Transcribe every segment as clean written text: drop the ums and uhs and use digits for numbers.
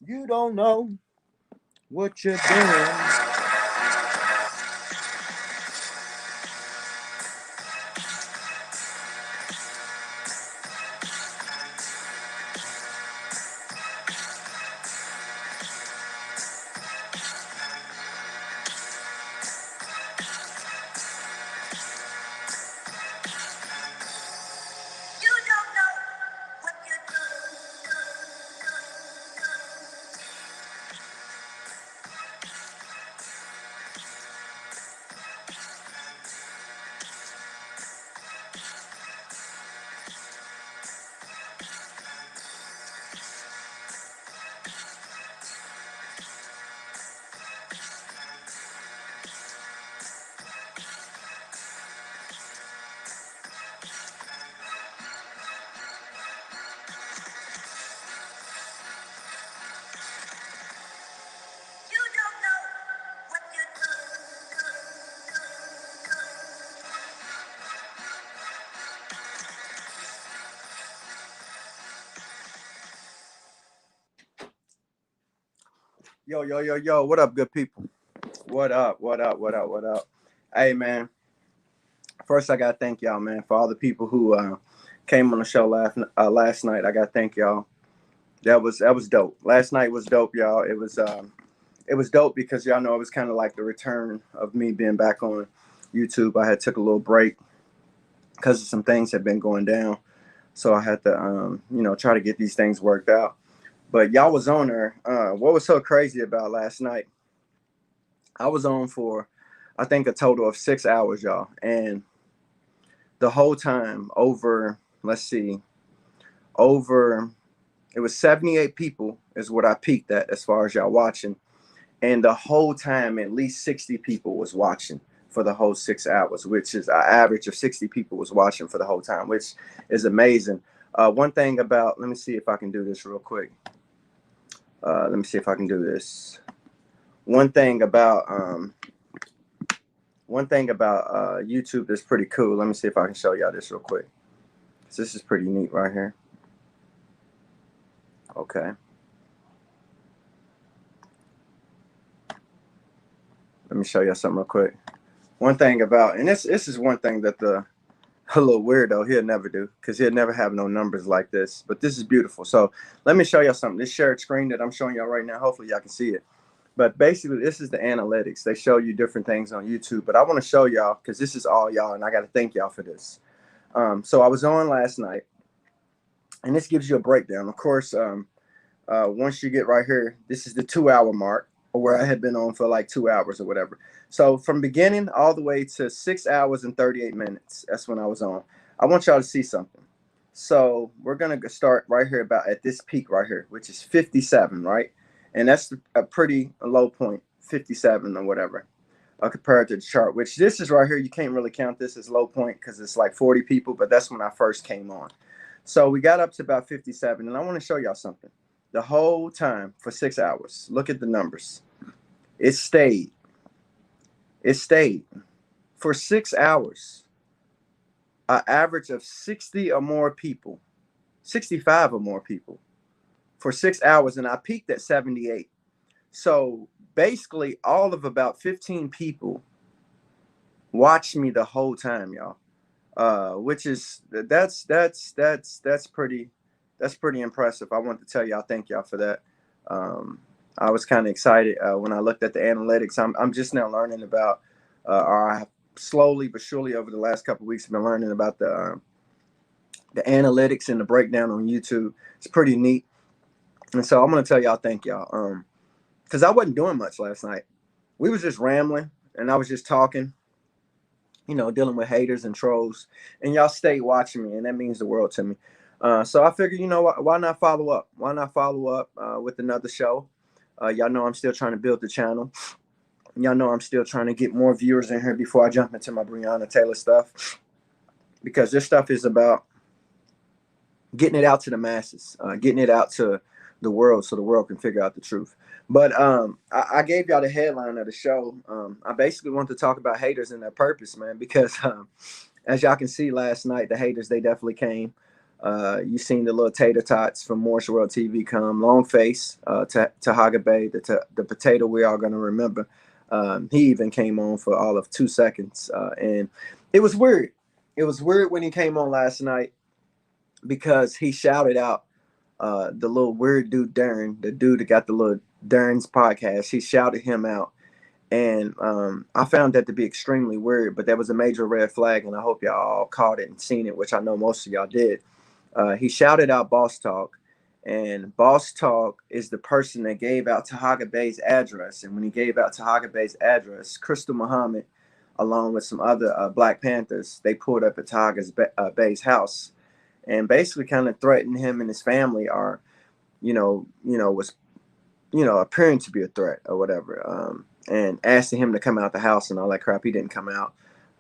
You don't know what you're doing. You don't know what you're doing. You don't know what you're Yo, yo, yo, yo. What up, good people? What up? What up? What up? What up? Hey, man. First, I gotta thank y'all, man, for all the people who came on the show last night. I gotta thank y'all. That was dope. Last night was dope, y'all. It was dope because y'all know it was kind of like the return of me being back on YouTube. I had took a little break because some things had been going down, so I had to try to get these things worked out. But y'all was on there. What was so crazy about last night? I was on for, I think, a total of 6 hours, y'all, and the whole time over, let's see, over, it was 78 people is what I peaked at as far as y'all watching. And the whole time, at least 60 people was watching for the whole 6 hours, which is an average of 60 people was watching for the whole time, which is amazing. One thing about, let me see if I can do this real quick. Let me see if I can do this. One thing about YouTube that's pretty cool. Let me see if I can show y'all this real quick. This is pretty neat right here. Okay. Let me show y'all something real quick. One thing about, and this is one thing that the a little weirdo he'll never do, because he'll never have no numbers like this. But this is beautiful. So let me show y'all something. This shared screen that I'm showing y'all right now, hopefully y'all can see it. But basically, this is the analytics. They show you different things on YouTube. But I want to show y'all, because this is all y'all, and I got to thank y'all for this. So I was on last night, and this gives you a breakdown. Of course, once you get right here, this is the 2 hour mark, where I had been on for like 2 hours or whatever. So from beginning all the way to 6 hours and 38 minutes, that's when I was on. I want y'all to see something. So we're gonna start right here about at this peak right here, which is 57, right? And that's a pretty low point, 57 or whatever, compared to the chart. Which this is right here. You can't really count this as low point because it's like 40 people, but that's when I first came on. So we got up to about 57, and I want to show y'all something. The whole time for 6 hours. Look at the numbers. It stayed. It stayed for 6 hours. An average of 60 or more people, 65 or more people for 6 hours, and I peaked at 78. So basically, all of about 15 people watched me the whole time, y'all. Which is that's pretty impressive. I want to tell y'all thank y'all for that. I was kind of excited when I looked at the analytics. I'm just now learning about, or I have slowly but surely over the last couple of weeks been learning about the analytics and the breakdown on YouTube. It's pretty neat, and so I'm gonna tell y'all thank y'all. Because I wasn't doing much last night. We was just rambling, and I was just talking, dealing with haters and trolls, and y'all stay watching me, and that means the world to me. So I figured, why not follow up? Why not follow up with another show? Y'all know I'm still trying to build the channel. Y'all know I'm still trying to get more viewers in here before I jump into my Breonna Taylor stuff, because this stuff is about getting it out to the masses, getting it out to the world so the world can figure out the truth. But I gave y'all the headline of the show. I basically want to talk about haters and their purpose, man, because as y'all can see last night, the haters, they definitely came. You seen the little tater tots from Morse World TV come, long face, Tahaga Bay, the potato we all gonna remember. He even came on for all of 2 seconds, and it was weird. It was weird when he came on last night because he shouted out the little weird dude Darren, the dude that got the little Darren's podcast. He shouted him out, and I found that to be extremely weird. But that was a major red flag, and I hope y'all all caught it and seen it, which I know most of y'all did. He shouted out Boss Talk, and Boss Talk is the person that gave out Tahaga Bay's address. And when he gave out Tahaga Bay's address, Crystal Muhammad, along with some other Black Panthers, they pulled up at Bay's house and basically kind of threatened him and his family, or was appearing to be a threat or whatever, and asking him to come out the house and all that crap. He didn't come out.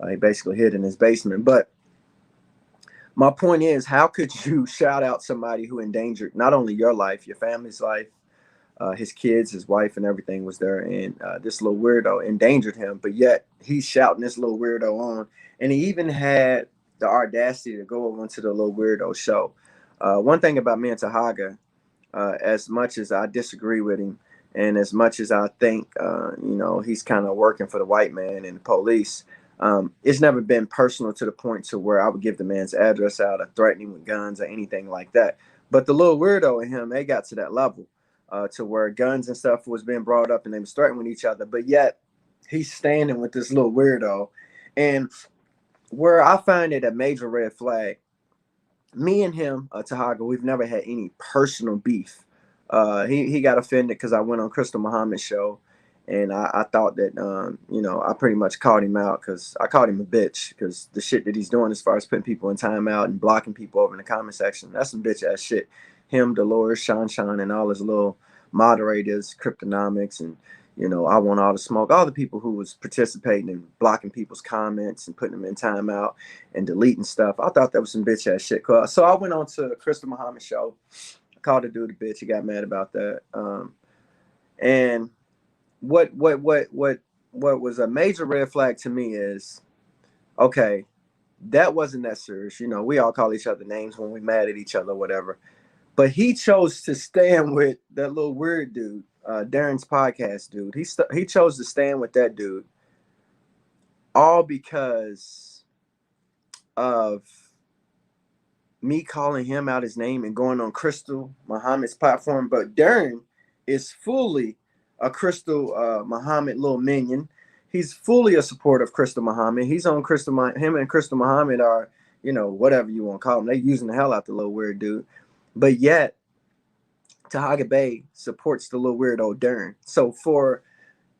He basically hid in his basement. But my point is, how could you shout out somebody who endangered not only your life, your family's life, his kids, his wife, and everything was there, and this little weirdo endangered him, but yet he's shouting this little weirdo on, and he even had the audacity to go over into the little weirdo show. One thing about me and Tahaga, as much as I disagree with him, and as much as I think, he's kind of working for the white man and the police, it's never been personal to the point to where I would give the man's address out or threaten him with guns or anything like that. But the little weirdo in him, they got to that level to where guns and stuff was being brought up and they was threatening with each other. But yet he's standing with this little weirdo. And where I find it a major red flag, me and him, Tahaga, we've never had any personal beef. He got offended because I went on Crystal Muhammad's show, and I thought that I pretty much called him out because I called him a bitch because the shit that he's doing as far as putting people in timeout and blocking people over in the comment section, that's some bitch ass shit. Him, Dolores, Sean, and all his little moderators, Cryptonomics, and I want all the smoke. All the people who was participating and blocking people's comments and putting them in timeout and deleting stuff. I thought that was some bitch ass shit. So I went on to Crystal Muhammad's show. I called the dude a bitch. He got mad about that. And what was a major red flag to me is, okay, that wasn't that serious. We all call each other names when we mad at each other, whatever. But he chose to stand with that little weird dude, Darren's podcast dude. He chose to stand with that dude, all because of me calling him out his name and going on Crystal Muhammad's platform. But Darren is fully a Crystal Muhammad little minion. He's fully a supporter of Crystal Muhammad. He's on him and Crystal Muhammad are, whatever you want to call them. They using the hell out the little weird dude. But yet, Tahaga Bay supports the little weirdo Darren. So for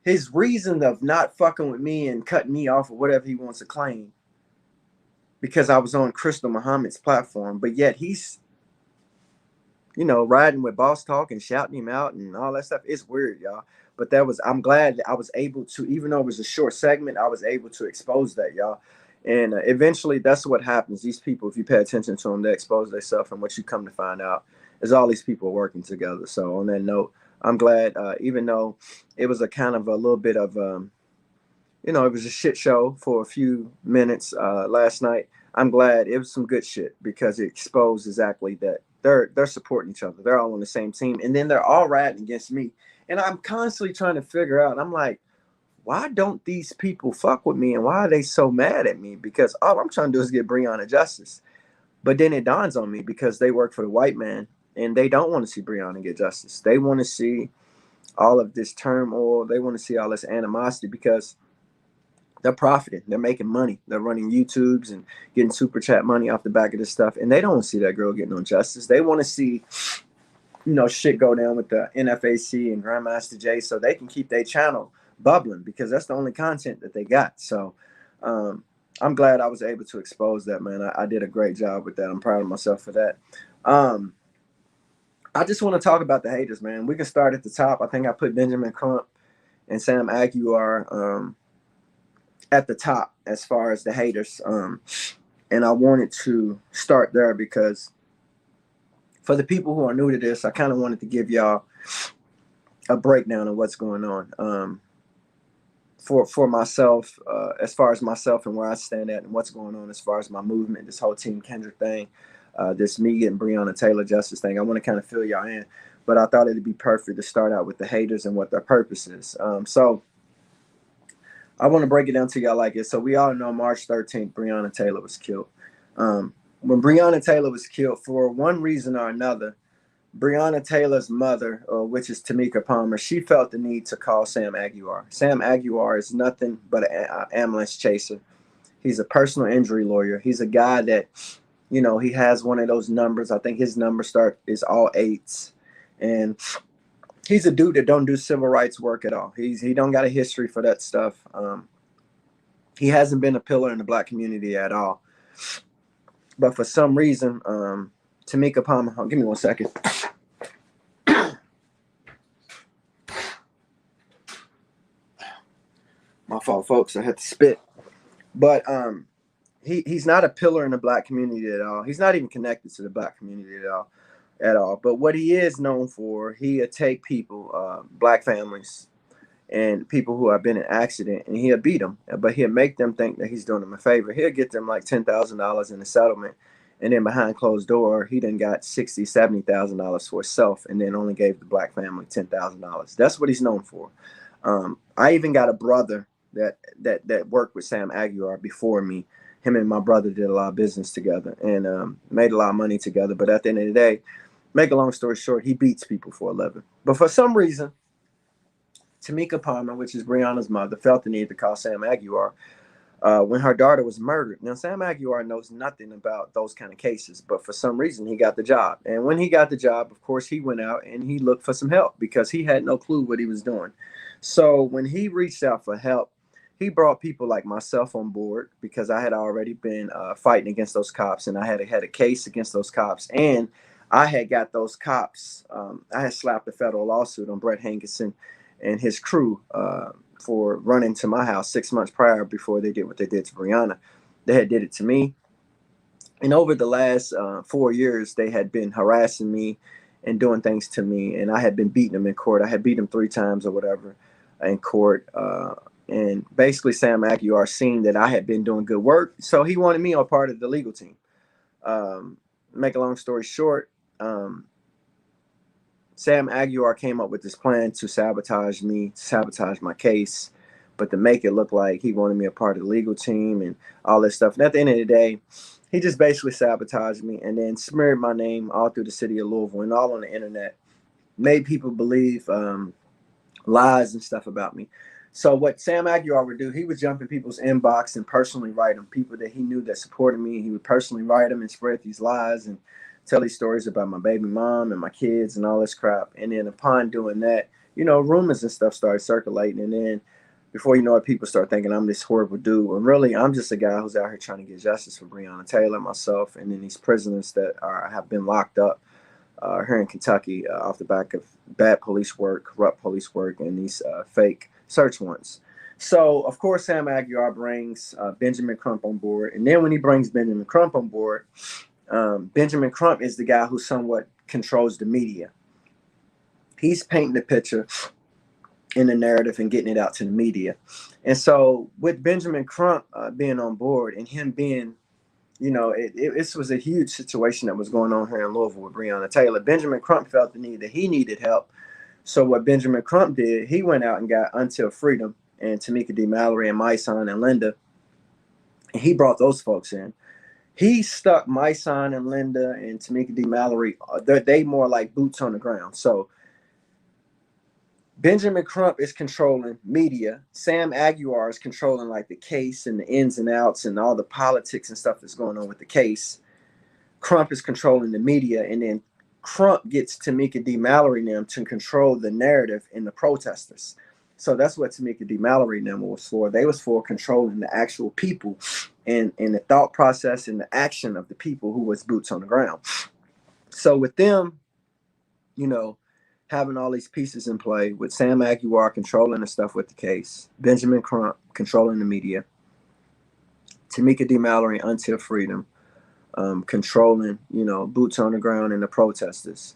his reason of not fucking with me and cutting me off or whatever he wants to claim, because I was on Crystal Muhammad's platform, but yet he's, riding with Boss Talk and shouting him out and all that stuff. It's weird, y'all. But I'm glad that I was able to, even though it was a short segment, I was able to expose that, y'all. And eventually, that's what happens. These people, if you pay attention to them, they expose themselves. And what you come to find out is all these people working together. So on that note, I'm glad, even though it was a kind of a little bit of, it was a shit show for a few minutes last night. I'm glad it was some good shit because it exposed exactly that they're supporting each other. They're all on the same team. And then they're all riding against me. And I'm constantly trying to figure out, I'm like, why don't these people fuck with me and why are they so mad at me? Because all I'm trying to do is get Brianna justice. But then it dawns on me because they work for the white man and they don't want to see Brianna get justice. They want to see all of this turmoil. They want to see all this animosity because they're profiting. They're making money. They're running YouTubes and getting super chat money off the back of this stuff. And they don't want to see that girl getting no justice. They want to see, shit go down with the NFAC and Grandmaster Jay so they can keep their channel bubbling because that's the only content that they got. So I'm glad I was able to expose that, man. I did a great job with that. I'm proud of myself for that. I just want to talk about the haters, man. We can start at the top. I think I put Benjamin Crump and Sam Aguilar at the top as far as the haters. And I wanted to start there because for the people who are new to this, I kind of wanted to give y'all a breakdown of what's going on. For myself, as far as myself and where I stand at and what's going on as far as my movement, this whole Team Kendrick thing. this me getting Breonna Taylor justice thing. I want to kind of fill y'all in, but I thought it'd be perfect to start out with the haters and what their purpose is. So I want to break it down to y'all like this. So we all know March 13th, Breonna Taylor was killed. When Breonna Taylor was killed, for one reason or another, Breonna Taylor's mother, which is Tamika Palmer, she felt the need to call Sam Aguilar. Sam Aguilar is nothing but an ambulance chaser. He's a personal injury lawyer. He's a guy that, you know, he has one of those numbers. I think his number is all eights. And he's a dude that don't do civil rights work at all. He don't got a history for that stuff. He hasn't been a pillar in the black community at all. But for some reason, Tamika Palmer, give me 1 second. My fault, folks. I had to spit. But he's not a pillar in the black community at all. He's not even connected to the black community at all. But what he is known for, he'll take people, black families, and people who have been in an accident, and he'll beat them. But he'll make them think that he's doing them a favor. He'll get them like $10,000 in a settlement, and then behind closed door, he done got $60,000, $70,000 for himself, and then only gave the black family $10,000. That's what he's known for. I even got a brother that worked with Sam Aguilar before me. Him and my brother did a lot of business together and made a lot of money together. But at the end of the day, make a long story short, he beats people for a living. But for some reason, Tamika Palmer, which is Brianna's mother, felt the need to call Sam Aguilar when her daughter was murdered. Now, Sam Aguilar knows nothing about those kind of cases, but for some reason, he got the job. And when he got the job, of course, he went out and he looked for some help because he had no clue what he was doing. So when he reached out for help, he brought people like myself on board because I had already been fighting against those cops, and I had a case against those cops, and I had got those cops. I had slapped a federal lawsuit on Brett Hankerson and his crew for running to my house 6 months prior before they did what they did to Brianna. They had did it to me, and over the last 4 years, they had been harassing me and doing things to me, and I had been beating them in court. I had beat them 3 times or whatever in court. And basically, Sam Aguilar seen that I had been doing good work, so he wanted me on part of the legal team. Make a long story short, Sam Aguilar came up with this plan to sabotage me, sabotage my case, but to make it look like he wanted me a part of the legal team and all this stuff. And at the end of the day, he just basically sabotaged me and then smeared my name all through the city of Louisville and all on the internet, made people believe lies and stuff about me. So what Sam Aguilar would do, he would jump in people's inbox and personally write them, people that he knew that supported me. He would personally write them and spread these lies and tell these stories about my baby mom and my kids and all this crap. And then upon doing that, you know, rumors and stuff started circulating. And then before you know it, people start thinking I'm this horrible dude. And really, I'm just a guy who's out here trying to get justice for Breonna Taylor, myself, and then these prisoners that have been locked up here in Kentucky off the back of bad police work, corrupt police work, and these fake search warrants. So, of course, Sam Aguilar brings Benjamin Crump on board. And then when he brings Benjamin Crump on board, Benjamin Crump is the guy who somewhat controls the media. He's painting the picture in the narrative and getting it out to the media. And so with Benjamin Crump being on board and him being, you know, this was a huge situation that was going on here in Louisville with Breonna Taylor. Benjamin Crump felt the need that he needed help. So what Benjamin Crump did, he went out and got Until Freedom and Tamika D. Mallory and Myson and Linda. And he brought those folks in. He stuck Myson and Linda and Tamika D. Mallory. They more like boots on the ground. So Benjamin Crump is controlling media. Sam Aguilar is controlling like the case and the ins and outs and all the politics and stuff that's going on with the case. Crump is controlling the media, and then Crump gets Tamika D. Mallory and them to control the narrative and the protesters. So that's what Tamika D. Mallory and them was for. They was for controlling the actual people and the thought process and the action of the people who was boots on the ground. So with them, you know, having all these pieces in play, with Sam Aguilar controlling the stuff with the case, Benjamin Crump controlling the media, Tamika D. Mallory, Until Freedom, controlling, you know, boots on the ground and the protesters.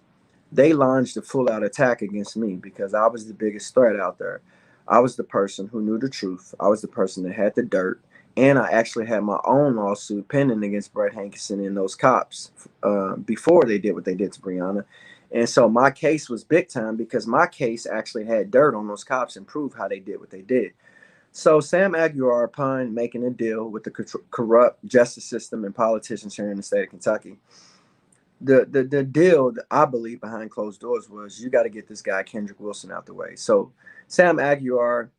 They launched a full-out attack against me because I was the biggest threat out there. I was the person who knew the truth. I was the person that had the dirt, And I actually had my own lawsuit pending against Brett Hankerson and those cops before they did what they did to Brianna. And so my case was big time because my case actually had dirt on those cops and proved how they did what they did. So Sam Aguilar, upon making a deal with the corrupt justice system and politicians here in the state of Kentucky, the deal that I believe behind closed doors was you got to get this guy Kendrick Wilson out the way. So Sam Aguilar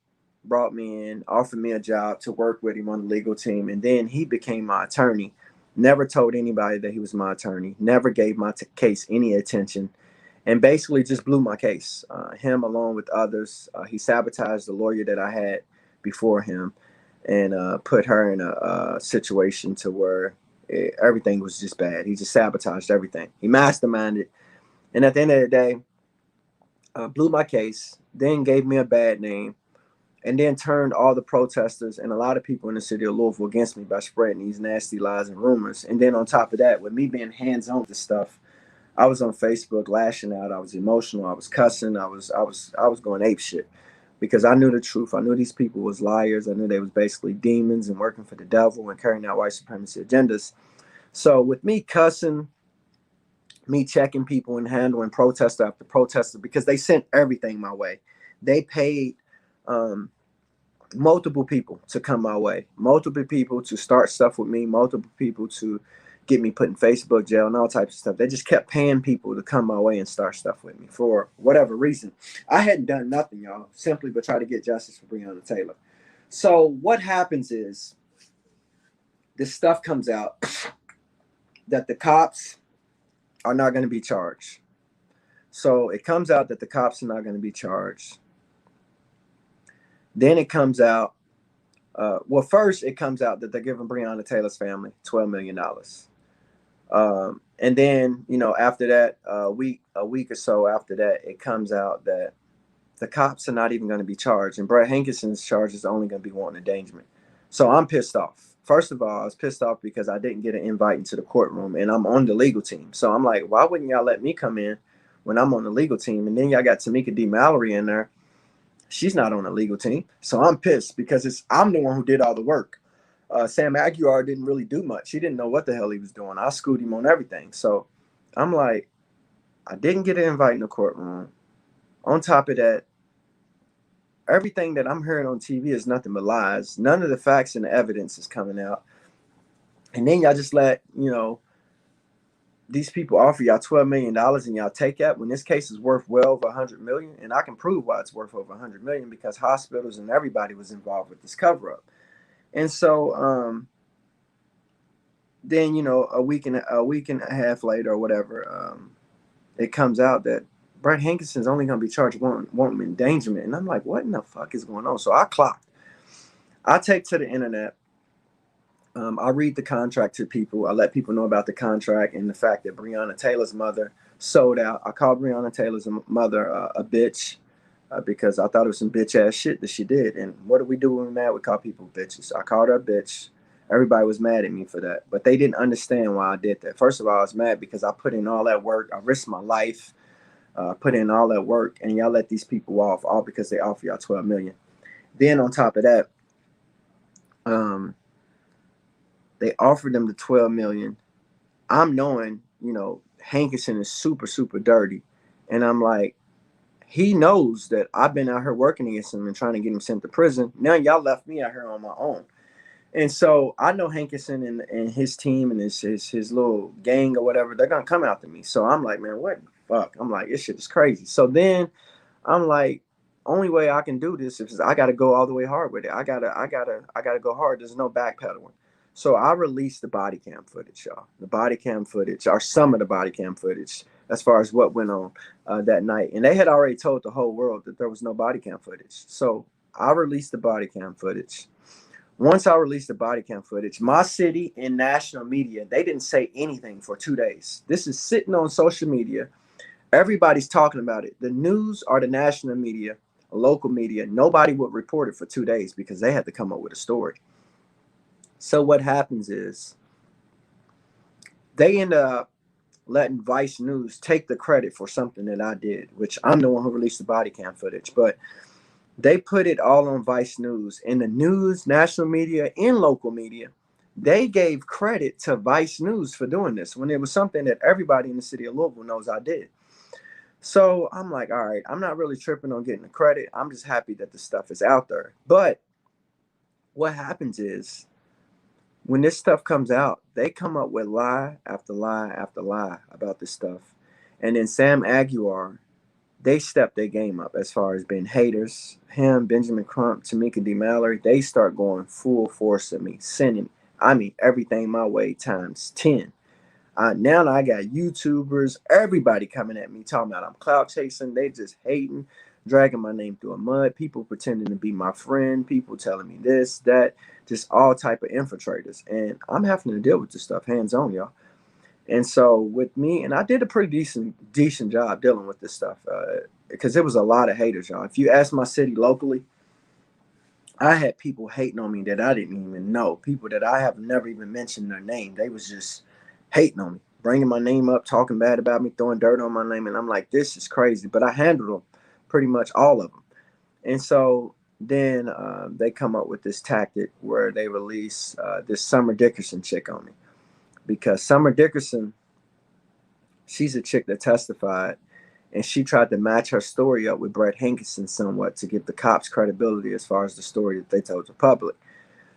brought me in, offered me a job to work with him on the legal team, and then he became my attorney. Never told anybody that he was my attorney. Never gave my case any attention, and basically just blew my case. Him along with others, he sabotaged the lawyer that I had before him, and put her in a situation to where everything was just bad. He just sabotaged everything. He masterminded, and at the end of the day, blew my case. Then gave me a bad name, and then turned all the protesters and a lot of people in the city of Louisville against me by spreading these nasty lies and rumors. And then on top of that, with me being hands-on with this stuff, I was on Facebook lashing out. I was emotional. I was cussing. I was going ape shit because I knew the truth. I knew these people was liars. I knew they was basically demons and working for the devil and carrying out white supremacy agendas. So with me cussing, me checking people and handling protester after protester because they sent everything my way. They paid um, multiple people to come my way, multiple people to start stuff with me, multiple people to get me put in Facebook jail and all types of stuff. They just kept paying people to come my way and start stuff with me for whatever reason. I hadn't done nothing, y'all, simply but try to get justice for Breonna Taylor. So what happens is this stuff comes out that the cops are not going to be charged. So it comes out that the cops are not going to be charged. Then it comes out, well, first it comes out that they're giving Breonna Taylor's family $12 million. And then, after that, a week or so after that, it comes out that the cops are not even going to be charged. And Brett Hankerson's charge is only going to be wanton endangerment. So I'm pissed off. First of all, I was pissed off because I didn't get an invite into the courtroom and I'm on the legal team. So I'm like, why wouldn't y'all let me come in when I'm on the legal team? And then y'all got Tamika D. Mallory in there. She's not on the legal team. So I'm pissed because I'm the one who did all the work. Sam Aguilar didn't really do much. He didn't know what the hell he was doing. I schooled him on everything. So I'm like, I didn't get an invite in the courtroom. On top of that, everything that I'm hearing on TV is nothing but lies. None of the facts and the evidence is coming out. And then y'all just let, these people offer y'all $12 million and y'all take that when this case is worth well over $100 million. And I can prove why it's worth over $100 million because hospitals and everybody was involved with this cover up. And so then, a week and a half later or whatever, it comes out that Brett Hankerson's only going to be charged wanton endangerment. And I'm like, what in the fuck is going on? So I clocked. I take to the internet. I read the contract to people. I let people know about the contract and the fact that Breonna Taylor's mother sold out. I called Breonna Taylor's mother a bitch because I thought it was some bitch ass shit that she did. And what do we do when we're mad? We call people bitches. I called her a bitch. Everybody was mad at me for that, but they didn't understand why I did that. First of all, I was mad because I put in all that work. I risked my life, put in all that work, and y'all let these people off all because they offer y'all $12 million. Then on top of that, they offered them the $12 million. I'm knowing, Hankerson is super, super dirty. And I'm like, he knows that I've been out here working against him and trying to get him sent to prison. Now y'all left me out here on my own. And so I know Hankerson and his team and his little gang or whatever, they're gonna come after me. So I'm like, man, what the fuck? I'm like, this shit is crazy. So then I'm like, only way I can do this is I gotta go all the way hard with it. I gotta go hard. There's no backpedaling. So I released the body cam footage, y'all. The body cam footage, or some of the body cam footage, as far as what went on that night. And they had already told the whole world that there was no body cam footage. So I released the body cam footage. Once I released the body cam footage, my city and national media, they didn't say anything for 2 days. This is sitting on social media. Everybody's talking about it. The news or the national media, local media, nobody would report it for 2 days because they had to come up with a story. So what happens is they end up letting Vice News take the credit for something that I did, which I'm the one who released the body cam footage. But They put it all on Vice News. In the news, national media, and local media, they gave credit to Vice News for doing this when it was something that everybody in the city of Louisville knows I did. So I'm like, all right, I'm not really tripping on getting the credit. I'm just happy that the stuff is out there. But what happens is when this stuff comes out, they come up with lie after lie after lie about this stuff. And then Sam Aguilar, they stepped their game up as far as being haters. Him, Benjamin Crump, Tamika D. Mallory, they start going full force at me, sending, I mean, everything my way times 10. Now I got YouTubers, everybody coming at me talking about I'm clout chasing. They just hating, dragging my name through a mud. People pretending to be my friend. People telling me this, that, just all type of infiltrators. And I'm having to deal with this stuff hands on, y'all. And so with me, and I did a pretty decent job dealing with this stuff because it was a lot of haters, y'all. If you ask my city locally, I had people hating on me that I didn't even know. People that I have never even mentioned their name. They was just hating on me, bringing my name up, talking bad about me, throwing dirt on my name. And I'm like, this is crazy. But I handled them, pretty much all of them. And so then they come up with this tactic where they release this Summer Dickerson chick on me. Because Summer Dickerson, she's a chick that testified, and she tried to match her story up with Brett Hankinson somewhat to give the cops credibility as far as the story that they told the public.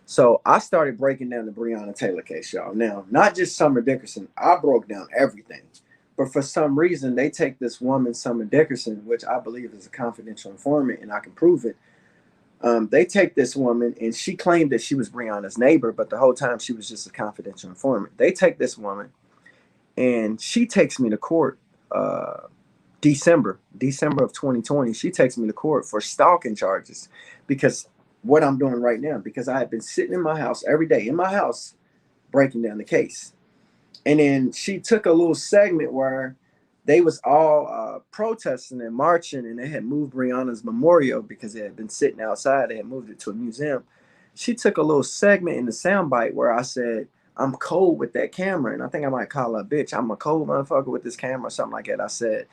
So I started breaking down the Breonna Taylor case, y'all. Now, not just Summer Dickerson, I broke down everything. But for some reason, they take this woman, Summer Dickerson, which I believe is a confidential informant, and I can prove it. They take this woman, and she claimed that she was Brianna's neighbor, but the whole time she was just a confidential informant. They take this woman, and she takes me to court. December of 2020, she takes me to court for stalking charges because what I'm doing right now, because I had been sitting in my house every day in my house breaking down the case. And then she took a little segment where they was all protesting and marching, and they had moved Brianna's memorial because it had been sitting outside. They had moved it to a museum. She took a little segment in the soundbite where I said, I'm cold with that camera. And I think I might call her a bitch. I'm a cold motherfucker with this camera or something like that, I said.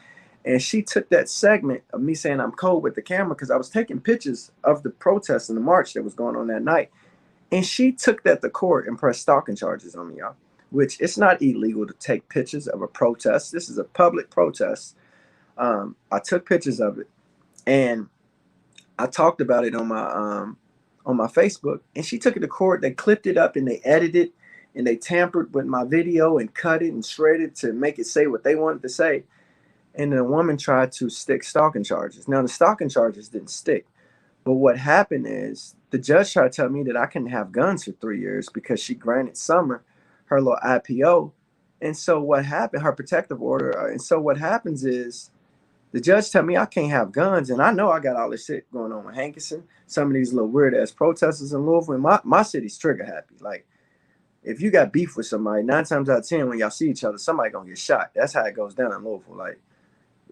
And she took that segment of me saying I'm cold with the camera because I was taking pictures of the protest and the march that was going on that night. And she took that to court and pressed stalking charges on me, y'all, which it's not illegal to take pictures of a protest. This is a public protest. I took pictures of it and I talked about it on my Facebook, and she took it to court. They clipped it up and they edited it and they tampered with my video and cut it and shredded to make it say what they wanted to say. And the woman tried to stick stalking charges. Now the stalking charges didn't stick. But what happened is the judge tried to tell me that I couldn't have guns for 3 years because she granted Summer her little IPO. And so what happened, her protective order. And so what happens is the judge tell me I can't have guns. And I know I got all this shit going on with Hankinson, some of these little weird ass protesters in Louisville. My city's trigger happy. Like, if you got beef with somebody, 9 times out of 10, when y'all see each other, somebody gonna get shot. That's how it goes down in Louisville. Like,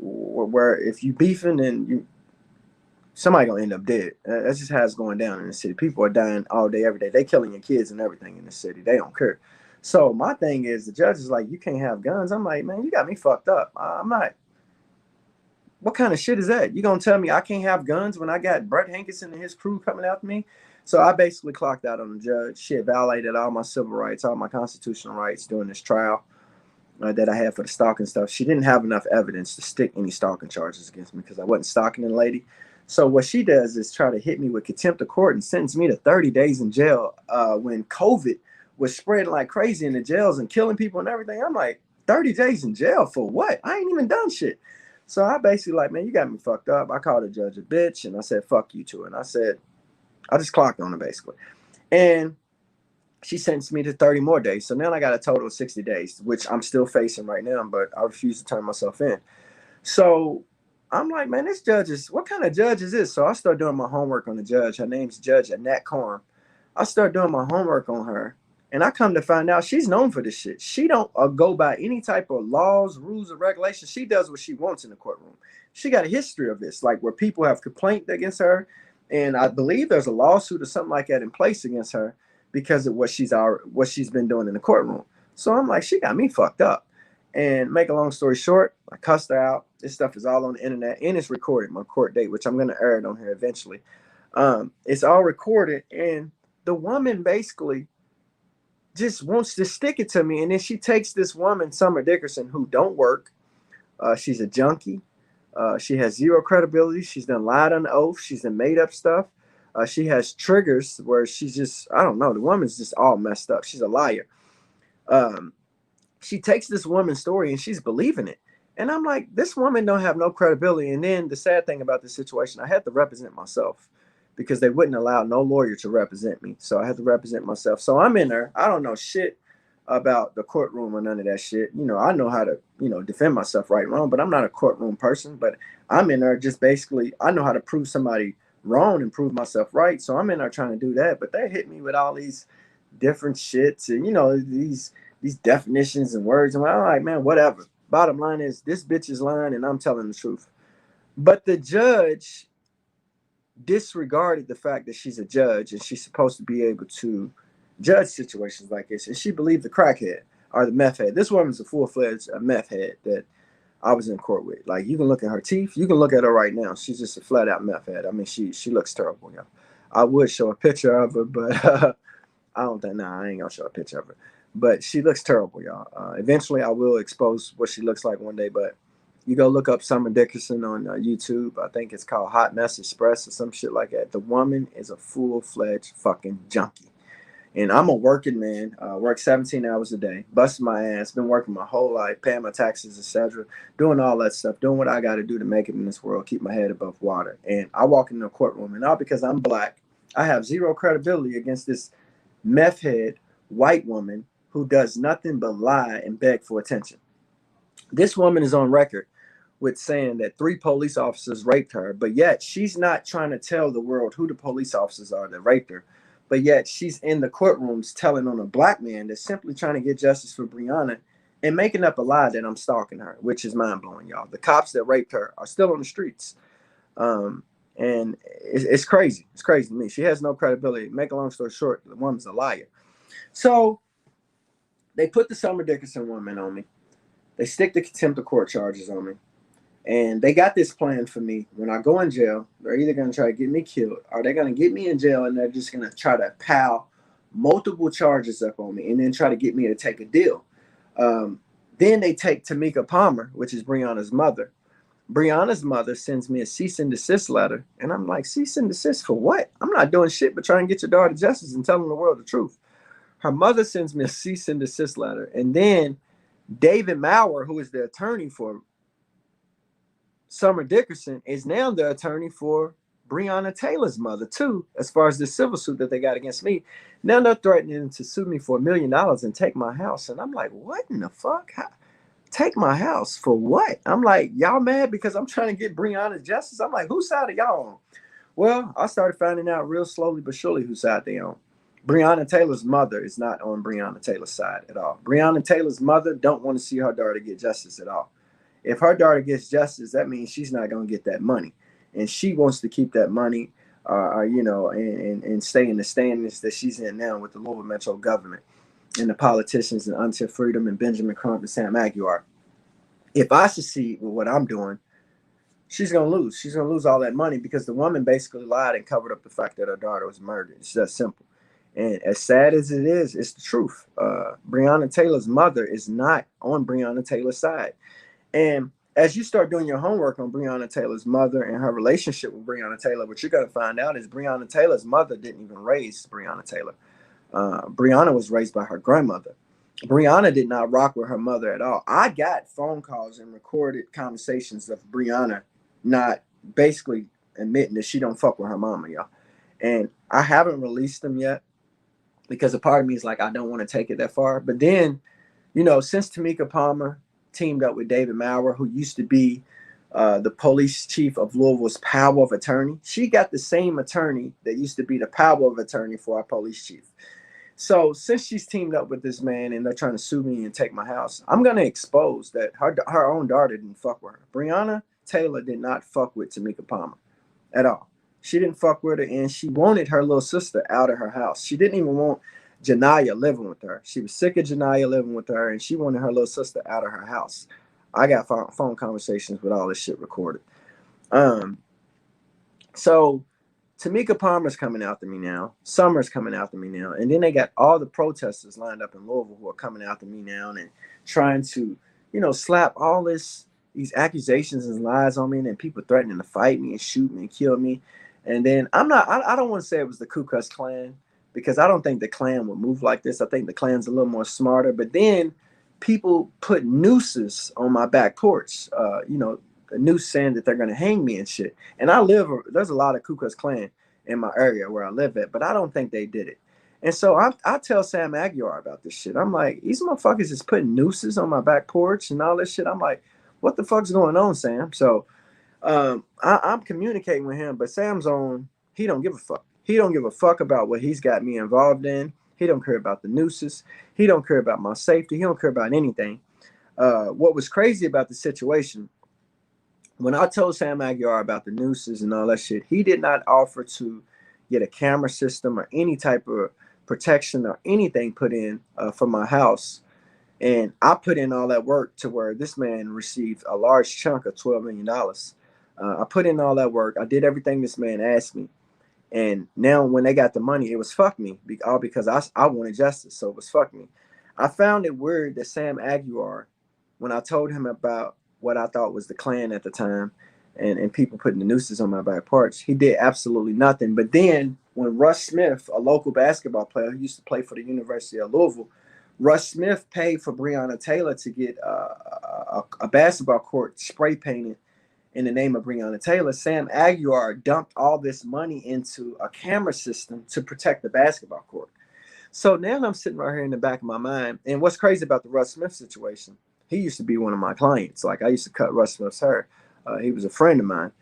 where if you beefing and you somebody gonna end up dead. That's just how it's going down in the city. People are dying all day, every day. They killing your kids and everything in the city. They don't care. So my thing is, the judge is like, you can't have guns. I'm like, man, you got me fucked up. I'm not. What kind of shit is that? You gonna tell me I can't have guns when I got Brett Hankinson and his crew coming after me? So I basically clocked out on the judge. She had violated all my civil rights, all my constitutional rights during this trial that I had for the stalking stuff. She didn't have enough evidence to stick any stalking charges against me because I wasn't stalking the lady. So what she does is try to hit me with contempt of court and sentence me to 30 days in jail when COVID was spreading like crazy in the jails and killing people and everything. I'm like, 30 days in jail for what? I ain't even done shit. So I basically like, man, you got me fucked up. I called the judge a bitch and I said, fuck you to her. And I said, I just clocked on her basically. And she sentenced me to 30 more days. So now I got a total of 60 days, which I'm still facing right now, but I refuse to turn myself in. So I'm like, man, this judge is, what kind of judge is this? So I start doing my homework on the judge. Her name's Judge Annette Corn. I start doing my homework on her. And I come to find out she's known for this shit. She don't go by any type of laws, rules, or regulations. She does what she wants in the courtroom. She got a history of this, like where people have complained against her. And I believe there's a lawsuit or something like that in place against her because of what she's been doing in the courtroom. So I'm like, she got me fucked up. And make a long story short, I cussed her out. This stuff is all on the internet and it's recorded, my court date, which I'm going to air it on here eventually. It's all recorded. And the woman basically just wants to stick it to me. And then she takes this woman, Summer Dickerson, who don't work. She's a junkie. She has zero credibility. She's done lied on the oath. She's done made up stuff. She has triggers where she's just, I don't know, the woman's just all messed up. She's a liar. Um, she takes this woman's story and she's believing it. And I'm like, this woman don't have no credibility. And then the sad thing about this situation, I had to represent myself because they wouldn't allow no lawyer to represent me. So I had to represent myself. So I'm in there. I don't know shit about the courtroom or none of that shit. You know, I know how to, you know, defend myself right and wrong, but I'm not a courtroom person. But I'm in there just basically, I know how to prove somebody wrong and prove myself right. So I'm in there trying to do that. But they hit me with all these different shits and, you know, these definitions and words. And I'm like, man, whatever. Bottom line is this bitch is lying and I'm telling the truth. But the judge disregarded the fact that she's a judge and she's supposed to be able to judge situations like this. And she believed the crackhead or the meth head. This woman's a full-fledged meth head that I was in court with. Like, you can look at her teeth. You can look at her right now. She's just a flat-out meth head. I mean, she looks terrible, y'all. I would show a picture of her, but I don't think, I ain't gonna show a picture of her. But she looks terrible, y'all. Eventually, I will expose what she looks like one day. But you go look up Summer Dickerson on YouTube. I think it's called Hot Mess Express or some shit like that. The woman is a full-fledged fucking junkie. And I'm a working man. Work 17 hours a day, busting my ass. Been working my whole life, paying my taxes, etc., doing all that stuff, doing what I got to do to make it in this world, keep my head above water. And I walk into a courtroom, and all because I'm black, I have zero credibility against this meth head white woman who does nothing but lie and beg for attention. This woman is on record with saying that 3 police officers raped her, but yet she's not trying to tell the world who the police officers are that raped her. But yet she's in the courtrooms telling on a black man that's simply trying to get justice for Brianna and making up a lie that I'm stalking her, which is mind blowing, y'all. The cops that raped her are still on the streets. And it's crazy. It's crazy to me. She has no credibility. Make a long story short, the woman's a liar. So they put the Summer Dickerson woman on me. They stick the contempt of court charges on me. And they got this plan for me. When I go in jail, they're either going to try to get me killed or they're going to get me in jail and they're just going to try to pile multiple charges up on me and then try to get me to take a deal. Then they take Tamika Palmer, which is Brianna's mother. Brianna's mother sends me a cease and desist letter. And I'm like, cease and desist for what? I'm not doing shit but trying to get your daughter justice and telling the world the truth. Her mother sends me a cease and desist letter. And then David Maurer, who is the attorney for Summer Dickerson, is now the attorney for Breonna Taylor's mother, too, as far as the civil suit that they got against me. Now they're threatening to sue me for $1 million and take my house. And I'm like, what in the fuck? Take my house for what? I'm like, y'all mad because I'm trying to get Brianna justice? I'm like, whose side are y'all on? Well, I started finding out real slowly but surely whose side they on. Breonna Taylor's mother is not on Breonna Taylor's side at all. Breonna Taylor's mother don't want to see her daughter get justice at all. If her daughter gets justice, that means she's not going to get that money. And she wants to keep that money, and stay in the standings that she's in now with the Louisville Metro government and the politicians and Until Freedom and Benjamin Crump and Sam Aguilar. If I succeed with what I'm doing, she's going to lose. She's going to lose all that money because the woman basically lied and covered up the fact that her daughter was murdered. It's that simple. And as sad as it is, it's the truth. Breonna Taylor's mother is not on Breonna Taylor's side. And as you start doing your homework on Breonna Taylor's mother and her relationship with Breonna Taylor, what you're going to find out is Breonna Taylor's mother didn't even raise Breonna Taylor. Brianna was raised by her grandmother. Brianna did not rock with her mother at all. I got phone calls and recorded conversations of Brianna not basically admitting that she don't fuck with her mama, y'all. And I haven't released them yet because a part of me is like, I don't want to take it that far. But then, since Tamika Palmer teamed up with David Maurer, who used to be the police chief of Louisville's power of attorney, she got the same attorney that used to be the power of attorney for our police chief. So since she's teamed up with this man and they're trying to sue me and take my house, I'm going to expose that her own daughter didn't fuck with her. Breonna Taylor did not fuck with Tamika Palmer at all. She didn't fuck with her, and she wanted her little sister out of her house. She didn't even want Janaya living with her. She was sick of Janaya living with her, and she wanted her little sister out of her house. I got phone conversations with all this shit recorded. So Tamika Palmer's coming after me now. Summer's coming after me now. And then they got all the protesters lined up in Louisville who are coming after me now and trying to, slap all these accusations and lies on me, and then people threatening to fight me and shoot me and kill me. And then I don't want to say it was the Ku Klux Klan, because I don't think the Klan would move like this. I think the Klan's a little more smarter. But then people put nooses on my back porch, a noose saying that they're going to hang me and shit. And there's a lot of Ku Klux Klan in my area where I live at, but I don't think they did it. And so I tell Sam Aguilar about this shit. I'm like, these motherfuckers is putting nooses on my back porch and all this shit. I'm like, what the fuck's going on, Sam? So I'm communicating with him, but Sam's he don't give a fuck. He don't give a fuck about what he's got me involved in. He don't care about the nooses. He don't care about my safety. He don't care about anything. What was crazy about the situation, when I told Sam Aguilar about the nooses and all that shit, he did not offer to get a camera system or any type of protection or anything put in for my house. And I put in all that work to where this man received a large chunk of $12 million. I put in all that work. I did everything this man asked me. And now when they got the money, it was fuck me, all because I wanted justice. So it was fuck me. I found it weird that Sam Aguilar, when I told him about what I thought was the Klan at the time and people putting the nooses on my back porch, he did absolutely nothing. But then when Russ Smith, a local basketball player who used to play for the University of Louisville, Russ Smith paid for Breonna Taylor to get a basketball court spray painted in the name of Breonna Taylor. Sam Aguilar dumped all this money into a camera system to protect the basketball court. So now I'm sitting right here in the back of my mind. And what's crazy about the Russ Smith situation, he used to be one of my clients. Like, I used to cut Russ Smith's hair. He was a friend of mine.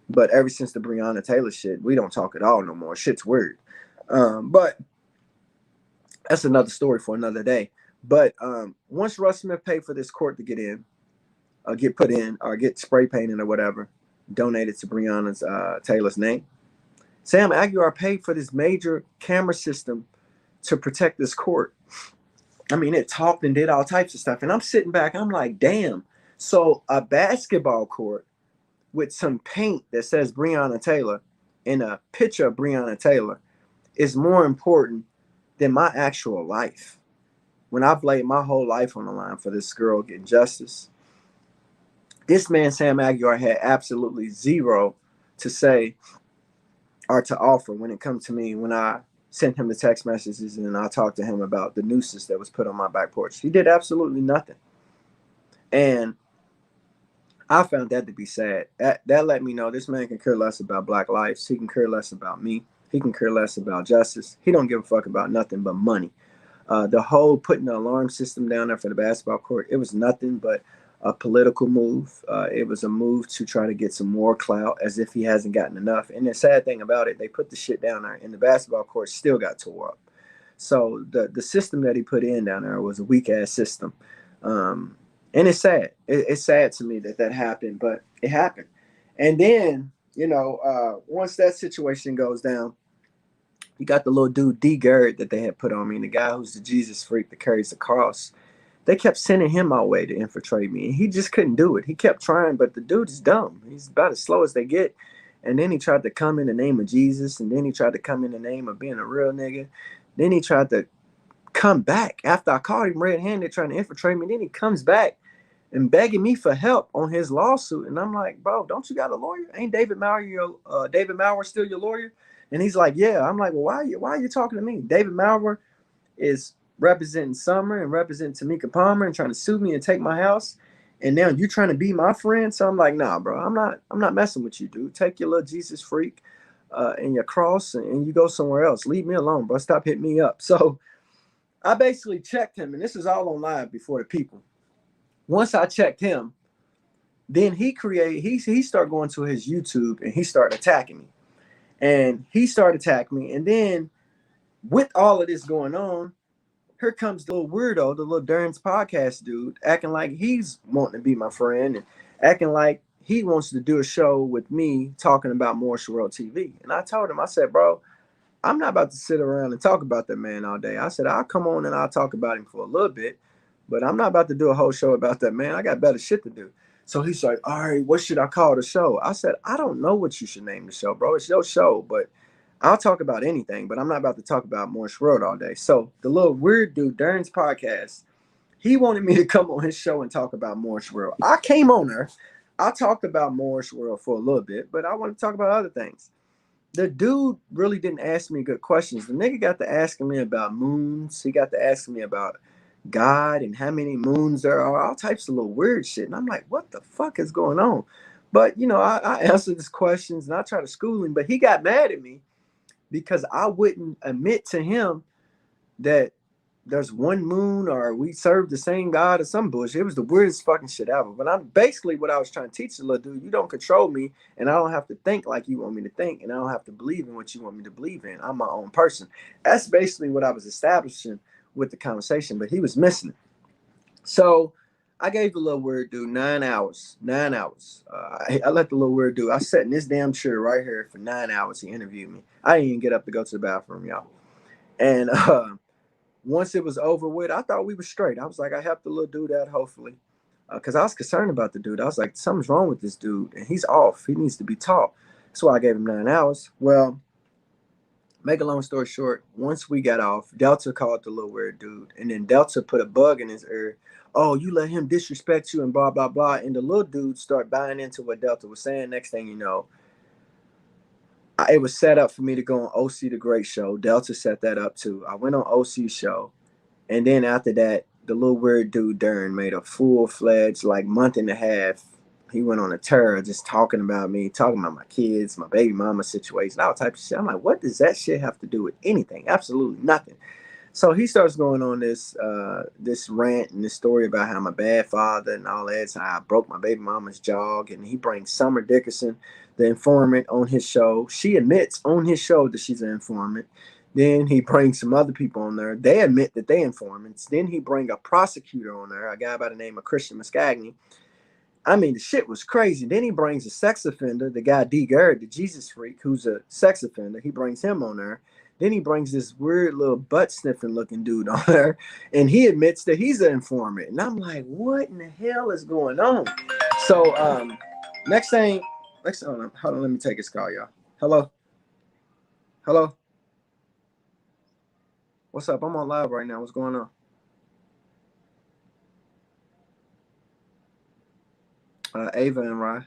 But ever since the Breonna Taylor shit, we don't talk at all no more. Shit's weird. But that's another story for another day. But once Russ Smith paid for this court to get put in or get spray painted or whatever, donated to Breonna Taylor's name, Sam Aguilar paid for this major camera system to protect this court. I mean, it talked and did all types of stuff. And I'm sitting back, I'm like, damn. So a basketball court with some paint that says Breonna Taylor and a picture of Breonna Taylor is more important than my actual life. When I've laid my whole life on the line for this girl getting justice, this man, Sam Aguilar, had absolutely zero to say or to offer when it comes to me when I sent him the text messages and I talked to him about the nooses that was put on my back porch. He did absolutely nothing. And I found that to be sad. That let me know this man can care less about black lives. He can care less about me. He can care less about justice. He don't give a fuck about nothing but money. The whole putting the alarm system down there for the basketball court, it was nothing but a political move. It was a move to try to get some more clout, as if he hasn't gotten enough. And the sad thing about it, they put the shit down there and the basketball court still got tore up. So the system that he put in down there was a weak ass system. And it's sad. It's sad to me that happened, but it happened. And then, once that situation goes down, you got the little dude D. Garrett that they had put on me, and the guy who's the Jesus freak that carries the cross. They kept sending him my way to infiltrate me. And he just couldn't do it. He kept trying, but the dude is dumb. He's about as slow as they get. And then he tried to come in the name of Jesus. And then he tried to come in the name of being a real nigga. Then he tried to come back after I caught him red-handed trying to infiltrate me. Then he comes back and begging me for help on his lawsuit. And I'm like, bro, don't you got a lawyer? Ain't David Maurer still your lawyer? And he's like, yeah. I'm like, well, why are you talking to me? David Maurer is representing Summer and representing Tamika Palmer and trying to sue me and take my house. And now you trying to be my friend. So I'm like, nah, bro, I'm not messing with you, dude. Take your little Jesus freak and your cross and you go somewhere else. Leave me alone, bro. Stop hitting me up. So I basically checked him, and this is all on live before the people. Once I checked him, then he started going to his YouTube and he started attacking me. And he started attacking me. And then with all of this going on, here comes the little weirdo, the little Durns podcast dude, acting like he's wanting to be my friend and acting like he wants to do a show with me talking about Morse World TV. And I told him, I said, bro, I'm not about to sit around and talk about that man all day. I said, I'll come on and I'll talk about him for a little bit, but I'm not about to do a whole show about that man. I got better shit to do. So he's like, all right, what should I call the show? I said, I don't know what you should name the show, bro. It's your show, but I'll talk about anything, but I'm not about to talk about Morse World all day. So the little weird dude, Darren's podcast, he wanted me to come on his show and talk about Morse World. I came on there. I talked about Morse World for a little bit, but I want to talk about other things. The dude really didn't ask me good questions. The nigga got to asking me about moons. He got to asking me about God and how many moons there are, all types of little weird shit. And I'm like, what the fuck is going on? But, you know, I answered his questions and I tried to school him, but he got mad at me because I wouldn't admit to him that there's one moon or we serve the same God or some bullshit. It was the weirdest fucking shit ever. But I'm basically what I was trying to teach the little dude. You don't control me, and I don't have to think like you want me to think, and I don't have to believe in what you want me to believe in. I'm my own person. That's basically what I was establishing with the conversation, but he was missing it. So I gave the little weird dude 9 hours. 9 hours. I let the little weird dude. I sat in this damn chair right here for 9 hours. He interviewed me. I didn't even get up to go to the bathroom, y'all. And once it was over with, I thought we were straight. I was like, I helped the little dude out, hopefully, because I was concerned about the dude. I was like, something's wrong with this dude, and he's off. He needs to be taught. That's why I gave him 9 hours. Well, make a long story short, once we got off, Delta called the little weird dude, and then Delta put a bug in his ear. Oh, you let him disrespect you and blah, blah, blah. And the little dude started buying into what Delta was saying. Next thing you know, it was set up for me to go on OC The Great Show. Delta set that up too. I went on OC's show. And then after that, the little weird dude, Darren, made a full-fledged, like, month and a half. He went on a tour just talking about me, talking about my kids, my baby mama situation, all type of shit. I'm like, what does that shit have to do with anything? Absolutely nothing. So he starts going on this rant and this story about how I'm a bad father and all that. So I broke my baby mama's jaw. And he brings Summer Dickerson, the informant, on his show. She admits on his show that she's an informant. Then he brings some other people on there. They admit that they informants. Then he bring a prosecutor on there, a guy by the name of Christian Muscagni. I mean, the shit was crazy. Then he brings a sex offender, the guy D. Garrett, the Jesus freak, who's a sex offender. He brings him on there. Then he brings this weird little butt sniffing looking dude on there, and he admits that he's an informant. And I'm like, what in the hell is going on? So next thing, hold on, let me take this call, y'all. Hello. What's up? I'm on live right now. What's going on? Ava and Rye.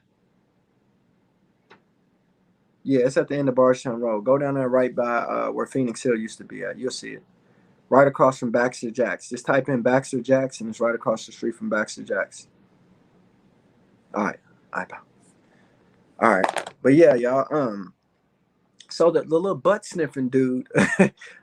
Yeah, it's at the end of Bardstown Road. Go down there right by where Phoenix Hill used to be at. You'll see it. Right across from Baxter Jacks. Just type in Baxter Jacks, and it's right across the street from Baxter Jacks. All right. All right. But yeah, y'all. So the little butt sniffing dude,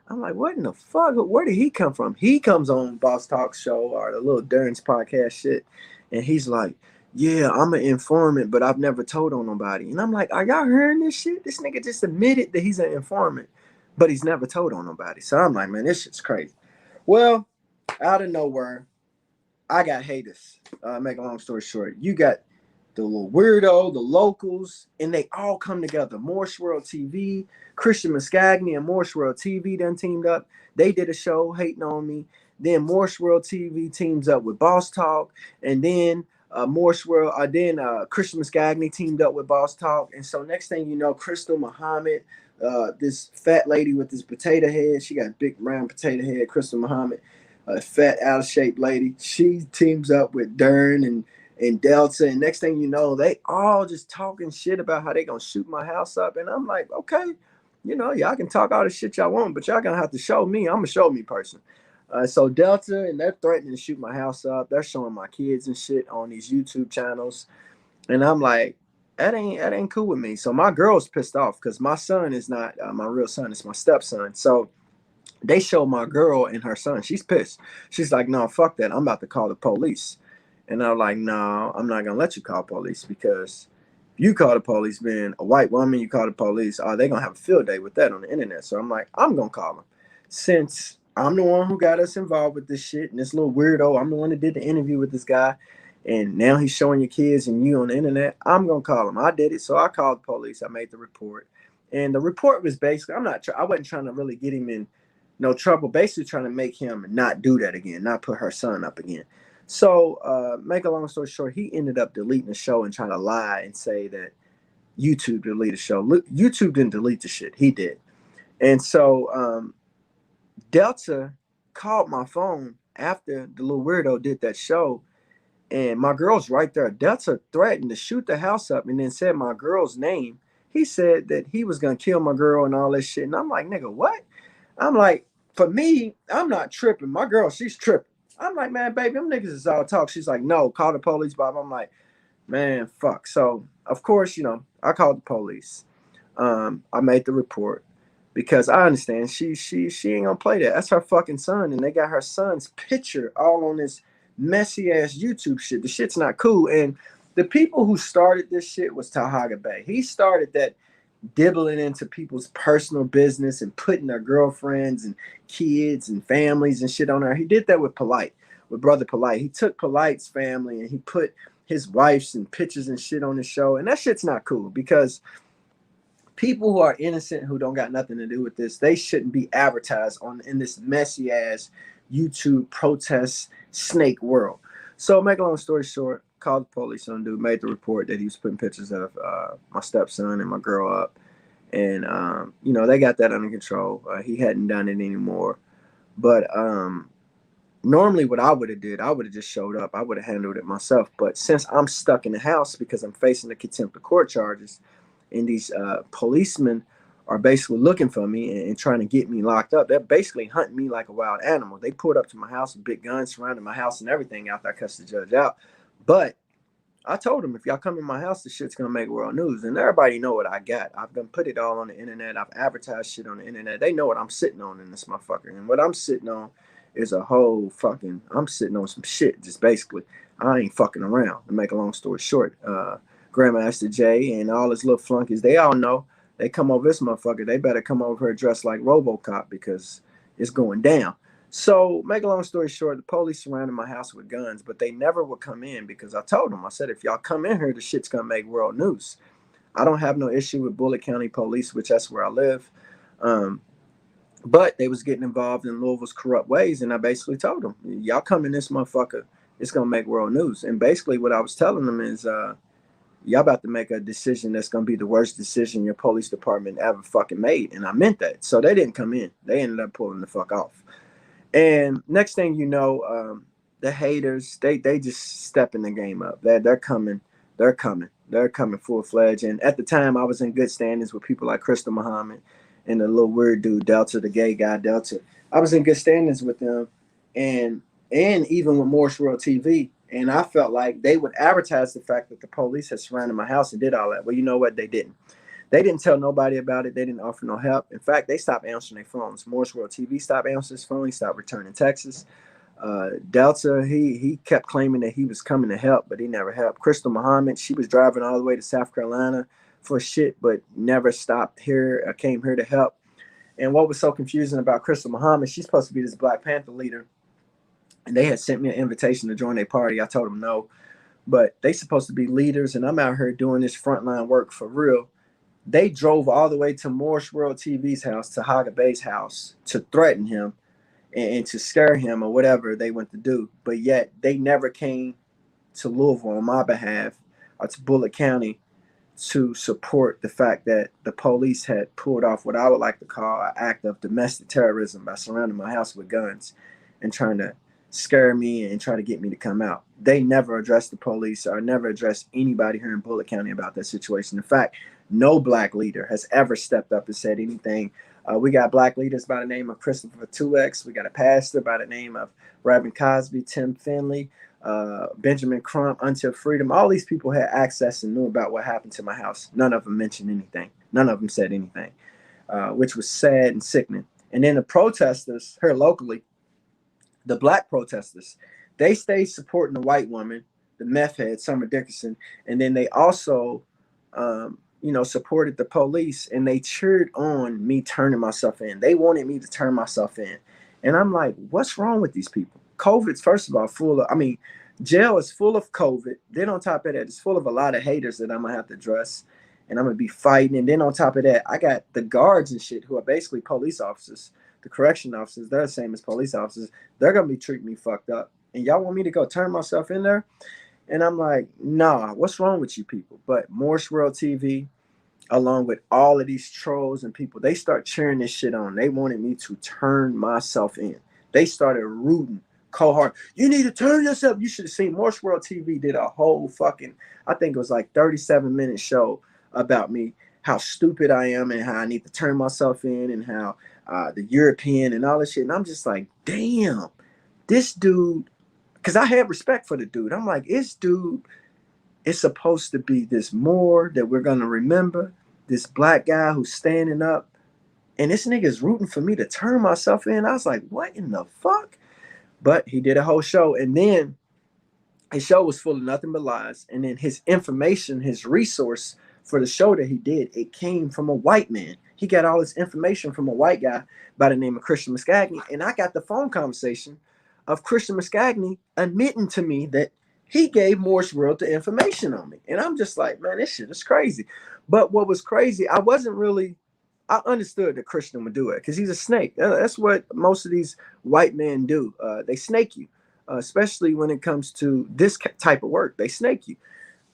I'm like, what in the fuck? Where did he come from? He comes on Boss Talk show or the little Darren's podcast shit, and he's like, yeah, I'm an informant, but I've never told on nobody. And I'm like, are y'all hearing this shit? This nigga just admitted that he's an informant, but he's never told on nobody. So I'm like, man, this shit's crazy. Well, out of nowhere, I got haters. Make a long story short, you got the little weirdo, the locals, and they all come together. Morse World TV, Christian Muscagni and Morse World TV done teamed up. They did a show hating on me. Then Morse World TV teams up with Boss Talk, and then Christian Muscagni teamed up with Boss Talk. And so next thing you know, Crystal Muhammad, this fat lady with this potato head, she got a big round potato head, Crystal Muhammad, a fat out of shape lady. She teams up with Dern and Delta, and next thing you know, they all just talking shit about how they gonna shoot my house up. And I'm like, okay, you know, y'all can talk all the shit y'all want, but y'all gonna have to show me. I'm a show me person. So Delta, and they're threatening to shoot my house up. They're showing my kids and shit on these YouTube channels, and I'm like, that ain't cool with me. So my girl's pissed off because my son is not my real son; it's my stepson. So they show my girl and her son. She's pissed. She's like, no, fuck that. I'm about to call the police. And I'm like, no, I'm not gonna let you call police, because if you call the police, being a white woman, you call the police, they're gonna have a field day with that on the internet. So I'm like, I'm gonna call them. Since I'm the one who got us involved with this shit, and this little weirdo, I'm the one that did the interview with this guy, and now he's showing your kids and you on the internet, I'm gonna call him. I did it. So I called the police. I made the report. And the report was basically, I wasn't trying to really get him in no trouble, basically trying to make him not do that again, not put her son up again. So, make a long story short, he ended up deleting the show and trying to lie and say that YouTube deleted the show. Look, YouTube didn't delete the shit. He did. And so, Delta called my phone after the little weirdo did that show, and my girl's right there. Delta threatened to shoot the house up and then said my girl's name. He said that he was gonna kill my girl and all this shit. And I'm like, nigga, what? I'm like, for me, I'm not tripping. My girl, she's tripping. I'm like, man, baby, them niggas is all talk. She's like, no, call the police, Bob. I'm like, man, fuck. So of course, I called the police. I made the report because I understand she ain't gonna play that. That's her fucking son, and they got her son's picture all on this messy ass YouTube shit. The shit's not cool. And the people who started this shit was Tahaga Bay. He started that dibbling into people's personal business and putting their girlfriends and kids and families and shit on there. He did that with Brother Polite. He took Polite's family and he put his wife's and pictures and shit on the show. And that shit's not cool because people who are innocent, who don't got nothing to do with this, they shouldn't be advertised in this messy ass YouTube protest snake world. So make a long story short, called the police on dude, made the report that he was putting pictures of my stepson and my girl up. And, they got that under control. He hadn't done it anymore. But normally what I would have did, I would have just showed up. I would have handled it myself. But since I'm stuck in the house because I'm facing the contempt of court charges, and these policemen are basically looking for me and trying to get me locked up. They're basically hunting me like a wild animal. They pulled up to my house with big guns surrounding my house and everything after I cussed the judge out. But I told them, if y'all come in my house, the shit's going to make world news. And everybody know what I got. I've been put it all on the internet. I've advertised shit on the internet. They know what I'm sitting on in this motherfucker. And what I'm sitting on is I'm sitting on some shit, just basically. I ain't fucking around, to make a long story short. Grandmaster Jay and all his little flunkies, they all know. They come over this motherfucker, they better come over here dressed like RoboCop because it's going down. So, make a long story short, the police surrounded my house with guns, but they never would come in because I told them, I said, if y'all come in here, the shit's going to make world news. I don't have no issue with Bullitt County Police, which that's where I live. But they was getting involved in Louisville's corrupt ways, and I basically told them, y'all come in this motherfucker, it's going to make world news. And basically what I was telling them is, y'all about to make a decision that's going to be the worst decision your police department ever fucking made. And I meant that. So they didn't come in. They ended up pulling the fuck off. And next thing you know, the haters, they just stepping the game up. They're coming. They're coming full-fledged. And at the time, I was in good standings with people like Crystal Muhammad and the little weird dude, Delta, the gay guy, Delta. I was in good standings with them. And even with Morse World TV. And I felt like they would advertise the fact that the police had surrounded my house and did all that. Well, you know what? They didn't. They didn't tell nobody about it. They didn't offer no help. In fact, they stopped answering their phones. Morse World TV stopped answering his phone. He stopped returning texts. Delta, he kept claiming that he was coming to help, but he never helped. Crystal Muhammad, she was driving all the way to South Carolina for shit, but never stopped here, came here to help. And what was so confusing about Crystal Muhammad, she's supposed to be this Black Panther leader. And they had sent me an invitation to join their party. I told them no. But they supposed to be leaders, and I'm out here doing this frontline work for real. They drove all the way to Morse World TV's house, to Tahaga Bay's house, to threaten him and to scare him or whatever they went to do. But yet they never came to Louisville on my behalf or to Bullitt County to support the fact that the police had pulled off what I would like to call an act of domestic terrorism by surrounding my house with guns and trying to scare me and try to get me to come out. They never addressed the police or never addressed anybody here in Bullitt County about that situation. In fact, no Black leader has ever stepped up and said anything. We got Black leaders by the name of Christopher 2X. We got a pastor by the name of Reverend Cosby, Tim Finley, Benjamin Crump, Until Freedom. All these people had access and knew about what happened to my house. None of them mentioned anything. None of them said anything, which was sad and sickening. And then the protesters here locally, the Black protesters, they stayed supporting the white woman, the meth head, Summer Dickinson, and then they also, supported the police, and they cheered on me turning myself in. They wanted me to turn myself in. And I'm like, what's wrong with these people? COVID's, first of all, jail is full of COVID. Then on top of that, it's full of a lot of haters that I'm going to have to address. and I'm gonna be fighting. And then on top of that, I got the guards and shit who are basically police officers, the correction officers. They're the same as police officers. They're gonna be treating me fucked up. And y'all want me to go turn myself in there? And I'm like, nah, what's wrong with you people? But Morse World TV, along with all of these trolls and people, they start cheering this shit on. They wanted me to turn myself in. They started rooting cold hard. You need to turn yourself. You should have seen Morse World TV did a whole fucking, I think it was like 37-minute show about me, how stupid I am and how I need to turn myself in and how the European and all this shit. And I'm just like, damn, this dude, because I had respect for the dude. I'm like, this dude is supposed to be this more that we're going to remember, this black guy who's standing up. And this nigga's rooting for me to turn myself in. I was like, what in the fuck? But he did a whole show. And then his show was full of nothing but lies. And then his information, his resource for the show that he did, it came from a white man. He got all his information from a white guy by the name of Christian Muscagni. And I got the phone conversation of Christian Muscagni admitting to me that he gave Morse World the information on me. And I'm just like, man, this shit is crazy. But what was crazy, I understood that Christian would do it because he's a snake. That's what most of these white men do. They snake you, especially when it comes to this type of work. They snake you.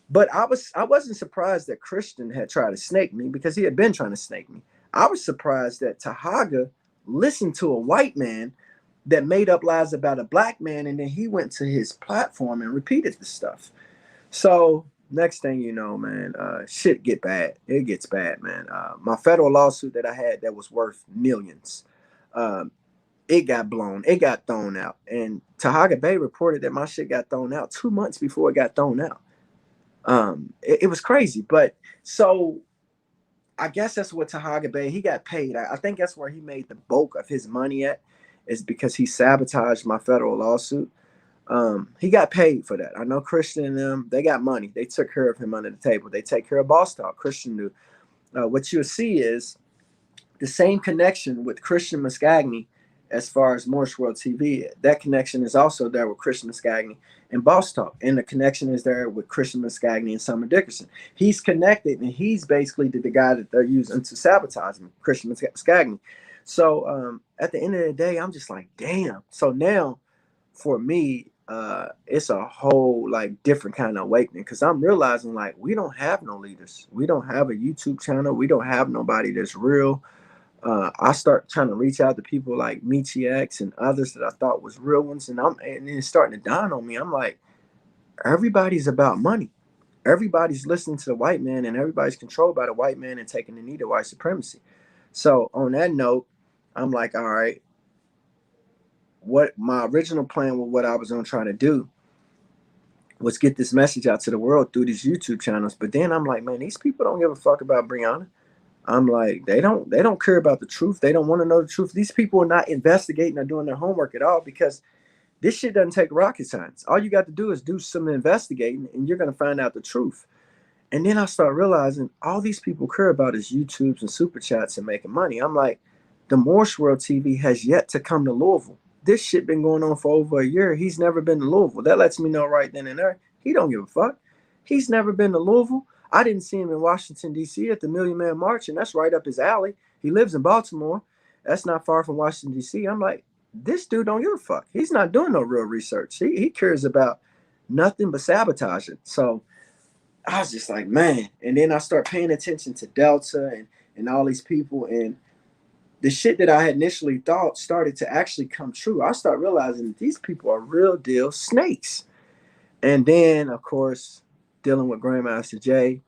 But I wasn't surprised that Christian had tried to snake me because he had been trying to snake me. I was surprised that Tahaga listened to a white man that made up lies about a black man, and then he went to his platform and repeated the stuff. So next thing you know, man, shit get bad. It gets bad, man. My federal lawsuit that I had that was worth millions, it got blown. It got thrown out. And Tahaga Bay reported that my shit got thrown out 2 months before it got thrown out. It was crazy. But so I guess that's what Tahaga Bay, he got paid. I think that's where he made the bulk of his money at, is because he sabotaged my federal lawsuit. He got paid for that. I know Christian and them, they got money. They took care of him under the table. They take care of Boss Talk. Christian do. What you'll see is the same connection with Christian Muscagni as far as Morse World TV. That connection is also there with Christian Muscagni and Boss Talk. And the connection is there with Christian Muscagni and Summer Dickerson. He's connected, and he's basically the guy that they're using to sabotage me, Christian Muscagni. So at the end of the day, I'm just like, damn. So now for me, it's a whole like different kind of awakening because I'm realizing like we don't have no leaders. We don't have a YouTube channel. We don't have nobody that's real. I start trying to reach out to people like Michi X and others that I thought was real ones, and it's starting to dawn on me. I'm like, everybody's about money. Everybody's listening to the white man, and everybody's controlled by the white man and taking the knee to white supremacy. So on that note, I'm like, all right, what my original plan with what I was going to try to do was get this message out to the world through these YouTube channels. But then I'm like, man, these people don't give a fuck about Brianna. I'm like, they don't care about the truth. They don't want to know the truth. These people are not investigating or doing their homework at all because this shit doesn't take rocket science. All you got to do is do some investigating and you're going to find out the truth. And then I start realizing all these people care about is YouTubes and super chats and making money. I'm like, the Morse World TV has yet to come to Louisville. This shit been going on for over a year. He's never been to Louisville. That lets me know right then and there. He don't give a fuck. He's never been to Louisville. I didn't see him in Washington, D.C. at the Million Man March, and that's right up his alley. He lives in Baltimore. That's not far from Washington, D.C. I'm like, this dude don't give a fuck. He's not doing no real research. He cares about nothing but sabotaging. So I was just like, man. And then I start paying attention to Delta and all these people, and the shit that I had initially thought started to actually come true. I start realizing that these people are real deal snakes. And then, of course, dealing with Grandmaster Jay,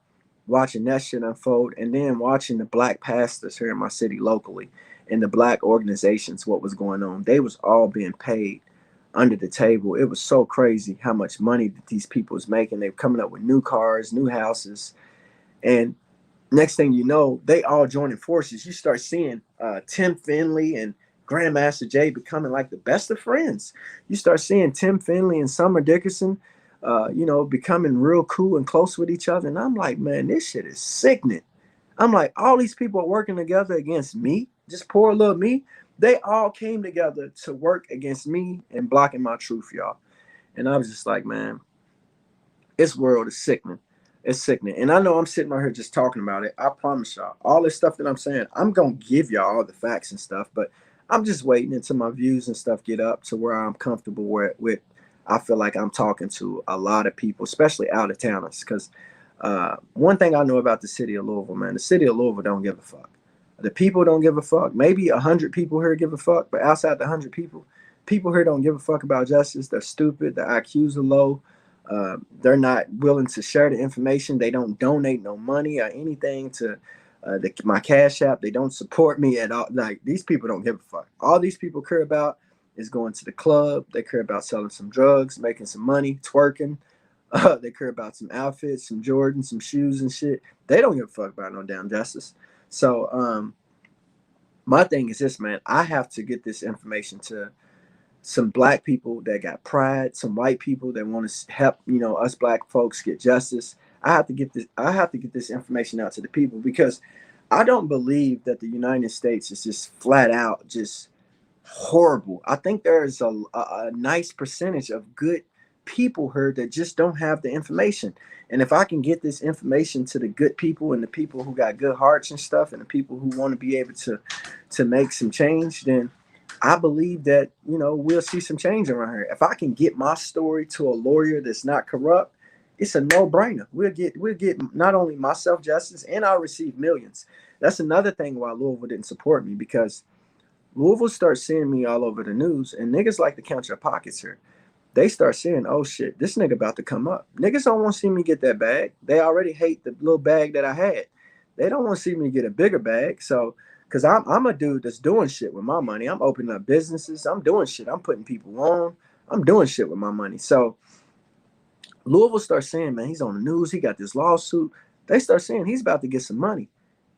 watching that shit unfold, and then watching the black pastors here in my city locally and the black organizations, what was going on. They was all being paid under the table. It was so crazy how much money that these people was making. They were coming up with new cars, new houses. And next thing you know, they all joining forces. You start seeing Tim Finley and Grandmaster Jay becoming like the best of friends. You start seeing Tim Finley and Summer Dickerson, becoming real cool and close with each other. And I'm like, man, this shit is sickening. I'm like, all these people are working together against me, just poor little me. They all came together to work against me and blocking my truth, y'all. And I was just like, man, this world is sickening. It's sickening. And I know I'm sitting right here just talking about it. I promise y'all, all this stuff that I'm saying, I'm going to give y'all all the facts and stuff, but I'm just waiting until my views and stuff get up to where I'm comfortable with. I feel like I'm talking to a lot of people, especially out of towners. Because one thing I know about the city of Louisville, man, the city of Louisville don't give a fuck. The people don't give a fuck. Maybe 100 people here give a fuck, but outside the 100 people, people here don't give a fuck about justice. They're stupid. Their IQs are low. They're not willing to share the information. They don't donate no money or anything to my Cash App. They don't support me at all. Like, these people don't give a fuck. All these people care about is going to the club. They care about selling some drugs, making some money, twerking. They care about some outfits, some Jordans, some shoes and shit. They don't give a fuck about no damn justice. So my thing is this, man. I have to get this information to some black people that got pride, some white people that want to help, us black folks get justice. I have to get this information out to the people, because I don't believe that the United States is just flat out just horrible. I think there's a nice percentage of good people here that just don't have the information. And if I can get this information to the good people and the people who got good hearts and stuff, and the people who want to be able to make some change, then I believe that, we'll see some change around here. If I can get my story to a lawyer that's not corrupt, it's a no-brainer. We'll get not only myself justice, and I'll receive millions. That's another thing why Louisville didn't support me, because Louisville starts seeing me all over the news, and niggas like to count your pockets here. They start saying, oh shit, this nigga about to come up. Niggas don't want to see me get that bag. They already hate the little bag that I had. They don't want to see me get a bigger bag. So, because I'm a dude that's doing shit with my money. I'm opening up businesses. I'm doing shit. I'm putting people on. I'm doing shit with my money. So Louisville starts saying, man, he's on the news. He got this lawsuit. They start saying he's about to get some money.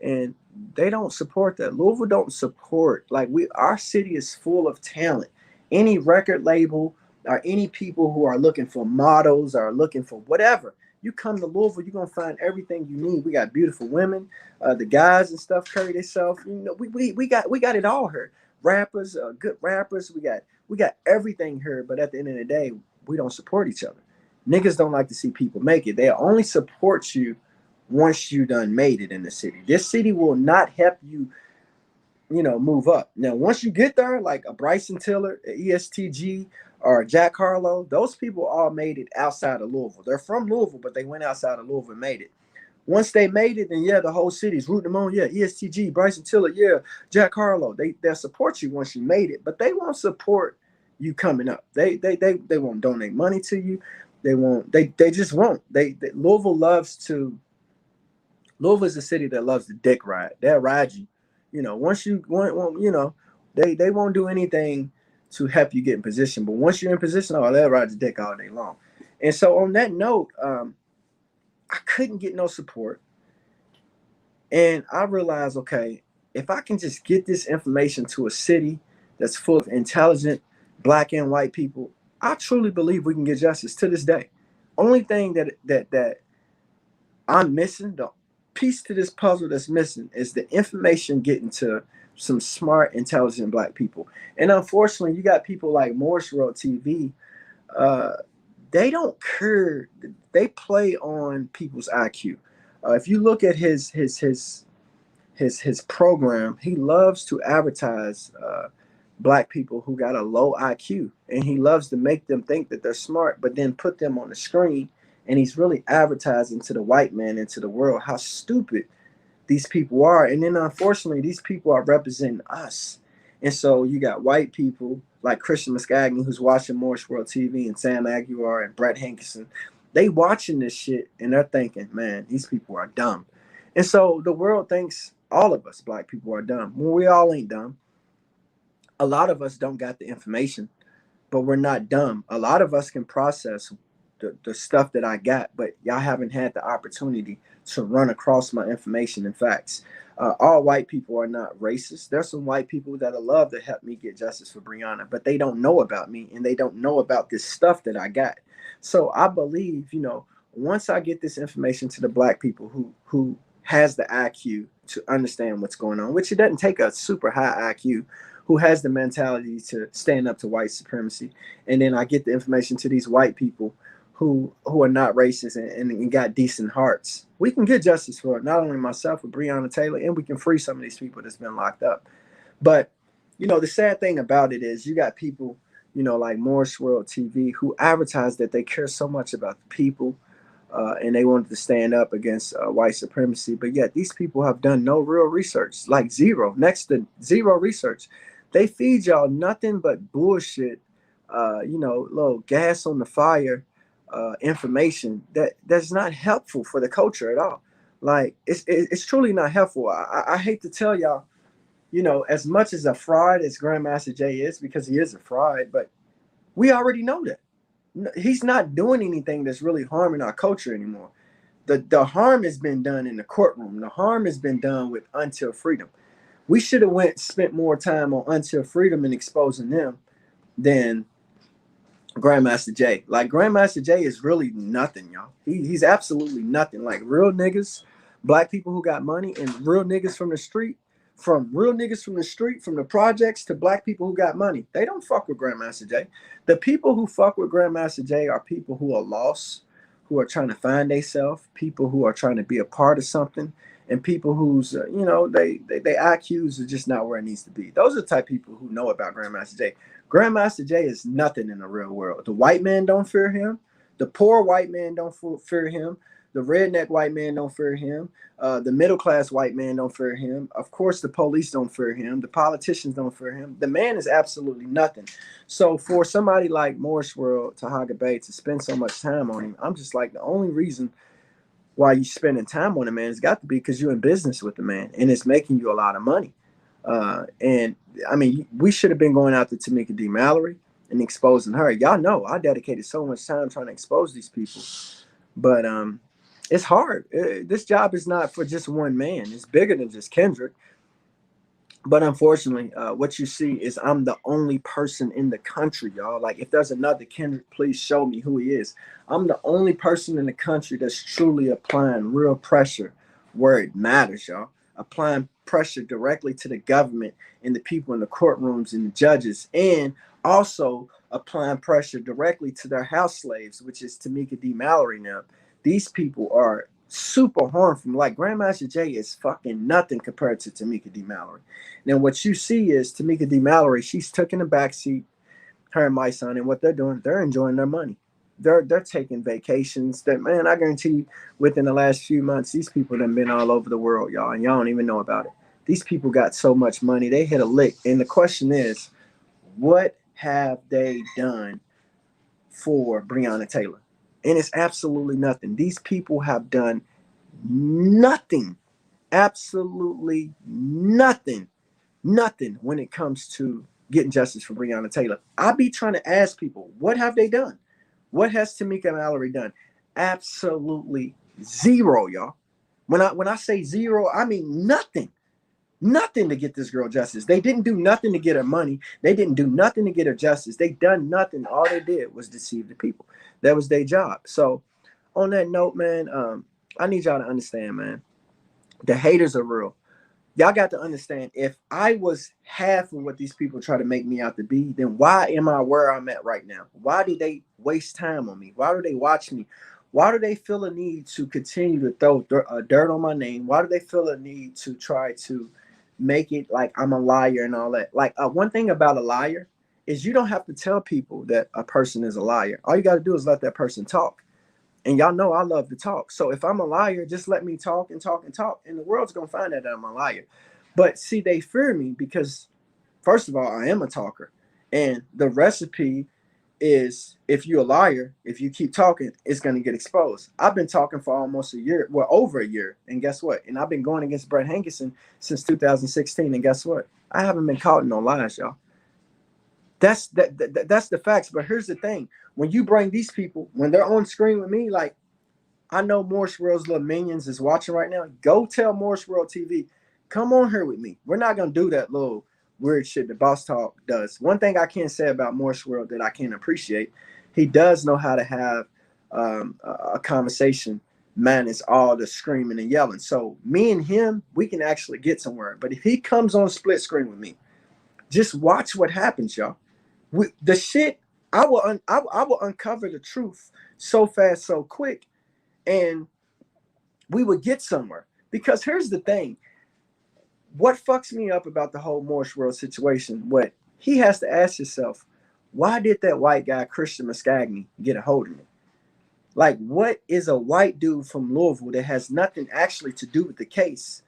And they don't support that. Louisville don't support. Like, our city is full of talent. Any record label or any people who are looking for models or looking for whatever, you come to Louisville, you're gonna find everything you need. We got beautiful women, the guys and stuff carry themselves. We got it all here. Rappers, good rappers. We got everything here. But at the end of the day, we don't support each other. Niggas don't like to see people make it. They only support you once you done made it in the city. This city will not help you, move up. Now, once you get there, like a Bryson Tiller, a ESTG, or Jack Harlow, those people all made it outside of Louisville. They're from Louisville, but they went outside of Louisville and made it. Once they made it, then yeah, the whole city's rooting them on. Yeah, ESTG, Bryson Tiller, yeah, Jack Harlow. They'll support you once you made it, but they won't support you coming up. They won't donate money to you. They just won't. Louisville is a city that loves the dick ride. They'll ride you. Once you want, they won't do anything to help you get in position. But once you're in position, they'll ride the dick all day long. And so on that note, I couldn't get no support. And I realized, okay, if I can just get this information to a city that's full of intelligent black and white people, I truly believe we can get justice to this day. Only thing that I'm missing, the piece to this puzzle that's missing, is the information getting to some smart, intelligent black people. And unfortunately, you got people like Morse World TV. They don't care. They play on people's IQ. If you look at his program, he loves to advertise black people who got a low IQ, and he loves to make them think that they're smart, but then put them on the screen. And he's really advertising to the white man and to the world how stupid these people are. And then unfortunately, these people are representing us. And so you got white people like Christian Muscagni, who's watching Morse World TV, and Sam Aguilar and Brett Hankerson. They watching this shit and they're thinking, man, these people are dumb. And so the world thinks all of us black people are dumb. Well, we all ain't dumb. A lot of us don't got the information, but we're not dumb. A lot of us can process the stuff that I got, but y'all haven't had the opportunity to run across my information and facts. All white people are not racist. There's some white people that'll love to help me get justice for Brianna, but they don't know about me and they don't know about this stuff that I got. So I believe, once I get this information to the black people who has the IQ to understand what's going on, which it doesn't take a super high IQ, who has the mentality to stand up to white supremacy, and then I get the information to these white people who are not racist and got decent hearts. We can get justice for it, not only myself with Breonna Taylor, and we can free some of these people that's been locked up. But the sad thing about it is you got people, like Morse World TV, who advertise that they care so much about the people, and they wanted to stand up against white supremacy. But yet these people have done no real research, like zero, next to zero research. They feed y'all nothing but bullshit, little gas on the fire, information that's not helpful for the culture at all. Like it's truly not helpful. I hate to tell y'all, as much as a fraud as Grandmaster Jay is, because he is a fraud, but we already know that he's not doing anything that's really harming our culture anymore. The harm has been done in the courtroom. The harm has been done with Until Freedom. We should have spent more time on Until Freedom and exposing them than Grandmaster Jay. Like Grandmaster Jay is really nothing, y'all. He's absolutely nothing. Like real niggas, black people who got money, and real niggas from the street, from the projects to black people who got money. They don't fuck with Grandmaster Jay. The people who fuck with Grandmaster Jay are people who are lost, who are trying to find themselves, people who are trying to be a part of something, and people whose they IQs are just not where it needs to be. Those are the type of people who know about Grandmaster Jay. Grandmaster Jay is nothing in the real world. The white man don't fear him. The poor white man don't fear him. The redneck white man don't fear him. The middle class white man don't fear him. Of course, the police don't fear him. The politicians don't fear him. The man is absolutely nothing. So for somebody like Morse World, Tahaga Bay, to spend so much time on him, I'm just like, the only reason why you spending time on a man has got to be because you're in business with the man and it's making you a lot of money. And I mean, we should have been going after Tamika D. Mallory and exposing her. Y'all know I dedicated so much time trying to expose these people, but it's hard. This job is not for just one man. It's bigger than just Kendrick. But unfortunately, what you see is I'm the only person in the country, y'all. Like, if there's another Kendrick, please show me who he is. I'm the only person in the country that's truly applying real pressure where it matters, y'all. Applying pressure directly to the government and the people in the courtrooms and the judges, and also applying pressure directly to their house slaves, which is Tamika D. Mallory now. These people are super harmful. Like, Grandmaster Jay is fucking nothing compared to Tamika D. Mallory. Now, what you see is Tamika D. Mallory, she's taking the backseat, her and my son, and what they're doing, they're enjoying their money. They're taking vacations. That, man, I guarantee you, within the last few months, these people have been all over the world, y'all, and y'all don't even know about it. These people got so much money, they hit a lick. And the question is, what have they done for Breonna Taylor? And it's absolutely nothing. These people have done nothing, absolutely nothing when it comes to getting justice for Breonna Taylor. I be trying to ask people, what have they done? What has Tamika Mallory done? Absolutely zero, y'all. When I say zero, I mean nothing. Nothing to get this girl justice. They didn't do nothing to get her money. They didn't do nothing to get her justice. They done nothing. All they did was deceive the people. That was their job. So on that note, man, I need y'all to understand, man. The haters are real. Y'all got to understand, if I was half of what these people try to make me out to be, then why am I where I'm at right now? Why do they waste time on me? Why do they watch me? Why do they feel a need to continue to throw dirt on my name? Why do they feel a need to try to make it like I'm a liar and all that? Like, one thing about a liar is you don't have to tell people that a person is a liar. All you got to do is let that person talk. And y'all know I love to talk. So if I'm a liar, just let me talk and talk and talk. And the world's going to find out that I'm a liar. But see, they fear me because, first of all, I am a talker. And the recipe is, if you're a liar, if you keep talking, it's going to get exposed. I've been talking for almost a year, well, over a year. And guess what? And I've been going against Brett Hankerson since 2016. And guess what? I haven't been caught in no lies, y'all. That's the facts. But here's the thing. When you bring these people, when they're on screen with me, like, I know Morse World's little minions is watching right now. Go tell Morse World TV, come on here with me. We're not going to do that little weird shit that Boss Talk does. One thing I can say about Morse World that I can appreciate, he does know how to have a conversation minus all the screaming and yelling. So me and him, we can actually get somewhere. But if he comes on split screen with me, just watch what happens, y'all. The shit I will uncover the truth so fast, so quick, and we would get somewhere. Because here's the thing: what fucks me up about the whole Morse World situation? What he has to ask himself: why did that white guy Christian Muscagni get a hold of me? Like, what is a white dude from Louisville that has nothing actually to do with the case?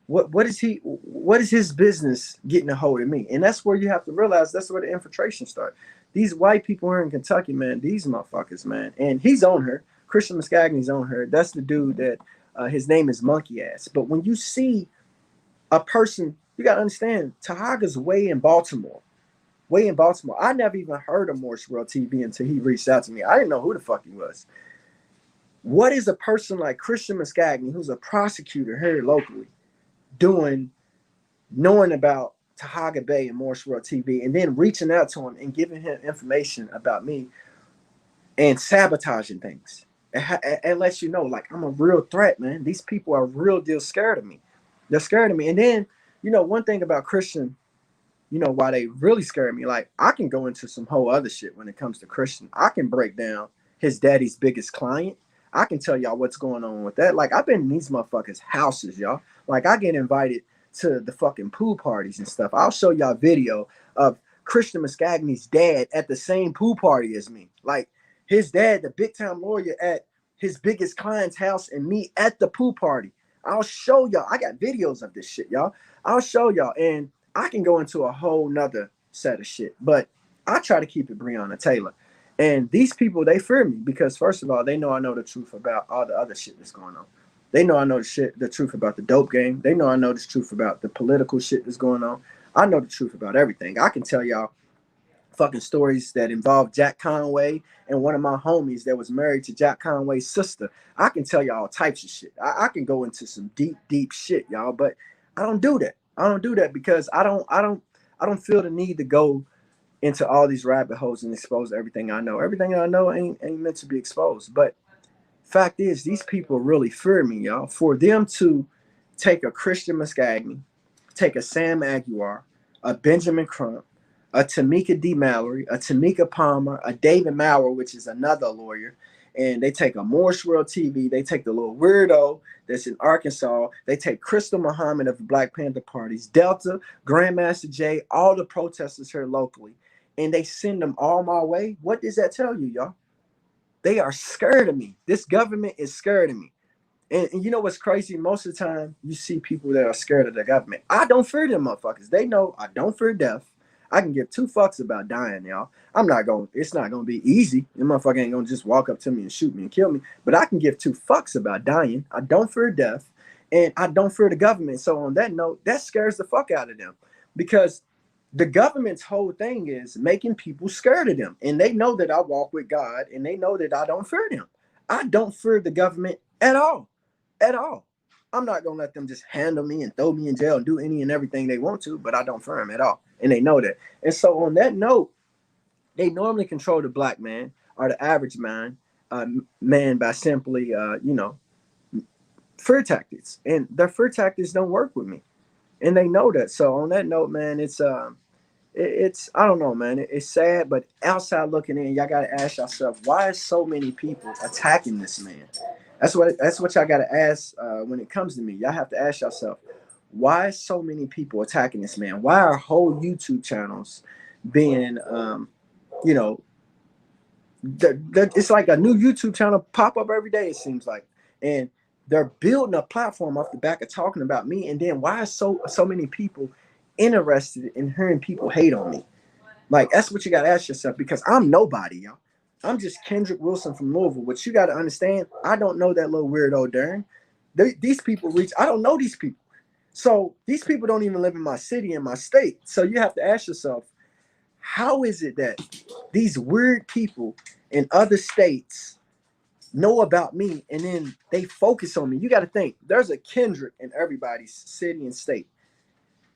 What is his business getting a hold of me? And that's where you have to realize that's where the infiltration starts. These white people here in Kentucky, man, these motherfuckers, man. And he's on her. Christian Muscagni's on her. That's the dude that his name is Monkey Ass. But when you see a person, you gotta understand, Tahaga's way in Baltimore. Way in Baltimore. I never even heard of Morse World TV until he reached out to me. I didn't know who the fuck he was. What is a person like Christian Muscagni, who's a prosecutor here locally, doing, knowing about Tahaga Bay and Morse World TV, and then reaching out to him and giving him information about me and sabotaging things and lets you know, like, I'm a real threat, man. These people are real deal scared of me. They're scared of me. And then, you know, one thing about Christian, you know, why they really scare me, like, I can go into some whole other shit when it comes to Christian. I can break down his daddy's biggest client. I can tell y'all what's going on with that. Like, I've been in these motherfuckers' houses, y'all. Like, I get invited to the fucking pool parties and stuff. I'll show y'all video of Christian Muscagni's dad at the same pool party as me. Like, his dad, the big time lawyer, at his biggest client's house, and me at the pool party. I'll show y'all. I got videos of this shit, y'all. I'll show y'all. And I can go into a whole nother set of shit, but I try to keep it Breonna Taylor. And these people, they fear me because, first of all, they know I know the truth about all the other shit that's going on. They know I know the truth about the dope game. They know I know the truth about the political shit that's going on. I know the truth about everything. I can tell y'all fucking stories that involve Jack Conway and one of my homies that was married to Jack Conway's sister. I can tell y'all all types of shit. I can go into some deep shit, y'all, but I don't do that. I don't do that because I don't feel the need to go into all these rabbit holes and expose everything I know. Everything I know ain't meant to be exposed. But fact is, these people really fear me, y'all. For them to take a Christian Muscagni, take a Sam Aguilar, a Benjamin Crump, a Tamika D. Mallory, a Tamika Palmer, a David Maurer, which is another lawyer, and they take a Morse World TV, they take the little weirdo that's in Arkansas, they take Crystal Muhammad of the Black Panther parties, Delta, Grandmaster Jay, all the protesters here locally, and they send them all my way. What does that tell you, y'all? They are scared of me. This government is scared of me. And you know what's crazy? Most of the time, you see people that are scared of the government. I don't fear them motherfuckers. They know I don't fear death. I can give two fucks about dying, y'all. It's not gonna be easy. The motherfucker ain't gonna just walk up to me and shoot me and kill me. But I can give two fucks about dying. I don't fear death, and I don't fear the government. So on that note, that scares the fuck out of them. Because the government's whole thing is making people scared of them. And they know that I walk with God, and they know that I don't fear them. I don't fear the government at all. At all. I'm not gonna let them just handle me and throw me in jail and do any and everything they want to, but I don't fear them at all. And they know that. And so on that note, they normally control the black man or the average man, by simply, fear tactics. And their fear tactics don't work with me. And they know that. So on that note, man, it's I don't know, man. It's sad, but outside looking in, y'all gotta ask yourself, why is so many people attacking this man? That's what y'all gotta ask when it comes to me. Y'all have to ask yourself, why is so many people attacking this man? Why are whole YouTube channels being, it's like a new YouTube channel pop up every day, it seems like. And they're building a platform off the back of talking about me. And then why is so many people interested in hearing people hate on me? Like, that's what you got to ask yourself, because I'm nobody, y'all. I'm just Kendrick Wilson from Louisville. But you got to understand, I don't know that little weirdo Darren. These people I don't know these people. So these people don't even live in my city, in my state. So you have to ask yourself, how is it that these weird people in other states know about me and then they focus on me? You got to think, there's a Kendrick in everybody's city and state.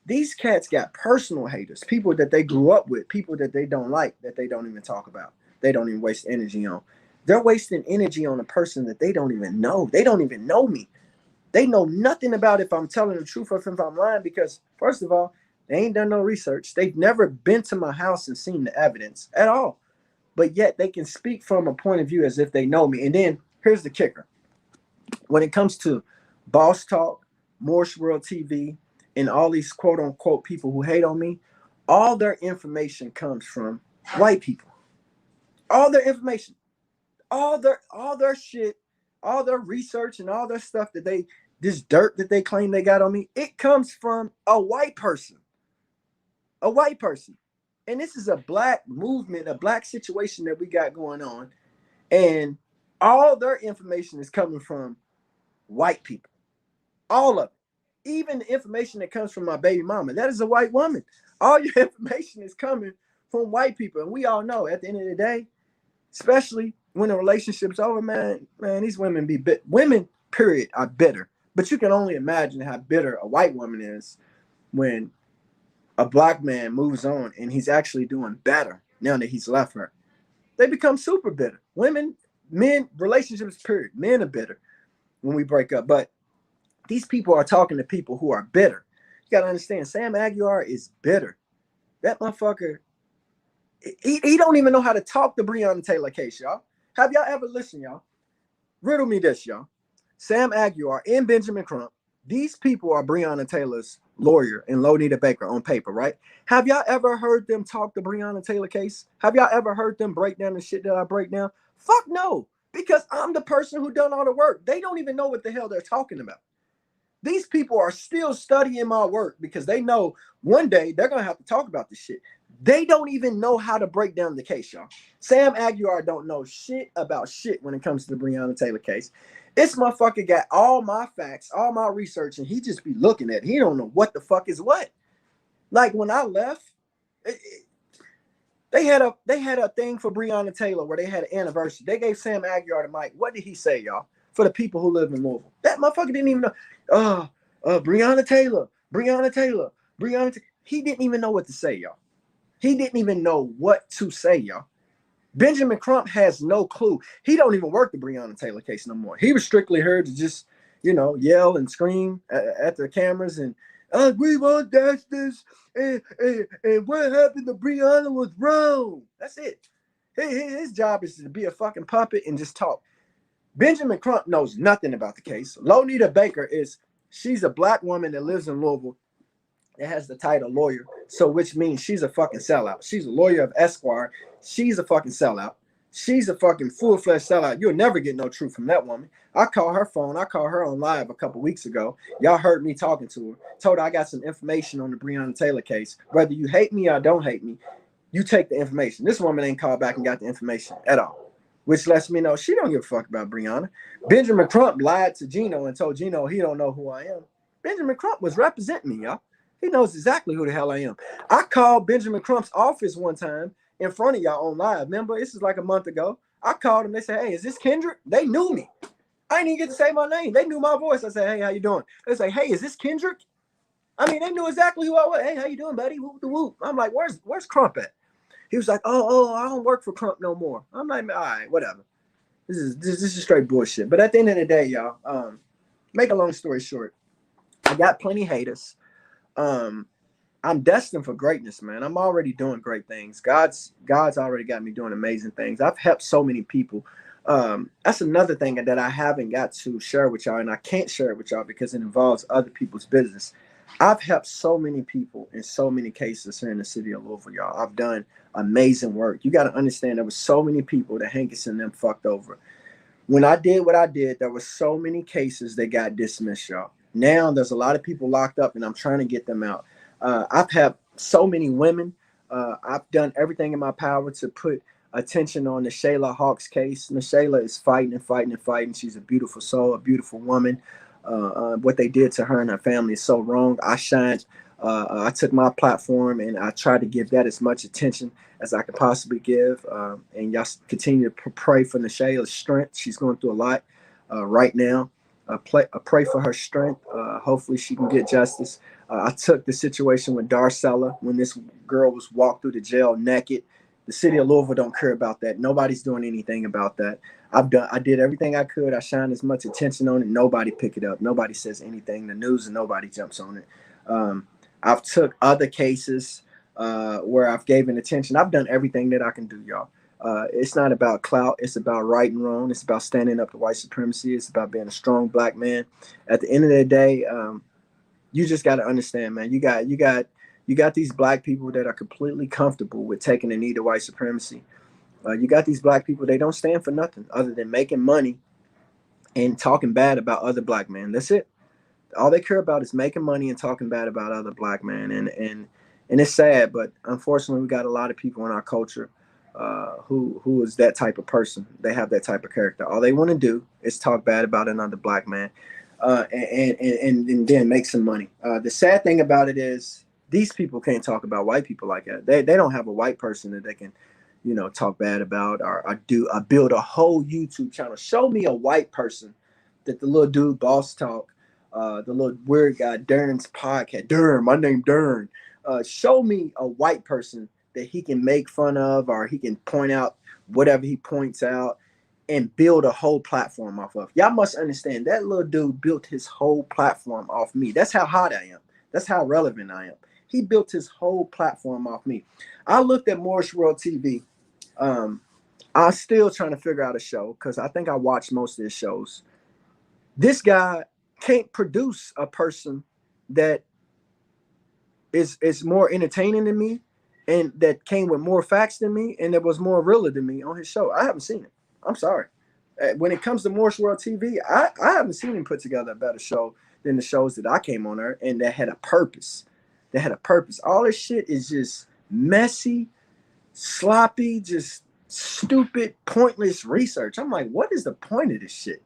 These cats got personal haters, people that they grew up with, people that they don't like, that they don't even talk about. They don't even waste energy on. They're wasting energy on a person that they don't even know. They don't even know me. They know nothing about if I'm telling the truth or if I'm lying, because, first of all, they ain't done no research. They've never been to my house and seen the evidence at all. but yet they can speak from a point of view as if they know me. And then here's the kicker. When it comes to Boss Talk, Morse World TV, and all these quote unquote people who hate on me, all their information comes from white people. All their information, all their shit, all their research and all their stuff that they this dirt that they claim they got on me, it comes from a white person. A white person. And this is a black movement, a black situation that we got going on. And all their information is coming from white people. All of it. Even the information that comes from my baby mama, that is a white woman. All your information is coming from white people. And we all know at the end of the day, especially when the relationship's over, man, these women women, period, are bitter. But you can only imagine how bitter a white woman is when a black man moves on and he's actually doing better now that he's left her. They become super bitter. Women, men, relationships, period. Men are bitter when we break up. But these people are talking to people who are bitter. You got to understand, Sam Aguilar is bitter. That motherfucker, he don't even know how to talk the Breonna Taylor case, y'all. Have y'all ever listened, y'all? Riddle me this, y'all. Sam Aguilar and Benjamin Crump, these people are Breonna Taylor's lawyer and Lonita Baker on paper, right? Have y'all ever heard them talk the Breonna Taylor case? Have y'all ever heard them break down the shit that I break down? Fuck no, because I'm the person who done all the work. They don't even know what the hell they're talking about. These people are still studying my work because they know one day they're going to have to talk about this shit. They don't even know how to break down the case, y'all. Sam Aguilar don't know shit about shit when it comes to the Breonna Taylor case. This motherfucker got all my facts, all my research, and he just be looking at it. He don't know what the fuck is what. Like when I left, they had a thing for Breonna Taylor where they had an anniversary. They gave Sam Aguilar the mic. What did he say, y'all? For the people who live in Louisville. That motherfucker didn't even know. Breonna Taylor. He didn't even know what to say, y'all. He didn't even know what to say, y'all. Benjamin Crump has no clue. He don't even work the Breonna Taylor case no more. He was strictly heard to just, yell and scream at the cameras and, we want justice, and what happened to Breonna was wrong. That's it. His job is to be a fucking puppet and just talk. Benjamin Crump knows nothing about the case. Lonita Baker she's a black woman that lives in Louisville that has the title lawyer, so which means she's a fucking sellout. She's a lawyer of Esquire. She's a fucking sellout. She's a fucking full-fledged sellout. You'll never get no truth from that woman. I called her phone. I called her on live a couple weeks ago. Y'all heard me talking to her. Told her I got some information on the Breonna Taylor case. Whether you hate me or don't hate me, you take the information. This woman ain't called back and got the information at all, which lets me know she don't give a fuck about Breonna. Benjamin Crump lied to Gino and told Gino he don't know who I am. Benjamin Crump was representing me, y'all. He knows exactly who the hell I am. I called Benjamin Crump's office one time in front of y'all on live. Remember, this is like a month ago. I called him. They said, hey, is this Kendrick? They knew me. I didn't even get to say my name. They knew my voice. I said, hey, how you doing? They say, hey, is this Kendrick? I mean, they knew exactly who I was. Hey, how you doing, buddy? Whoop the whoop. I'm like, where's Crump at? He was like, oh, I don't work for Crump no more. I'm like, all right, whatever. This is straight bullshit. But at the end of the day, y'all, make a long story short, I got plenty haters. I'm destined for greatness, man. I'm already doing great things. God's already got me doing amazing things. I've helped so many people. That's another thing that I haven't got to share with y'all, and I can't share it with y'all because it involves other people's business. I've helped so many people in so many cases here in the city of Louisville, y'all. I've done amazing work. You got to understand there was so many people that Hankins and them fucked over. When I did what I did, there were so many cases that got dismissed, y'all. Now there's a lot of people locked up, and I'm trying to get them out. I've had so many women. I've done everything in my power to put attention on the Shayla Hawks case. And Shayla is fighting. She's a beautiful soul, a beautiful woman. What they did to her and her family is so wrong. I shined. I took my platform and I tried to give that as much attention as I could possibly give. And y'all continue to pray for Shayla's strength. She's going through a lot right now. Pray for her strength. Hopefully she can get justice. I took the situation with Darcella when this girl was walked through the jail naked. The city of Louisville don't care about that. Nobody's doing anything about that. I did everything I could. I shined as much attention on it. Nobody pick it up. Nobody says anything in the news and nobody jumps on it. I've took other cases where I've given attention. I've done everything that I can do, y'all. It's not about clout. It's about right and wrong. It's about standing up to white supremacy. It's about being a strong black man. At the end of the day, you just got to understand, man. You got these black people that are completely comfortable with taking the knee to white supremacy. You got these black people, they don't stand for nothing other than making money and talking bad about other black men. That's it. All they care about is making money and talking bad about other black men. And it's sad, but unfortunately, we got a lot of people in our culture who is that type of person. They have that type of character. All they want to do is talk bad about another black man, and then make some money. The sad thing about it is these people can't talk about white people like that. They don't have a white person that they can, talk bad about or build a whole YouTube channel. Show me a white person that the little dude Boss Talk, the little weird guy Dern's podcast. Dern, my name Dern. Show me a white person that he can make fun of or he can point out whatever he points out and build a whole platform off of. Y'all must understand that little dude built his whole platform off me. That's how hot I am. That's how relevant I am. He built his whole platform off me. I looked at Morse World TV. I'm still trying to figure out a show because I think I watched most of his shows. This guy can't produce a person that is more entertaining than me and that came with more facts than me and that was more realer than me on his show. I haven't seen it. I'm sorry. When it comes to Morse World TV, I haven't seen him put together a better show than the shows that I came on there and that had a purpose. That had a purpose. All this shit is just messy, sloppy, just stupid, pointless research. I'm like, what is the point of this shit?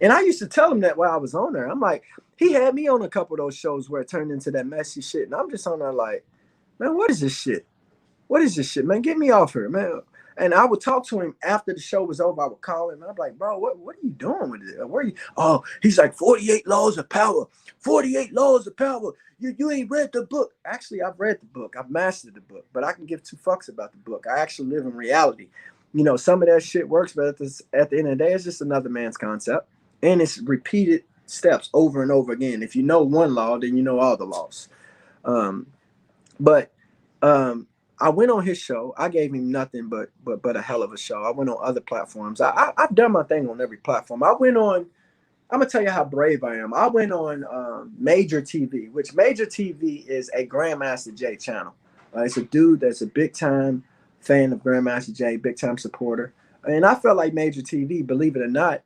And I used to tell him that while I was on there. I'm like, he had me on a couple of those shows where it turned into that messy shit. And I'm just on there like, man, what is this shit? What is this shit, man? Get me off here, man. And I would talk to him after the show was over. I would call him. And I'm like, bro, what are you doing with it? Where are you? Oh, he's like 48 laws of power. 48 laws of power. You ain't read the book. Actually, I've read the book. I've mastered the book. But I can give two fucks about the book. I actually live in reality. Some of that shit works, but at the end of the day, it's just another man's concept. And it's repeated steps over and over again. If you know one law, then you know all the laws. But I went on his show. I gave him nothing but a hell of a show. I went on other platforms. I've done my thing on every platform. I'm gonna tell you how brave I am. I went on Major TV, which Major TV is a Grandmaster Jay channel. It's a dude that's a big time fan of Grandmaster Jay, big time supporter. And I felt like Major TV, believe it or not,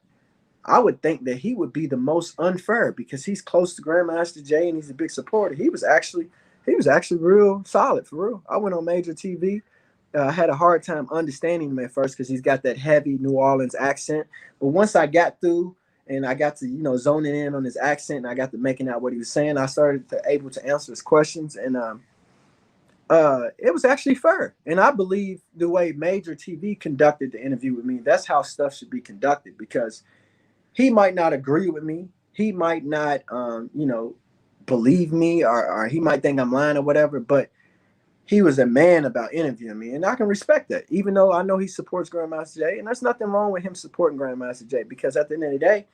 I would think that he would be the most unfair because he's close to Grandmaster Jay and he's a big supporter. He was actually real solid, for real. I went on Major TV. I had a hard time understanding him at first because he's got that heavy New Orleans accent. But once I got through and I got to, zoning in on his accent and I got to making out what he was saying, I started able to answer his questions. And it was actually fair. And I believe the way Major TV conducted the interview with me, that's how stuff should be conducted, because he might not agree with me. He might not, believe me, or he might think I'm lying or whatever, but he was a man about interviewing me. And I can respect that, even though I know he supports Grandmaster Jay. And there's nothing wrong with him supporting Grandmaster Jay, because at the end of the day,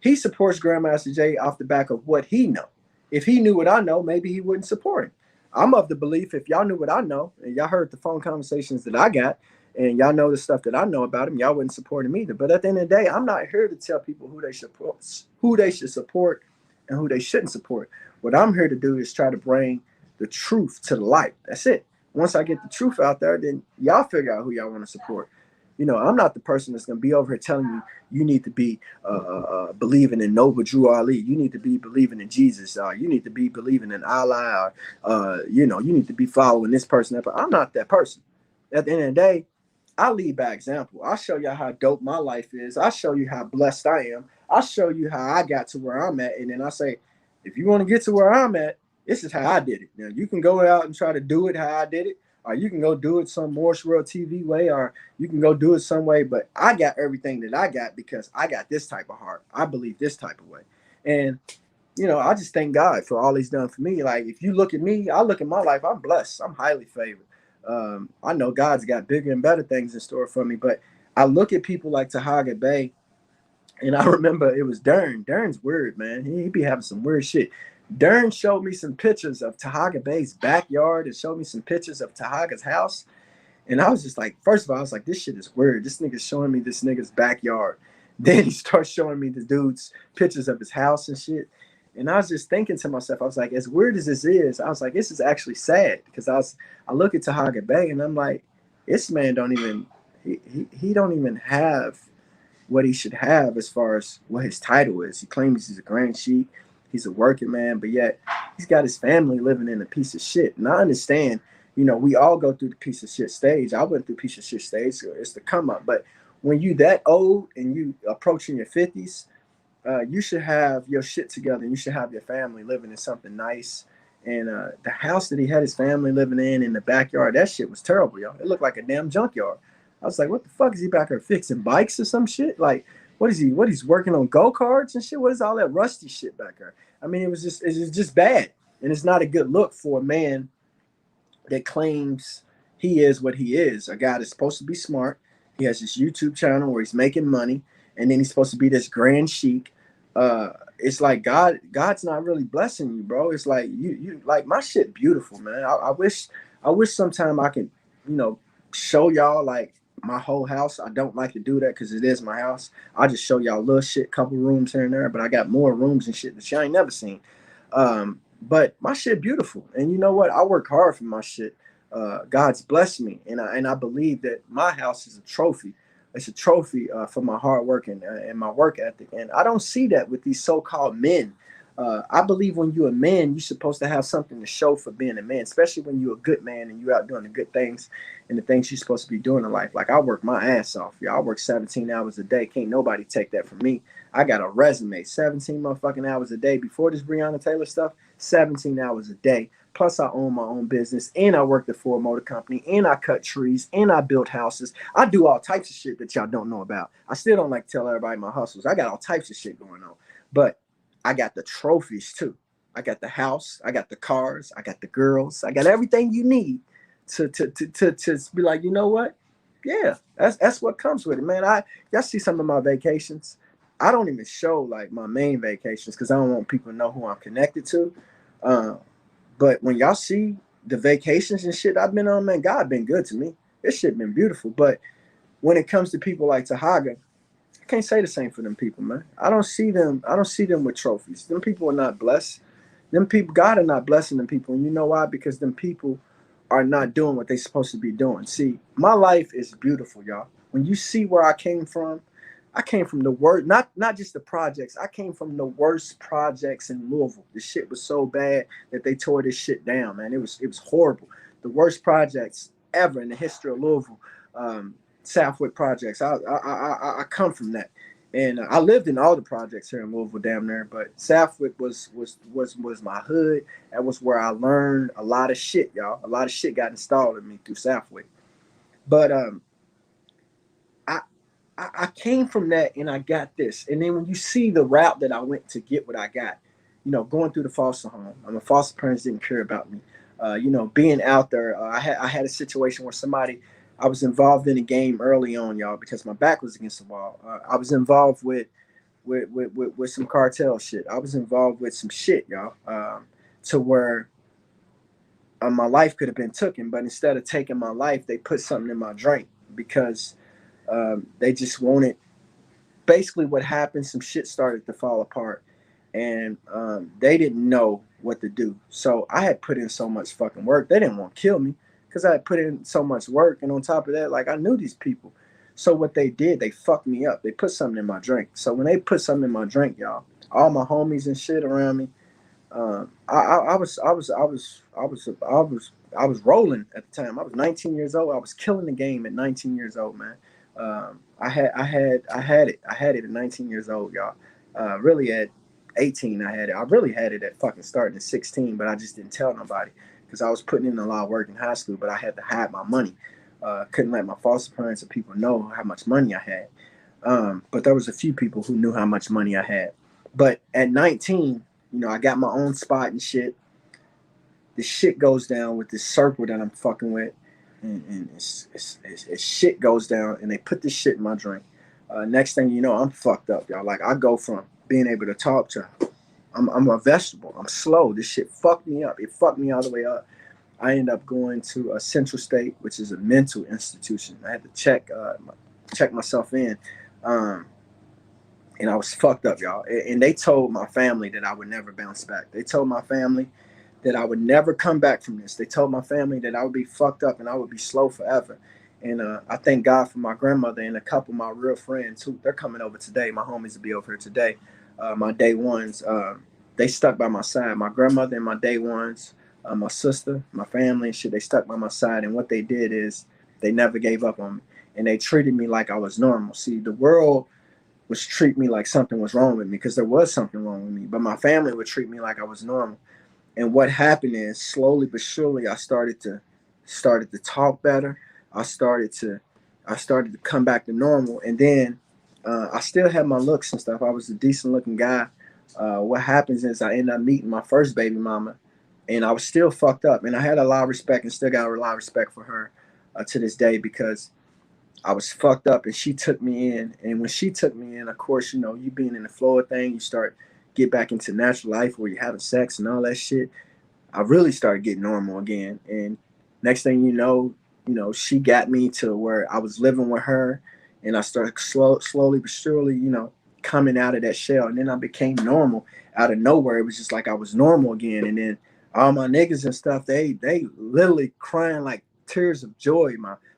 he supports Grandmaster Jay off the back of what he know. If he knew what I know, maybe he wouldn't support him. I'm of the belief if y'all knew what I know and y'all heard the phone conversations that I got and y'all know the stuff that I know about him, y'all wouldn't support him either. But at the end of the day, I'm not here to tell people who they should support and who they shouldn't support. What I'm here to do is try to bring the truth to the light. That's it. Once I get the truth out there, then y'all figure out who y'all want to support. I'm not the person that's going to be over here telling you you need to be believing in Nova Drew Ali. You need to be believing in Jesus. You need to be believing in Allah. You need to be following this person. I'm not that person. At the end of the day, I lead by example. I'll show you how dope my life is. I'll show you how blessed I am. I'll show you how I got to where I'm at. And then I say, if you want to get to where I'm at, this is how I did it. Now, you can go out and try to do it how I did it, or you can go do it some Morse World TV way, or you can go do it some way. But I got everything that I got because I got this type of heart. I believe this type of way. And, I just thank God for all he's done for me. Like, if you look at me, I look at my life, I'm blessed. I'm highly favored. I know God's got bigger and better things in store for me, but I look at people like Tahaga Bay, and I remember it was Dern. Dern's weird, man. He be having some weird shit. Dern showed me some pictures of Tahaga Bay's backyard and showed me some pictures of Tahaga's house. And I was just like, first of all, I was like, this shit is weird. This nigga's showing me this nigga's backyard. Then he starts showing me the dude's pictures of his house and shit. And I was just thinking to myself, I was like, as weird as this is, I was like, this is actually sad. Because I look at Tahaga Bay and I'm like, this man don't even, he don't even have what he should have as far as what his title is. He claims he's a grand sheik, he's a working man, but yet he's got his family living in a piece of shit. And I understand, you know, we all go through the piece of shit stage. I went through piece of shit stage, so it's the come up. But when you that old and you approaching your 50s, you should have your shit together. And you should have your family living in something nice. And the house that he had his family living in the backyard, that shit was terrible, y'all. It looked like a damn junkyard. I was like, what the fuck is he back there fixing bikes or some shit? Like, what is he? What he's working on go-karts and shit? What is all that rusty shit back there? I mean, it's just bad, and it's not a good look for a man that claims he is what he is. A guy that's supposed to be smart. He has this YouTube channel where he's making money, and then he's supposed to be this grand sheik. It's like God's not really blessing you, bro. It's like you like my shit beautiful, man. I wish sometime I can, you know, show y'all like my whole house. I don't like to do that because it is my house. I just show y'all little shit, couple rooms here and there, but I got more rooms and shit that y'all ain't never seen. But my shit beautiful, and you know what? I work hard for my shit. God's blessed me, and I believe that my house is a trophy. It's a trophy for my hard work and my work ethic, and I don't see that with these so-called men. I believe when you're a man, you're supposed to have something to show for being a man, especially when you're a good man and you're out doing the good things and the things you're supposed to be doing in life. Like I work my ass off. Y'all, I work 17 hours a day. Can't nobody take that from me. I got a resume, 17 motherfucking hours a day. Before this Breonna Taylor stuff, 17 hours a day. Plus I own my own business and I work the Ford Motor Company and I cut trees and I build houses. I do all types of shit that y'all don't know about. I still don't like to tell everybody my hustles. I got all types of shit going on. But I got the trophies too. I got the house, I got the cars, I got the girls, I got everything you need to be like, you know what? Yeah, that's what comes with it, man. Y'all see some of my vacations. I don't even show like my main vacations because I don't want people to know who I'm connected to. But when y'all see the vacations and shit I've been on, man, God been good to me. This shit been beautiful. But when it comes to people like Tahaga, I can't say the same for them people, man. I don't see them with trophies. Them people are not blessed. Them people, God are not blessing them people. And you know why? Because them people are not doing what they're supposed to be doing. See, my life is beautiful, y'all. When you see where I came from the worst, not just the projects. I came from the worst projects in Louisville. The shit was so bad that they tore this shit down, man. It was horrible. The worst projects ever in the history of Louisville. Southwick projects. I come from that, and I lived in all the projects here in Louisville, damn near. But Southwick was my hood. That was where I learned a lot of shit, y'all. A lot of shit got installed in me through Southwick. But I came from that, and I got this. And then when you see the route that I went to get what I got, you know, going through the foster home. My foster parents didn't care about me. You know, being out there, I had a situation where I was involved in a game early on, y'all, because my back was against the wall. I was involved with some cartel shit. I was involved with some shit, y'all, to where my life could have been taken, but instead of taking my life, they put something in my drink because they just wanted. Basically, what happened? Some shit started to fall apart, and they didn't know what to do. So I had put in so much fucking work. They didn't want to kill me because I had put in so much work, and on top of that, like I knew these people. So what they did, they fucked me up. They put something in my drink. So when they put something in my drink, y'all, all my homies and shit around me, I was rolling at the time. I was 19 years old. I was killing the game at 19 years old, man. I had it at 19 years old, y'all. Really at 18, I had it. I really had it at fucking starting at 16, but I just didn't tell nobody because I was putting in a lot of work in high school, but I had to hide my money. Couldn't let my foster parents or people know how much money I had. But there was a few people who knew how much money I had. But at 19, you know, I got my own spot and shit. The shit goes down with this circle that I'm fucking with. And it's shit goes down, and they put this shit in my drink. Next thing you know, I'm fucked up, y'all. Like I go from being able to talk to, I'm a vegetable. I'm slow. This shit fucked me up. It fucked me all the way up. I ended up going to a Central State, which is a mental institution. I had to check myself in. Um, and I was fucked up, y'all. And they told my family that I would never bounce back. They told my family that I would never come back from this. They told my family that I would be fucked up and I would be slow forever. And I thank God for my grandmother and a couple of my real friends who they're coming over today. My homies will be over here today. My day ones, they stuck by my side. My grandmother and my day ones, my sister, my family and shit. They stuck by my side. And what they did is they never gave up on me. And they treated me like I was normal. See, the world was treat me like something was wrong with me because there was something wrong with me. But my family would treat me like I was normal. And what happened is slowly but surely I started to talk better. I started to I started to come back to normal. And then I still had my looks and stuff. I was a decent looking guy. What happens is I ended up meeting my first baby mama, and I was still fucked up. And I had a lot of respect and still got a lot of respect for her to this day because I was fucked up and she took me in. And when she took me in, of course, you know, you being in the flow of thing, you start get back into natural life where you're having sex and all that shit. I really started getting normal again. And next thing you know, she got me to where I was living with her and I started slowly but surely, you know, coming out of that shell. And then I became normal out of nowhere. It was just like I was normal again. And then all my niggas and stuff, they literally crying like tears of joy.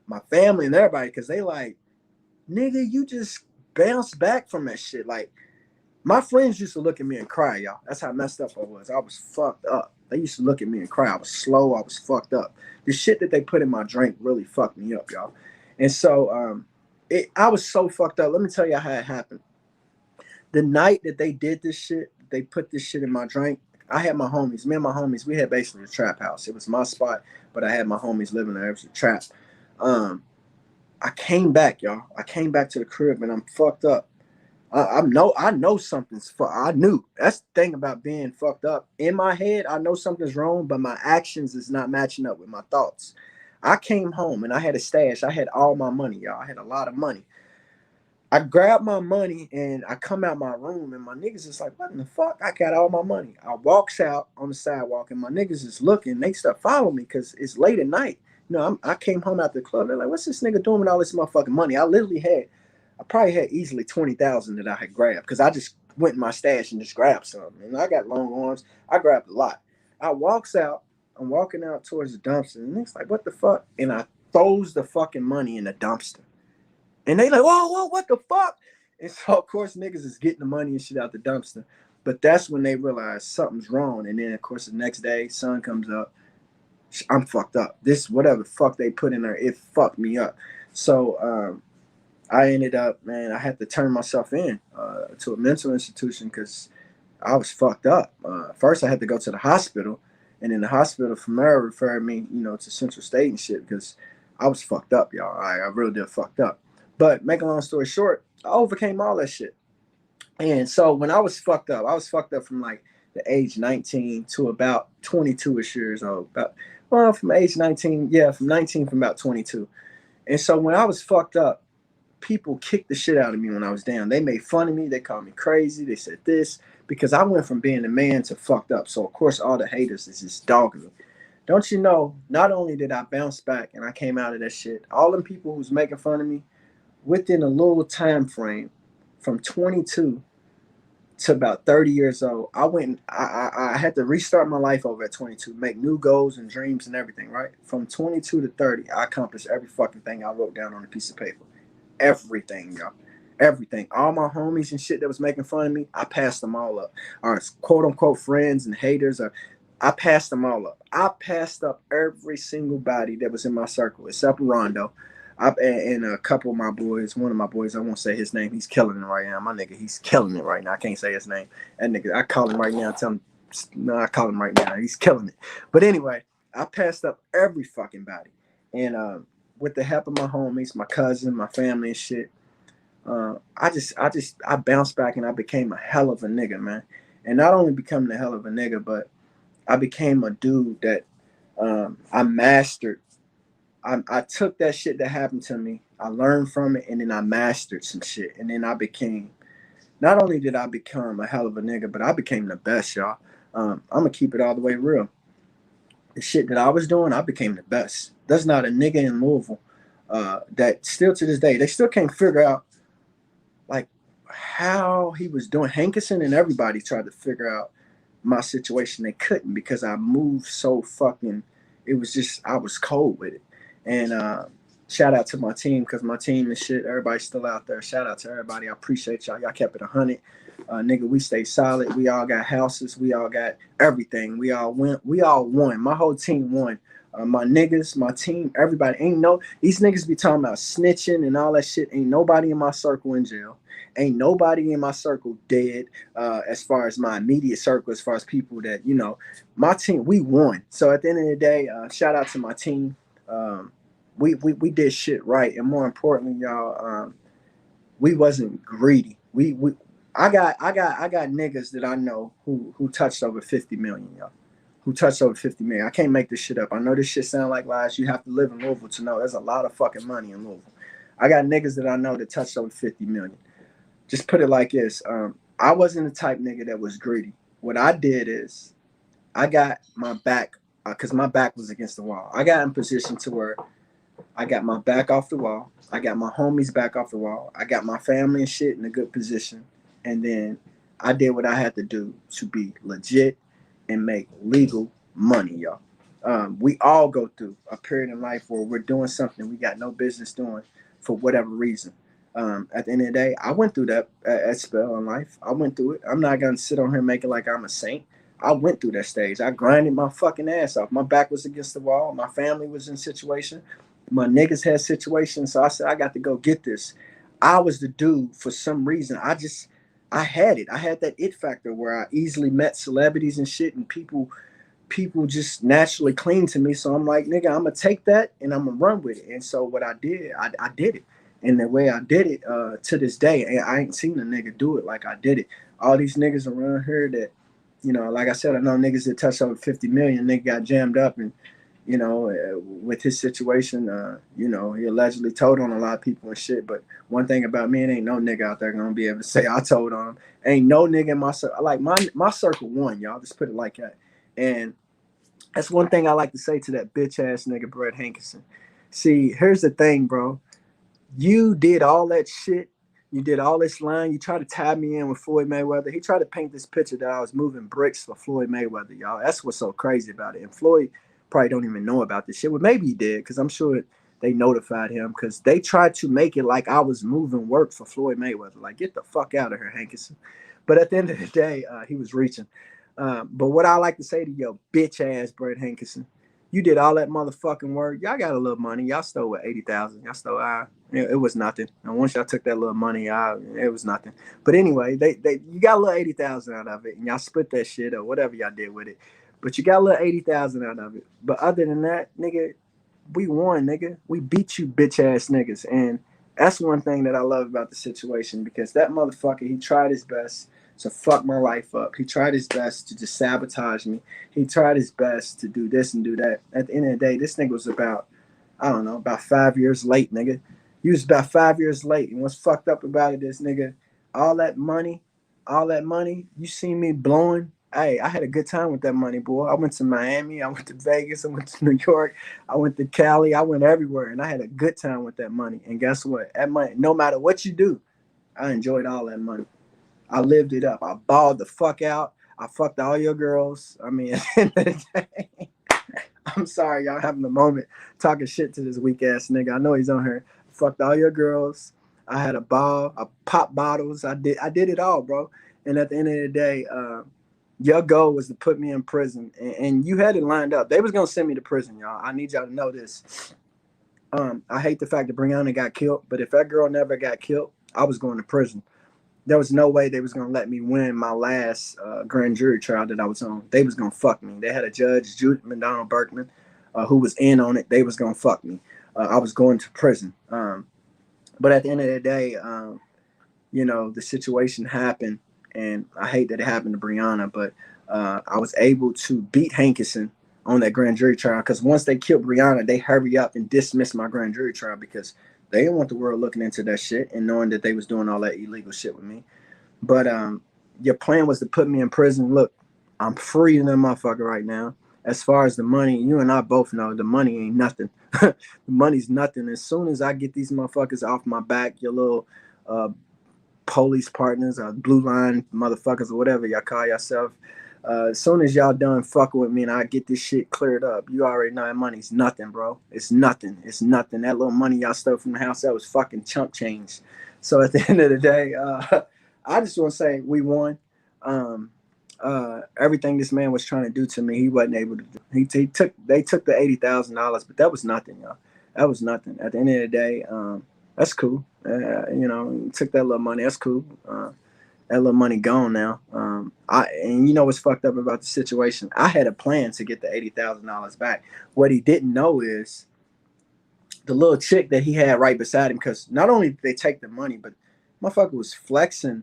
My family and everybody, because they like, nigga, you just bounced back from that shit. Like, my friends used to look at me and cry, y'all. That's how messed up I was. I was fucked up. They used to look at me and cry. I was slow. I was fucked up. The shit that they put in my drink really fucked me up, y'all. And so I was so fucked up. Let me tell you how it happened. The night that they did this shit, they put this shit in my drink. I had my homies. Me and my homies, we had basically a trap house. It was my spot, but I had my homies living there. It was a trap. Um, I came back, y'all. I came back to the crib and I'm fucked up. I know something's I knew. That's the thing about being fucked up. In my head, I know something's wrong, but my actions is not matching up with my thoughts. I came home and I had a stash. I had all my money, y'all. I had a lot of money. I grabbed my money and I come out my room and my niggas is like, what in the fuck? I got all my money. I walks out on the sidewalk and my niggas is looking. They start following me because it's late at night. You know, I came home after the club. They're like, what's this nigga doing with all this motherfucking money? I probably had easily 20,000 that I had grabbed because I just went in my stash and just grabbed something. And I got long arms. I grabbed a lot. I walks out. I'm walking out towards the dumpster and it's like, what the fuck? And I throws the fucking money in the dumpster. And they like, whoa, what the fuck? And so, of course, niggas is getting the money and shit out the dumpster. But that's when they realize something's wrong. And then, of course, the next day, sun comes up. I'm fucked up. This, whatever fuck they put in there, it fucked me up. So I ended up, man, I had to turn myself in to a mental institution because I was fucked up. First, I had to go to the hospital. And then the hospital from there referred me, you know, to Central State and shit because I was fucked up, y'all. I really did fucked up. But make a long story short, I overcame all that shit. And so when I was fucked up from like the age 19 to about 22ish years old. About well, from age 19, yeah, from 19 from about 22. And so when I was fucked up, people kicked the shit out of me when I was down. They made fun of me. They called me crazy. They said this because I went from being a man to fucked up. So of course all the haters is just dogging me. Don't you know? Not only did I bounce back and I came out of that shit, all them people who was making fun of me within a little time frame from 22 to about 30 years old, I went and I had to restart my life over at 22, make new goals and dreams and everything, right? From 22 to 30, I accomplished every fucking thing I wrote down on a piece of paper. Everything, y'all. Everything. All my homies and shit that was making fun of me, I passed them all up. Our quote unquote friends and haters, I passed them all up. I passed up every single body that was in my circle except Rondo. And a couple of my boys, one of my boys, I won't say his name. He's killing it right now. My nigga, he's killing it right now. I can't say his name. That nigga, I call him right now. Tell him, no, I call him right now. He's killing it. But anyway, I passed up every fucking body. And with the help of my homies, my cousin, my family and shit, I bounced back and I became a hell of a nigga, man. And not only becoming a hell of a nigga, but I became a dude that I mastered. I took that shit that happened to me, I learned from it, and then I mastered some shit. And then I became, not only did I become a hell of a nigga, but I became the best, y'all. I'm going to keep it all the way real. the shit that I was doing, I became the best. There's not a nigga in Louisville that still to this day, they still can't figure out like how he was doing. Hankerson and everybody tried to figure out my situation. They couldn't because I moved so fucking, it was just, I was cold with it. And shout out to my team because my team and shit, everybody's still out there. Shout out to everybody. I appreciate y'all. Y'all kept it 100. Nigga, we stay solid. We all got houses. We all got everything. We all went. We all won. My whole team won. My niggas, my team, everybody. Ain't no, these niggas be talking about snitching and all that shit. Ain't nobody in my circle in jail. Ain't nobody in my circle dead. As far as my immediate circle, as far as people that, you know, my team, we won. So at the end of the day, shout out to my team. We did shit right. And more importantly, y'all, we wasn't greedy. We I got niggas that I know who touched over 50 million, y'all. Who touched over 50 million. I can't make this shit up. I know this shit sound like lies. You have to live in Louisville to know there's a lot of fucking money in Louisville. I got niggas that I know that touched over 50 million. Just put it like this. I wasn't the type nigga that was greedy. What I did is I got my back because my back was against the wall. I got in position to where I got my back off the wall. I got my homies back off the wall. I got my family and shit in a good position. And then I did what I had to do to be legit and make legal money, y'all. We all go through a period in life where we're doing something we got no business doing for whatever reason. At the end of the day, I went through that spell in life. I went through it. I'm not going to sit on here making like I'm a saint. I went through that stage. I grinded my fucking ass off. My back was against the wall. My family was in situation. My niggas had situations. So I said, I got to go get this. I was the dude for some reason. I had it. I had that it factor where I easily met celebrities and shit, and people just naturally cling to me. So I'm like, nigga, I'm gonna take that and I'm gonna run with it. And so what I did, I did it. And the way I did it, to this day, I ain't seen a nigga do it like I did it. All these niggas around here that, you know, like I said, I know niggas that touched over 50 million. Nigga got jammed up and, you know, with his situation, you know, he allegedly told on a lot of people and shit. But one thing about me, it ain't no nigga out there gonna be able to say I told on him. Ain't no nigga in my circle. Like my circle won, y'all. Just put it like that. And that's one thing I like to say to that bitch ass nigga Brett Hankerson. See, here's the thing, bro. You did all that shit. You did all this line. You tried to tie me in with Floyd Mayweather. He tried to paint this picture that I was moving bricks for Floyd Mayweather, y'all. That's what's so crazy about it. And Floyd probably don't even know about this shit. Well, maybe he did, because I'm sure they notified him, because they tried to make it like I was moving work for Floyd Mayweather. Like, get the fuck out of here, Hankerson. But at the end of the day, he was reaching. But what I like to say to your bitch ass Brett Hankerson, you did all that motherfucking work. Y'all got a little money. Y'all stole what, 80,000. Y'all stole it was nothing. And once y'all took that little money, it was nothing. But anyway, they you got a little 80,000 out of it, and y'all split that shit or whatever y'all did with it. But you got a little 80,000 out of it. But other than that, nigga, we won, nigga. We beat you bitch ass niggas. And that's one thing that I love about the situation, because that motherfucker, he tried his best to fuck my life up. He tried his best to just sabotage me. He tried his best to do this and do that. At the end of the day, this nigga was about, I don't know, about 5 years late, nigga. He was about 5 years late. And what's fucked up about it is, nigga, all that money, you see me blowing. Hey, I had a good time with that money, boy. I went to Miami, I went to Vegas, I went to New York, I went to Cali, I went everywhere, and I had a good time with that money. And guess what? That money, no matter what you do, I enjoyed all that money. I lived it up. I balled the fuck out. I fucked all your girls. I mean, at the end of the day, I'm sorry y'all having a moment talking shit to this weak ass nigga. I know he's on here. Fucked all your girls. I had a ball. I popped bottles. I did it all, bro. And at the end of the day, your goal was to put me in prison, and you had it lined up. They was gonna send me to prison, y'all. I need y'all to know this. I hate the fact that Brianna got killed, but if that girl never got killed, I was going to prison. There was no way they was gonna let me win my last grand jury trial that I was on. They was gonna fuck me. They had a judge, Judith McDonald Berkman, who was in on it. They was gonna fuck me. I was going to prison. But at the end of the day, you know, the situation happened, and I hate that it happened to Brianna, but I was able to beat Hankerson on that grand jury trial, because once they killed Brianna, they hurry up and dismissed my grand jury trial, because they didn't want the world looking into that shit and knowing that they was doing all that illegal shit with me. But your plan was to put me in prison. Look, I'm free in that motherfucker right now. as far as the money, you and I both know the money ain't nothing. The money's nothing. As soon as I get these motherfuckers off my back, your little uh, police partners or blue line motherfuckers or whatever y'all call yourself. As soon as y'all done fucking with me and I get this shit cleared up, you already know that money's nothing, bro. It's nothing. It's nothing. That little money y'all stole from the house, that was fucking chump change. So at the end of the day, I just want to say we won. Um, Everything this man was trying to do to me, he wasn't able to do. They took the $80,000, but that was nothing, y'all. That was nothing. At the end of the day, that's cool. Took that little money. That's cool. That little money gone now. And you know what's fucked up about the situation? I had a plan to get the $80,000 back. What he didn't know is the little chick that he had right beside him. Because not only did they take the money, but motherfucker was flexing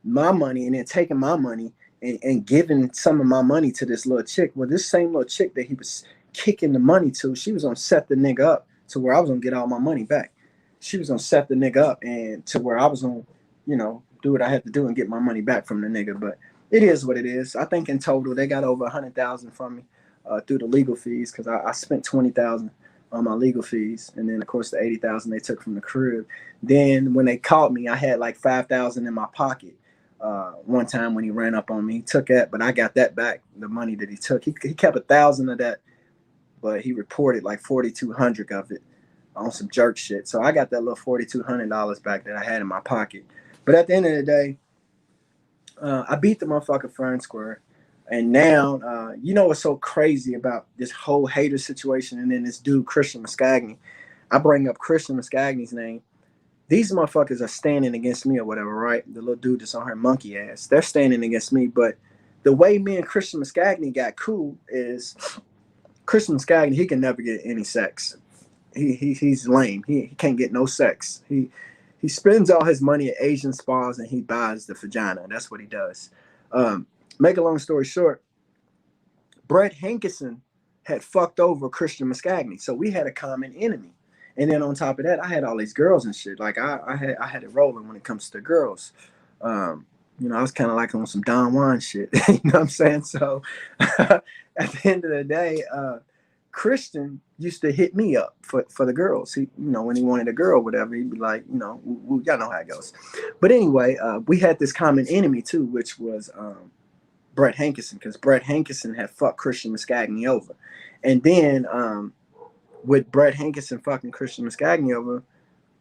my money and then taking my money and giving some of my money to this little chick. Well, this same little chick that he was kicking the money to, she was gonna set the nigga up to where I was gonna get all my money back. She was gonna set the nigga up and to where I was gonna, do what I had to do and get my money back from the nigga. But it is what it is. I think in total they got over 100,000 from me through the legal fees because I spent 20,000 on my legal fees, and then of course the 80,000 they took from the crib. Then when they caught me, I had like 5,000 in my pocket. One time when he ran up on me, he took that, but I got that back. The money that he took, he kept 1,000 of that, but he reported like 4,200 of it on some jerk shit. So I got that little $4,200 back that I had in my pocket. But at the end of the day, I beat the motherfucker fair and square. And now, you know what's so crazy about this whole hater situation and then this dude, Christian Muscagni. I bring up Christian Muscagni's name. These motherfuckers are standing against me or whatever, right? The little dude that's on her monkey ass. They're standing against me. But the way me and Christian Muscagni got cool is Christian Muscagni, he can never get any sex. He's lame. He can't get no sex. He spends all his money at Asian spas and he buys the vagina. That's what he does. Make a long story short, Brett Hankerson had fucked over Christian Muscagni, so we had a common enemy. And then on top of that, I had all these girls and shit. Like I had it rolling when it comes to girls. I was kind of like on some Don Juan shit. You know what I'm saying? So at the end of the day, Christian used to hit me up for the girls. He, when he wanted a girl, whatever, he'd be like, y'all know how it goes. But anyway, we had this common enemy too, which was Brett Hankerson, because Brett Hankerson had fucked Christian Muscagni over. And then with Brett Hankerson fucking Christian Muscagni over,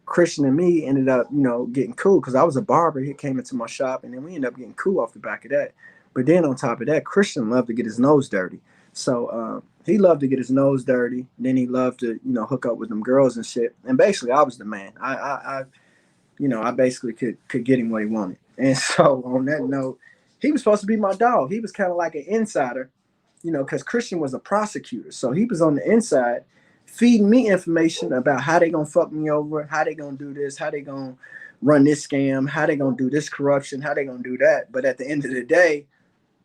Christian and me ended up, getting cool because I was a barber. He came into my shop and then we ended up getting cool off the back of that. But then on top of that, Christian loved to get his nose dirty. So he loved to get his nose dirty. Then he loved to, hook up with them girls and shit. And basically, I was the man. I basically could get him what he wanted. And so on that note, he was supposed to be my dog. He was kind of like an insider, because Christian was a prosecutor. So he was on the inside feeding me information about how they gonna fuck me over, how they gonna do this, how they gonna run this scam, how they gonna do this corruption, how they gonna do that. But at the end of the day,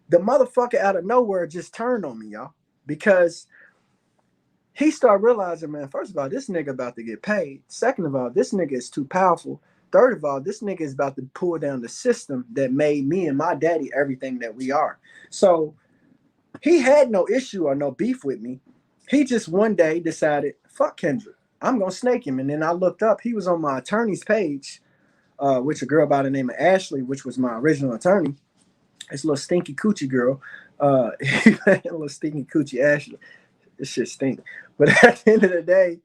the motherfucker out of nowhere just turned on me, y'all, because he started realizing, man, first of all, this nigga about to get paid. Second of all, this nigga is too powerful. Third of all, this nigga is about to pull down the system that made me and my daddy everything that we are. So he had no issue or no beef with me. He just one day decided, fuck Kendrick, I'm going to snake him. And then I looked up, he was on my attorney's page, which a girl by the name of Ashley, which was my original attorney. This little stinky coochie girl, little stinky coochie Ashley. This shit stink. But at the end of the day,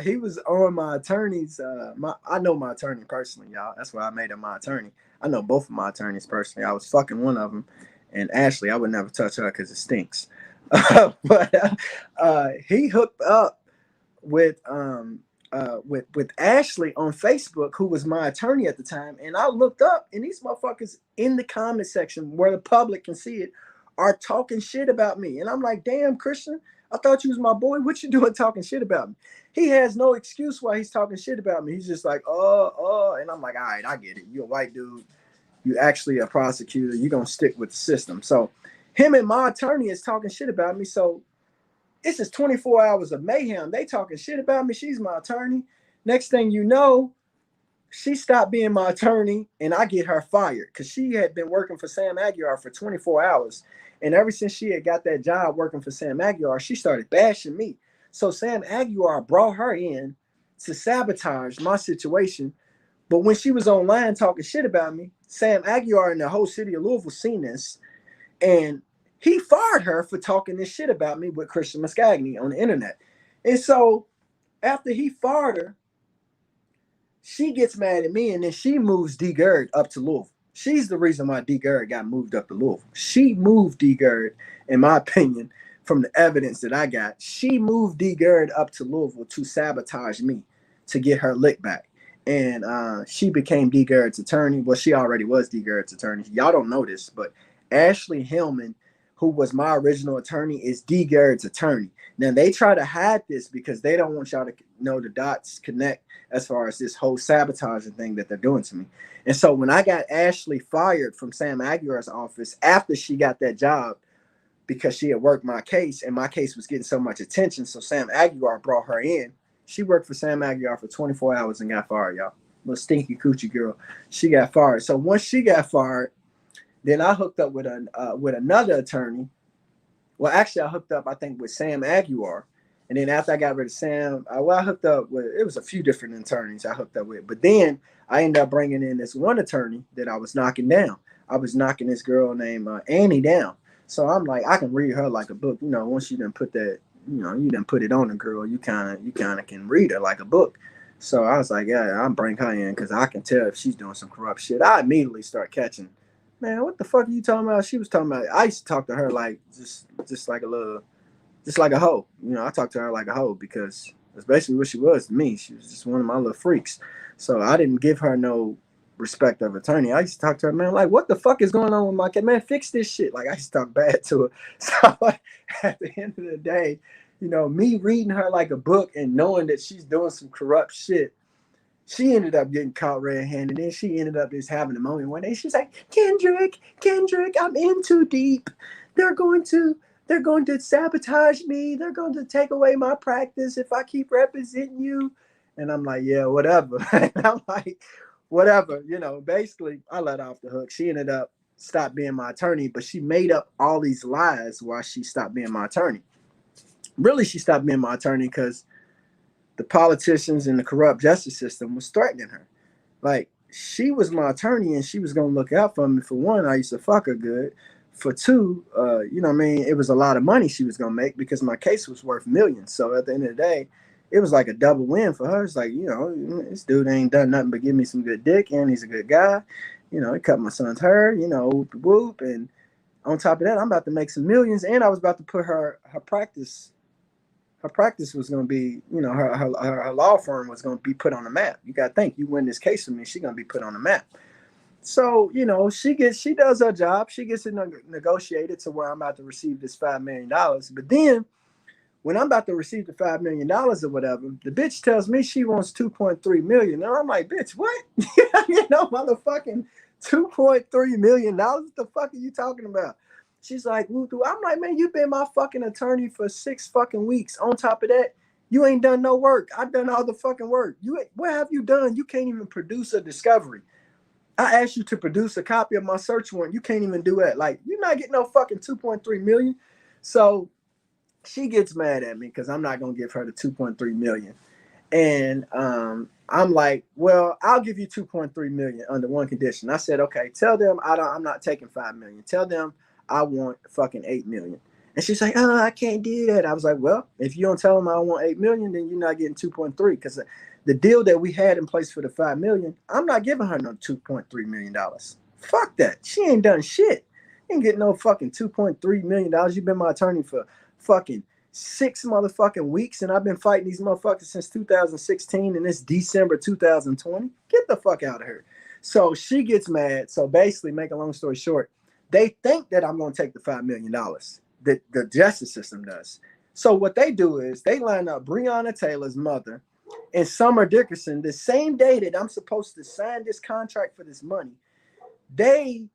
he was on my attorney's. I know my attorney personally, y'all. That's why I made him my attorney. I know both of my attorneys personally. I was fucking one of them, and Ashley, I would never touch her because it stinks. But he hooked up with Ashley on Facebook, who was my attorney at the time, and I looked up, and these motherfuckers in the comment section where the public can see it are talking shit about me, and I'm like, damn, Christian, I thought you was my boy. What you doing talking shit about me? He has no excuse why he's talking shit about me. He's just like, and I'm like, all right, I get it. You're a white dude. You actually a prosecutor. You're gonna stick with the system. So him and my attorney is talking shit about me. So it's just 24 hours of mayhem. They talking shit about me. She's my attorney. Next thing you know, she stopped being my attorney and I get her fired because she had been working for Sam Aguilar for 24 hours. And ever since she had got that job working for Sam Aguilar, she started bashing me. So Sam Aguilar brought her in to sabotage my situation. But when she was online talking shit about me, Sam Aguilar and the whole city of Louisville seen this, and he fired her for talking this shit about me with Christian Muscagni on the internet. And so after he fired her, she gets mad at me, and then she moves D. Gerd up to Louisville. She's the reason why D. Gerd got moved up to Louisville. She moved D. Gerd, in my opinion, from the evidence that I got, she moved D. Gerd up to Louisville to sabotage me, to get her lick back. And she became D. Gerd's attorney. Well, she already was D. Gerd's attorney. Y'all don't know this, but Ashley Hillman, who was my original attorney, is D. Gerd's attorney. Now, they try to hide this because they don't want y'all to know the dots connect as far as this whole sabotaging thing that they're doing to me. And so when I got Ashley fired from Sam Aguilar's office after she got that job, because she had worked my case and my case was getting so much attention, so Sam Aguilar brought her in. She worked for Sam Aguilar for 24 hours and got fired, y'all. Little stinky coochie girl. She got fired. So once she got fired, then I hooked up with another attorney. Well, actually, I hooked up, I think, with Sam Aguilar. And then after I got rid of Sam, I hooked up with, it was a few different attorneys I hooked up with. But then I ended up bringing in this one attorney that I was knocking down. I was knocking this girl named Annie down. So I'm like, I can read her like a book. You know, once you done put that, you know, you done put it on a girl, you kind of can read her like a book. So I was like, yeah, I'll bring her in because I can tell if she's doing some corrupt shit. I immediately start catching, man, what the fuck are you talking about? She was talking about, I used to talk to her like just like a little, just like a hoe. You know, I talked to her like a hoe because that's basically what she was to me. She was just one of my little freaks. So I didn't give her no respect of attorney. I used to talk to her, man, like, what the fuck is going on with my kid? Man, fix this shit. Like, I used to talk bad to her. So like, at the end of the day, you know, me reading her like a book and knowing that she's doing some corrupt shit, she ended up getting caught red-handed. And she ended up just having a moment one day. She's like, Kendrick, I'm in too deep. They're going to sabotage me. They're going to take away my practice if I keep representing you. And I'm like, yeah, whatever. And I'm like, whatever, you know, basically I let her off the hook. She ended up stopped being my attorney, but she made up all these lies why she stopped being my attorney. Really, she stopped being my attorney because the politicians and the corrupt justice system was threatening her. Like, she was my attorney and she was going to look out for me. For one, I used to fuck her good. For two, you know what I mean? It was a lot of money she was going to make because my case was worth millions. So at the end of the day, it was like a double win for her. It's like, you know, this dude ain't done nothing but give me some good dick, and he's a good guy. You know, he cut my son's hair, you know, whoop, whoop. And on top of that, I'm about to make some millions, and I was about to put her practice. Her practice was going to be, you know, her law firm was going to be put on the map. You got to think, you win this case with me, she's going to be put on the map. So, you know, she does her job. She gets it negotiated to where I'm about to receive this $5 million. But then when I'm about to receive the $5 million or whatever, the bitch tells me she wants $2.3 million. And I'm like, bitch, what? You know, motherfucking $2.3 million. What the fuck are you talking about? She's like, Woo-doo. I'm like, man, you've been my fucking attorney for 6 fucking weeks. On top of that, you ain't done no work. I've done all the fucking work. What have you done? You can't even produce a discovery. I asked you to produce a copy of my search warrant. You can't even do that. Like, you're not getting no fucking $2.3 million. So she gets mad at me because I'm not going to give her the $2.3 million. And I'm like, well, I'll give you $2.3 million under one condition. I said, okay, tell them I'm not taking $5 million. Tell them I want fucking $8 million. And she's like, oh, I can't do that. I was like, well, if you don't tell them I want $8 million, then you're not getting 2.3, because the deal that we had in place for the $5 million, I'm not giving her no $2.3 million. Fuck that. She ain't done shit. Ain't getting no fucking $2.3 million. You've been my attorney for fucking 6 motherfucking weeks, and I've been fighting these motherfuckers since 2016, and it's December 2020. Get the fuck out of here. So she gets mad. So basically, make a long story short, they think that I'm going to take the $5 million. The justice system does. So what they do is they line up Breonna Taylor's mother and Summer Dickerson the same day that I'm supposed to sign this contract for this money. They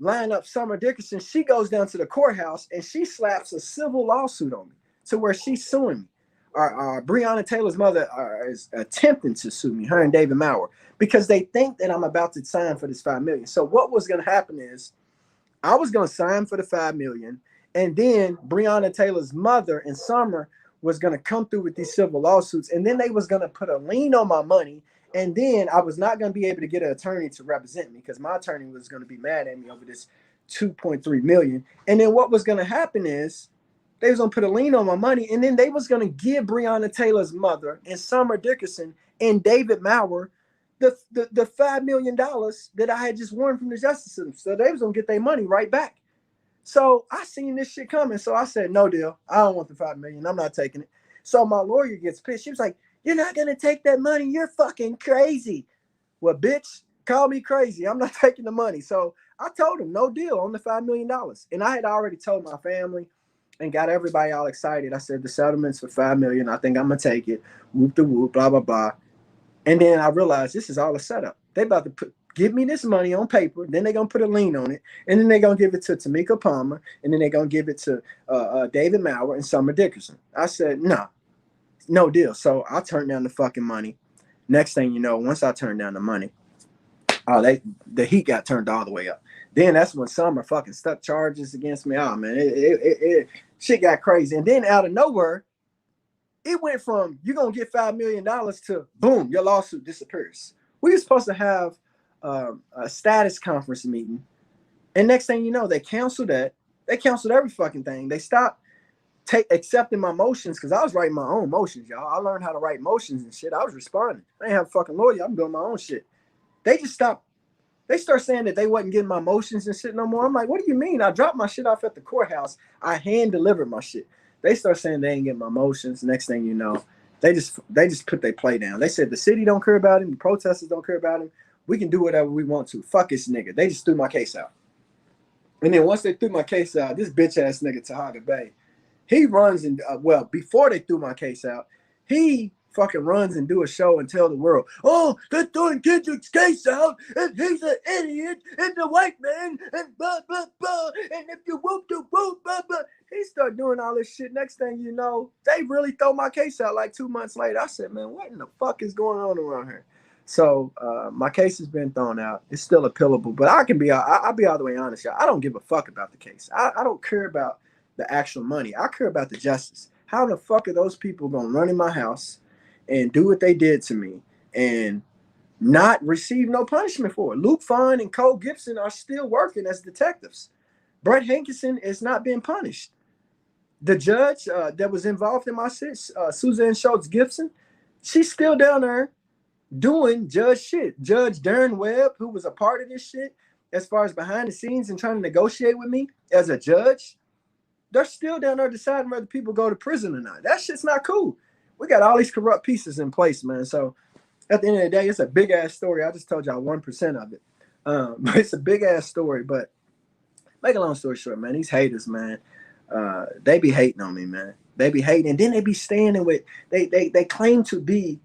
line up Summer Dickerson. She goes down to the courthouse and she slaps a civil lawsuit on me to where she's suing me. Breonna Taylor's mother is attempting to sue me, her and David Maurer, because they think that I'm about to sign for this $5 million. So what was going to happen is I was gonna sign for the 5 million, and then Breonna Taylor's mother and Summer was gonna come through with these civil lawsuits, and then they was gonna put a lien on my money, and then I was not gonna be able to get an attorney to represent me because my attorney was gonna be mad at me over this 2.3 million. And then what was gonna happen is they was gonna put a lien on my money, and then they was gonna give Breonna Taylor's mother and Summer Dickerson and David Maurer the $5 million that I had just won from the justice system. So they was gonna get their money right back. So I seen this shit coming. So I said, no deal. I don't want the 5 million. I'm not taking it. So my lawyer gets pissed. She was like, you're not gonna take that money. You're fucking crazy. Well, bitch, call me crazy. I'm not taking the money. So I told him no deal on the $5 million. And I had already told my family and got everybody all excited. I said the settlement's for 5 million. I think I'm gonna take it. Whoop the whoop, blah blah blah. And then I realized this is all a setup. They about to give me this money on paper. Then they're gonna put a lien on it, and then they're gonna give it to Tamika Palmer, and then they're gonna give it to David Maurer and Summer Dickerson. I said no deal. So I turned down the fucking money. Next thing you know, once I turned down the money, the heat got turned all the way up. Then that's when Summer fucking stuck charges against me. Oh man, it shit got crazy. And then out of nowhere, it went from you're gonna get $5 million to boom, your lawsuit disappears. We were supposed to have a status conference meeting, and next thing you know, they canceled that. They canceled every fucking thing. They stopped accepting my motions because I was writing my own motions, y'all. I learned how to write motions and shit. I was responding. I didn't have a fucking lawyer. I'm doing my own shit. They just stopped. They start saying that they wasn't getting my motions and shit no more. I'm like, what do you mean? I dropped my shit off at the courthouse. I hand delivered my shit. They start saying they ain't getting my motions. Next thing you know, they just put their play down. They said the city don't care about him. The protesters don't care about him. We can do whatever we want to. Fuck this nigga. They just threw my case out. And then once they threw my case out, this bitch ass nigga Tahaga Bay, he runs and before they threw my case out, he fucking runs and do a show and tell the world, oh, they're throwing Kendrick's case out, and he's an idiot, and the white man, and blah, blah, blah, and if you whoop the whoop, blah, blah. He started doing all this shit. Next thing you know, they really throw my case out like 2 months later. I said, man, what in the fuck is going on around here? So my case has been thrown out. It's still appealable, but I'll be all the way honest, y'all. I don't give a fuck about the case. I don't care about the actual money. I care about the justice. How the fuck are those people gonna run in my house and do what they did to me and not receive no punishment for it? Luke Fine and Cole Gibson are still working as detectives. Brett Hankinson is not being punished. The judge that was involved in my shit, Suzanne Schultz Gibson, she's still down there doing judge shit. Judge Darren Webb, who was a part of this shit as far as behind the scenes and trying to negotiate with me as a judge, they're still down there deciding whether people go to prison or not. That shit's not cool. We got all these corrupt pieces in place, man. So at the end of the day, it's a big ass story. I just told y'all 1% of it. But it's a big ass story. But make a long story short, man, these haters, man, they be hating on me, man. They be hating, and then they be standing with they claim to be,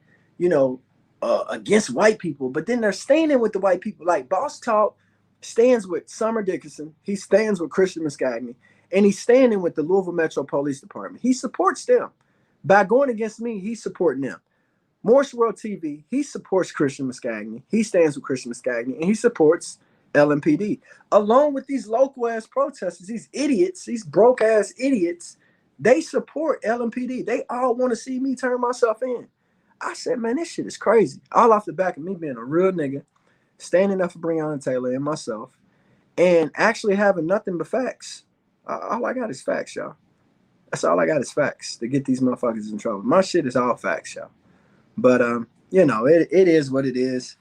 against white people, but then they're standing with the white people. Like Boss Talk stands with Summer Dickerson, he stands with Christian Muscagni, and he's standing with the Louisville Metro Police Department. He supports them. By going against me, he's supporting them. Morse World TV, he supports Christian Muscagni. He stands with Christian Muscagni, and he supports LMPD. Along with these local-ass protesters, these idiots, these broke-ass idiots, they support LMPD. They all want to see me turn myself in. I said, man, this shit is crazy. All off the back of me being a real nigga, standing up for Breonna Taylor and myself, and actually having nothing but facts. All I got is facts, y'all. That's all I got is facts to get these motherfuckers in trouble. My shit is all facts, y'all. But, it is what it is.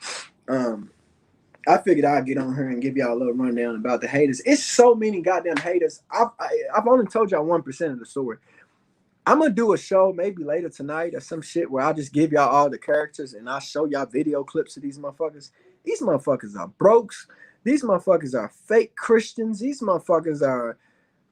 I figured I'd get on here and give y'all a little rundown about the haters. It's so many goddamn haters. I've only told y'all 1% of the story. I'm going to do a show maybe later tonight or some shit where I'll just give y'all all the characters and I'll show y'all video clips of these motherfuckers. These motherfuckers are brokes. These motherfuckers are fake Christians. These motherfuckers are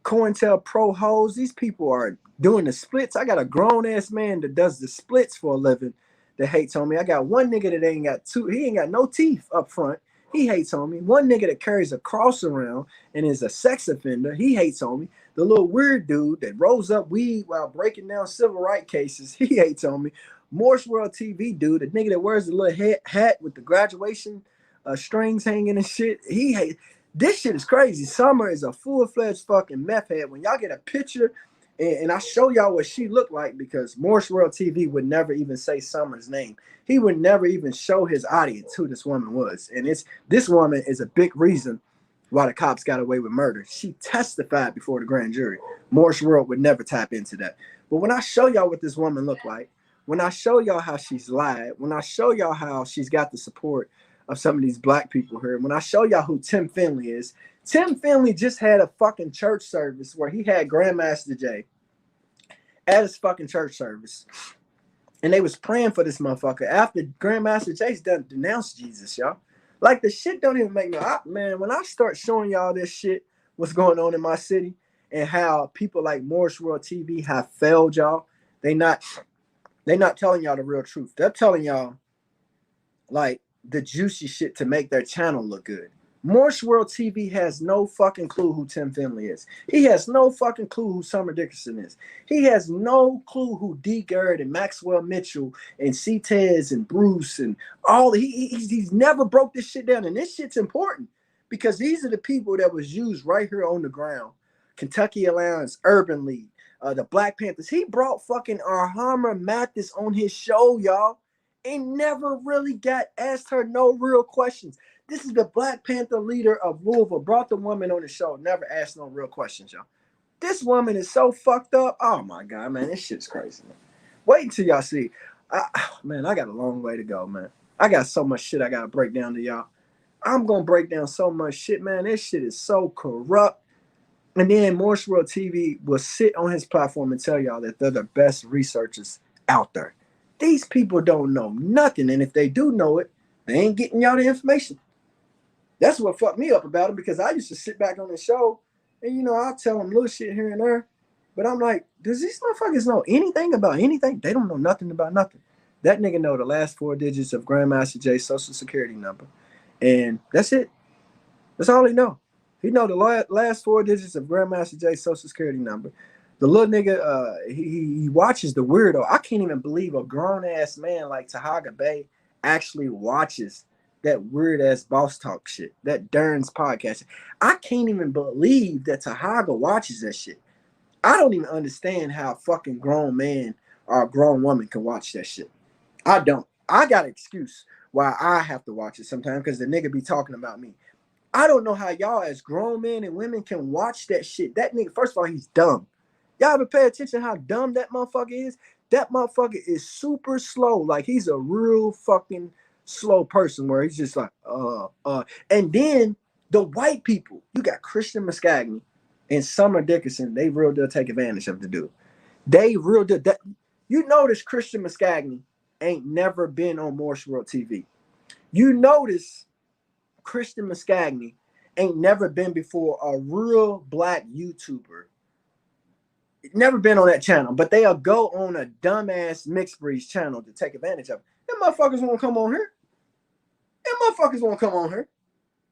COINTELPRO hoes. These people are doing the splits. I got a grown-ass man that does the splits for a living that hates on me. I got one nigga that he ain't got no teeth up front. He hates on me. One nigga that carries a cross around and is a sex offender. He hates on me. The little weird dude that rolls up weed while breaking down civil rights cases. He hates on me. Morse World TV dude, the nigga that wears the little hat with the graduation strings hanging and shit. He hates. This shit is crazy. Summer is a full-fledged fucking meth head. When y'all get a picture, and I show y'all what she looked like, because Morse World TV would never even say Summer's name. He would never even show his audience who this woman was. And this woman is a big reason why the cops got away with murder. She testified before the grand jury. Morse World would never tap into that. But when I show y'all what this woman looked like, when I show y'all how she's lied, when I show y'all how she's got the support of some of these black people here, when I show y'all who Tim Finley is, Tim Finley just had a fucking church service where he had Grandmaster Jay at his fucking church service. And they was praying for this motherfucker after Grandmaster Jay's done denounced Jesus, y'all. Like, the shit don't even make no... Man, when I start showing y'all this shit, what's going on in my city, and how people like Morse World TV have failed y'all, they not telling y'all the real truth. They're telling y'all, like, the juicy shit to make their channel look good. Morse World TV has no fucking clue who Tim Finley is. He has no fucking clue who Summer Dickerson is. He has no clue who D. Gerd and Maxwell Mitchell and C. Tez and Bruce and all. He's never broke this shit down. And this shit's important because these are the people that was used right here on the ground. Kentucky Alliance, Urban League, the Black Panthers. He brought fucking Arhammer Mathis on his show, y'all, and never really got asked her no real questions. This is the Black Panther leader of Louisville, brought the woman on the show, never asked no real questions, y'all. This woman is so fucked up. Oh my God, man, this shit's crazy, man. Wait until y'all see. Man, I got a long way to go, man. I got so much shit I got to break down to y'all. I'm going to break down so much shit, man. This shit is so corrupt. And then Morse World TV will sit on his platform and tell y'all that they're the best researchers out there. These people don't know nothing. And if they do know it, they ain't getting y'all the information. That's what fucked me up about it, because I used to sit back on the show and, you know, I'll tell them little shit here and there. But I'm like, does these motherfuckers know anything about anything? They don't know nothing about nothing. That nigga know the last 4 digits of Grandmaster Jay's social security number. And that's it. That's all he know. He know the last 4 digits of Grandmaster Jay's social security number. The little nigga, he watches the weirdo. I can't even believe a grown-ass man like Tahaga Bay actually watches that weird-ass boss talk shit, that Dern's podcast. I can't even believe that Tahaga watches that shit. I don't even understand how a fucking grown man or a grown woman can watch that shit. I don't. I got an excuse why I have to watch it sometimes, because the nigga be talking about me. I don't know how y'all as grown men and women can watch that shit. That nigga, first of all, he's dumb. Y'all ever pay attention how dumb that motherfucker is? That motherfucker is super slow. Like, he's a real fucking slow person where he's just like, And then the white people, you got Christian Muscagni and Summer Dickerson, they real deal take advantage of the dude. They real deal. That, you notice Christian Muscagni ain't never been on Morse World TV. You notice Christian Muscagni ain't never been before a real black YouTuber. Never been on that channel, but they'll go on a dumbass mixed breeds channel to take advantage of it. Them motherfuckers won't come on here.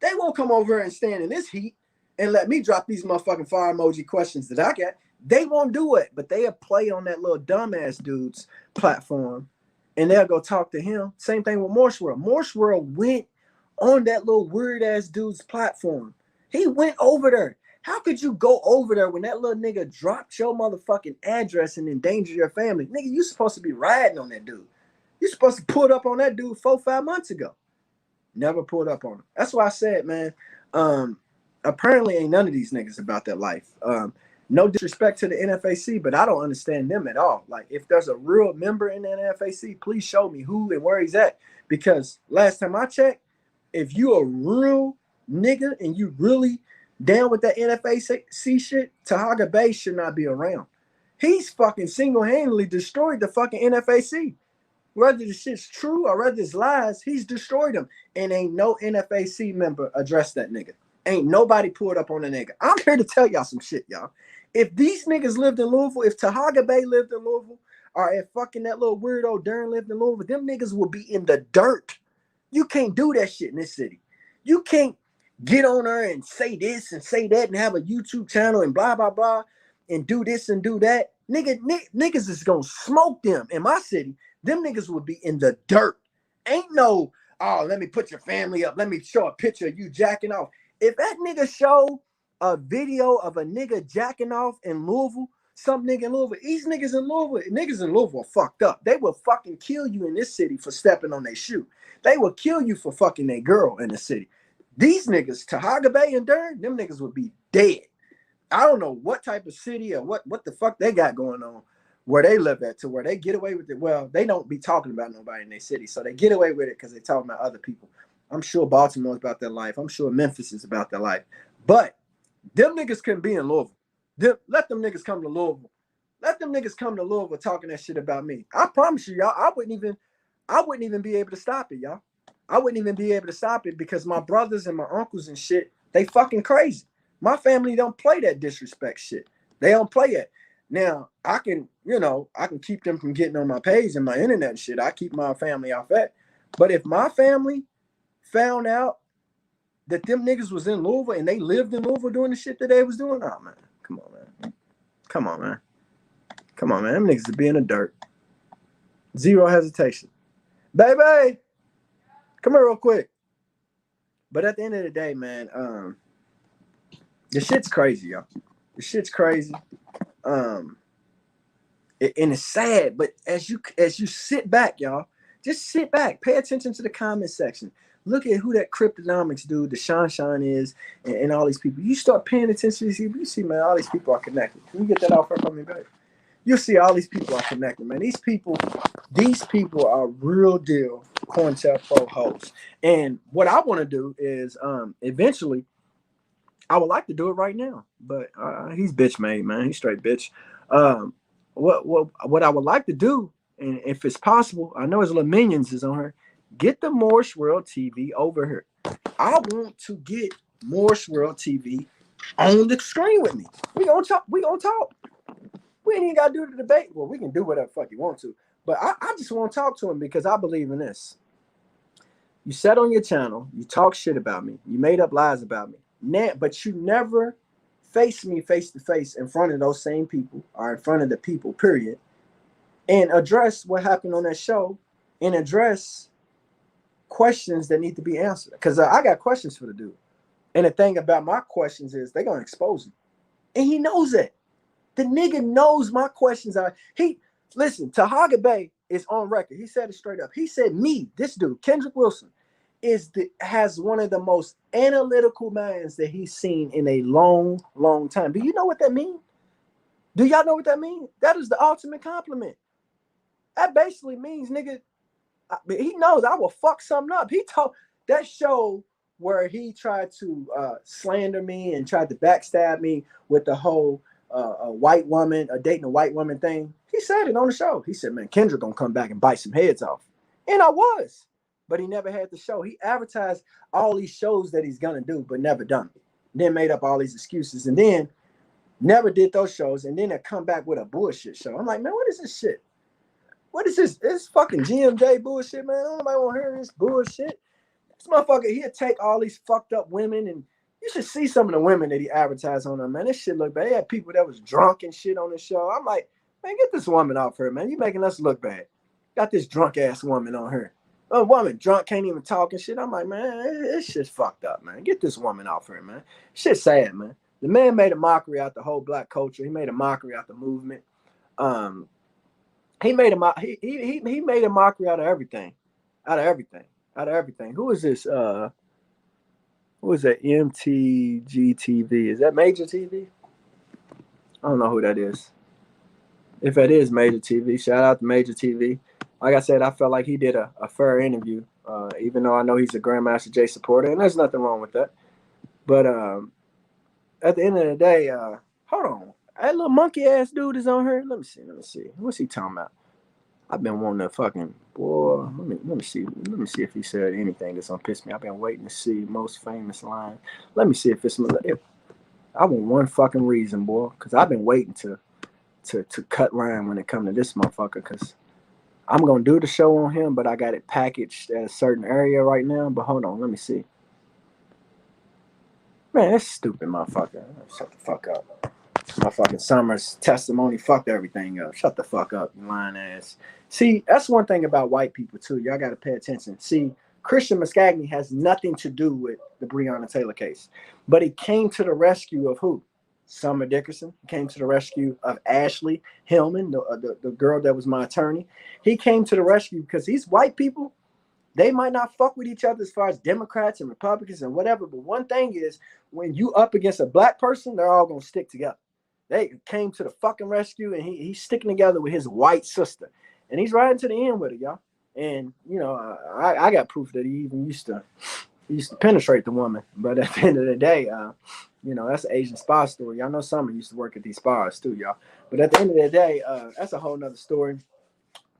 They won't come over here and stand in this heat and let me drop these motherfucking fire emoji questions that I got. They won't do it, but they'll play on that little dumbass dude's platform and they'll go talk to him. Same thing with Morse World. Morse World went on that little weird ass dude's platform. He went over there. How could you go over there when that little nigga dropped your motherfucking address and endanger your family? Nigga, you supposed to be riding on that dude. You supposed to pull up on that dude 4-5 months ago. Never pulled up on him. That's why I said, man, apparently ain't none of these niggas about that life. No disrespect to the NFAC, but I don't understand them at all. Like, if there's a real member in the NFAC, please show me who and where he's at. Because last time I checked, if you a real nigga and you really down with that NFAC shit, Tahaga Bay should not be around. He's fucking single-handedly destroyed the fucking NFAC. Whether the shit's true or whether it's lies, he's destroyed them. And ain't no NFAC member addressed that nigga. Ain't nobody pulled up on the nigga. I'm here to tell y'all some shit, y'all. If these niggas lived in Louisville, if Tahaga Bay lived in Louisville, or if fucking that little weirdo Dern lived in Louisville, them niggas will be in the dirt. You can't do that shit in this city. You can't get on there and say this and say that and have a YouTube channel and blah, blah, blah, and do this and do that. Niggas is gonna smoke them in my city. Them niggas would be in the dirt. Ain't no, oh, let me put your family up. Let me show a picture of you jacking off. If that nigga show a video of a nigga jacking off in Louisville, some nigga in Louisville, these niggas in Louisville are fucked up. They will fucking kill you in this city for stepping on their shoe. They will kill you for fucking their girl in the city. These niggas, Tahaga Bay and Durham, them niggas would be dead. I don't know what type of city or what the fuck they got going on where they live at to where they get away with it. Well, they don't be talking about nobody in their city, so they get away with it because they talking about other people. I'm sure Baltimore's about their life. I'm sure Memphis is about their life. But them niggas couldn't be in Louisville. Let them niggas come to Louisville. Let them niggas come to Louisville talking that shit about me. I promise you, y'all, I wouldn't even be able to stop it, y'all. I wouldn't even be able to stop it because my brothers and my uncles and shit, they fucking crazy. My family don't play that disrespect shit. They don't play it. Now, I can keep them from getting on my page and my internet and shit. I keep my family off that. But if my family found out that them niggas was in Louisville and they lived in Louisville doing the shit that they was doing, oh, man. Come on, man. Come on, man. Come on, man. Them niggas would be in the dirt. Zero hesitation. Baby, come here real quick. But at the end of the day, man, the shit's crazy, y'all. The shit's crazy. And it's sad, but as you sit back, y'all, just sit back, pay attention to the comment section. Look at who that cryptonomics dude, the Shine is, and all these people. You start paying attention to these people, you see, man, all these people are connected. Can you get that off from me, baby? You'll see all these people are connected, man. These people are real deal COINTELPRO hosts. And what I want to do is eventually, I would like to do it right now, but he's bitch made, man. He's straight bitch. What I would like to do, and if it's possible, I know his little minions is on her. Get the Morse World TV over here. I want to get Morse World TV on the screen with me. We gonna talk. We ain't even gotta do the debate. Well, we can do whatever fuck you want to, but I just want to talk to him because I believe in this. You sat on your channel, you talk shit about me, you made up lies about me. But you never face me face to face in front of those same people or in front of the people, period, and address what happened on that show and address questions that need to be answered. Because I got questions for the dude. And the thing about my questions is they're going to expose him. And he knows that. The nigga knows my questions are. Listen, Tahaga Bay is on record. He said it straight up. He said this dude, Kendrick Wilson, has one of the most analytical minds that he's seen in a long, long time. Do you know what that means? Do y'all know what that means? That is the ultimate compliment. That basically means, nigga, he knows I will fuck something up. He told that show where he tried to slander me and tried to backstab me with the whole white woman, dating a white woman thing. He said it on the show. He said, man, Kendrick gonna come back and bite some heads off. And I was. But he never had the show. He advertised all these shows that he's gonna do, but never done it. Then made up all these excuses, and then never did those shows, and then they come back with a bullshit show. I'm like, man, what is this shit? What is this? This fucking GMJ bullshit, man. Nobody want to hear this bullshit. This motherfucker, he'll take all these fucked up women, and you should see some of the women that he advertised on them, man. This shit look bad. He had people that was drunk and shit on the show. I'm like, man, get this woman off her, man. You making us look bad. Got this drunk ass woman on her. A woman drunk, can't even talk and shit. I'm like, man, this shit's fucked up, man. Get this woman off her, man. Shit's sad, man. The man made a mockery out the whole black culture. He made a mockery out the movement. He made a mockery out of everything. Out of everything. Who is this? Who is that? MTG TV. Is that Major TV? I don't know who that is. If it is Major TV, shout out to Major TV. Like I said, I felt like he did a fair interview, even though I know he's a Grandmaster J supporter, and there's nothing wrong with that. But at the end of the day, hold on. That little monkey ass dude is on here. Let me see. What's he talking about? I've been wanting to fucking boy. Let me see if he said anything that's gonna piss me. I've been waiting to see most famous line. Let me see if I want one fucking reason, boy, because I've been waiting to cut line when it comes to this motherfucker, because I'm going to do the show on him, but I got it packaged at a certain area right now. But hold on, let me see. Man, that's stupid, motherfucker. Shut the fuck up. My fucking Summer's testimony fucked everything up. Shut the fuck up, you lying ass. See, that's one thing about white people, too. Y'all got to pay attention. See, Christian Muscagni has nothing to do with the Breonna Taylor case, but he came to the rescue of who? Summer Dickerson. He came to the rescue of Ashley Hillman, the girl that was my attorney. He came to the rescue because these white people, they might not fuck with each other as far as Democrats and Republicans and whatever, but one thing is, when you up against a black person, they're all gonna stick together. They came to the fucking rescue, and he's sticking together with his white sister, and he's riding to the end with it, y'all. And you know, I got proof that he even used to penetrate the woman. But at the end of the day, you know, that's an Asian spa story. Y'all know Summer used to work at these spas too, y'all. But at the end of the day, that's a whole nother story.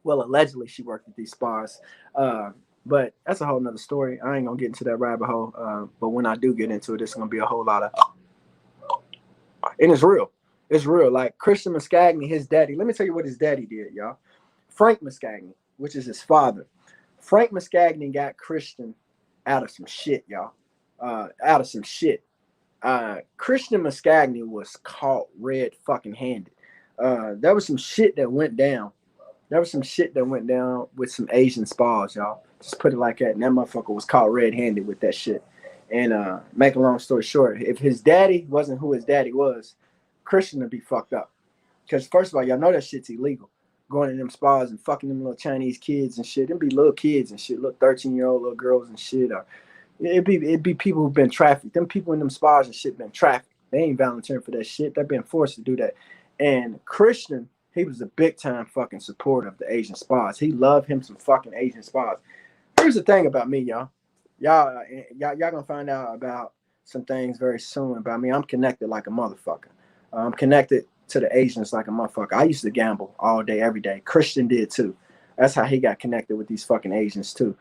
Well, allegedly she worked at these spas. But that's a whole nother story. I ain't gonna get into that rabbit hole. But when I do get into it, it's gonna be a whole lot of, and it's real. It's real. Like Christian Muscagni, his daddy. Let me tell you what his daddy did, y'all. Frank Muscagni, which is his father. Frank Muscagni got Christian out of some shit, y'all. Out of some shit. Christian Muscagni was caught red fucking handed. There was some shit that went down. There was some shit that went down with some Asian spas, y'all. Just put it like that. And that motherfucker was caught red-handed with that shit. And make a long story short, if his daddy wasn't who his daddy was, Christian would be fucked up. Because first of all, y'all know that shit's illegal. Going in them spas and fucking them little Chinese kids and shit. Them be little kids and shit, little 13-year-old little girls and shit. Or it'd be people who've been trafficked. Them people in them spas and shit been trafficked. They ain't volunteering for that shit. They're being forced to do that. And Christian, he was a big time fucking supporter of the Asian spas. He loved him some fucking Asian spas. Here's the thing about me, y'all. Y'all gonna find out about some things very soon about me. I'm connected like a motherfucker. I'm connected to the Asians like a motherfucker. I used to gamble all day, every day. Christian did too. That's how he got connected with these fucking Asians too.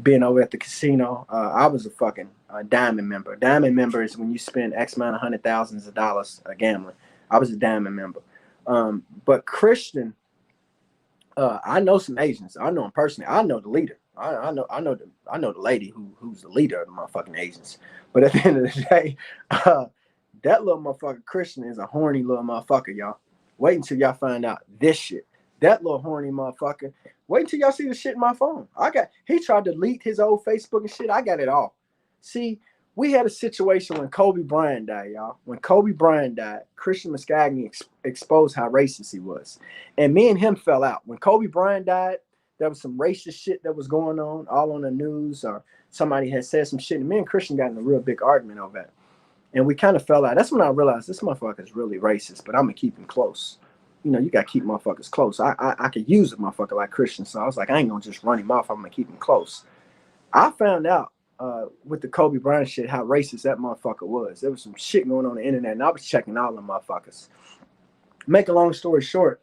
Being over at the casino, I was a fucking diamond member. Diamond member is when you spend X amount of hundred thousands of dollars gambling. I was a diamond member. But Christian, I know some Asians. I know him personally. I know the leader. I know the lady who's the leader of the motherfucking Asians. But at the end of the day, that little motherfucker Christian is a horny little motherfucker, y'all. Wait until y'all find out this shit. That little horny motherfucker. Wait until y'all see the shit in my phone. He tried to delete his old Facebook and shit. I got it all. See, we had a situation when Kobe Bryant died, y'all. When Kobe Bryant died, Christian Muscagni exposed how racist he was. And me and him fell out. When Kobe Bryant died, there was some racist shit that was going on, all on the news, or somebody had said some shit. And me and Christian got in a real big argument over that. And we kind of fell out. That's when I realized this motherfucker is really racist, but I'm going to keep him close. You know, you got to keep motherfuckers close. I could use a motherfucker like Christian, so I was like, I ain't going to just run him off. I'm going to keep him close. I found out with the Kobe Bryant shit how racist that motherfucker was. There was some shit going on the internet, and I was checking all them motherfuckers. Make a long story short,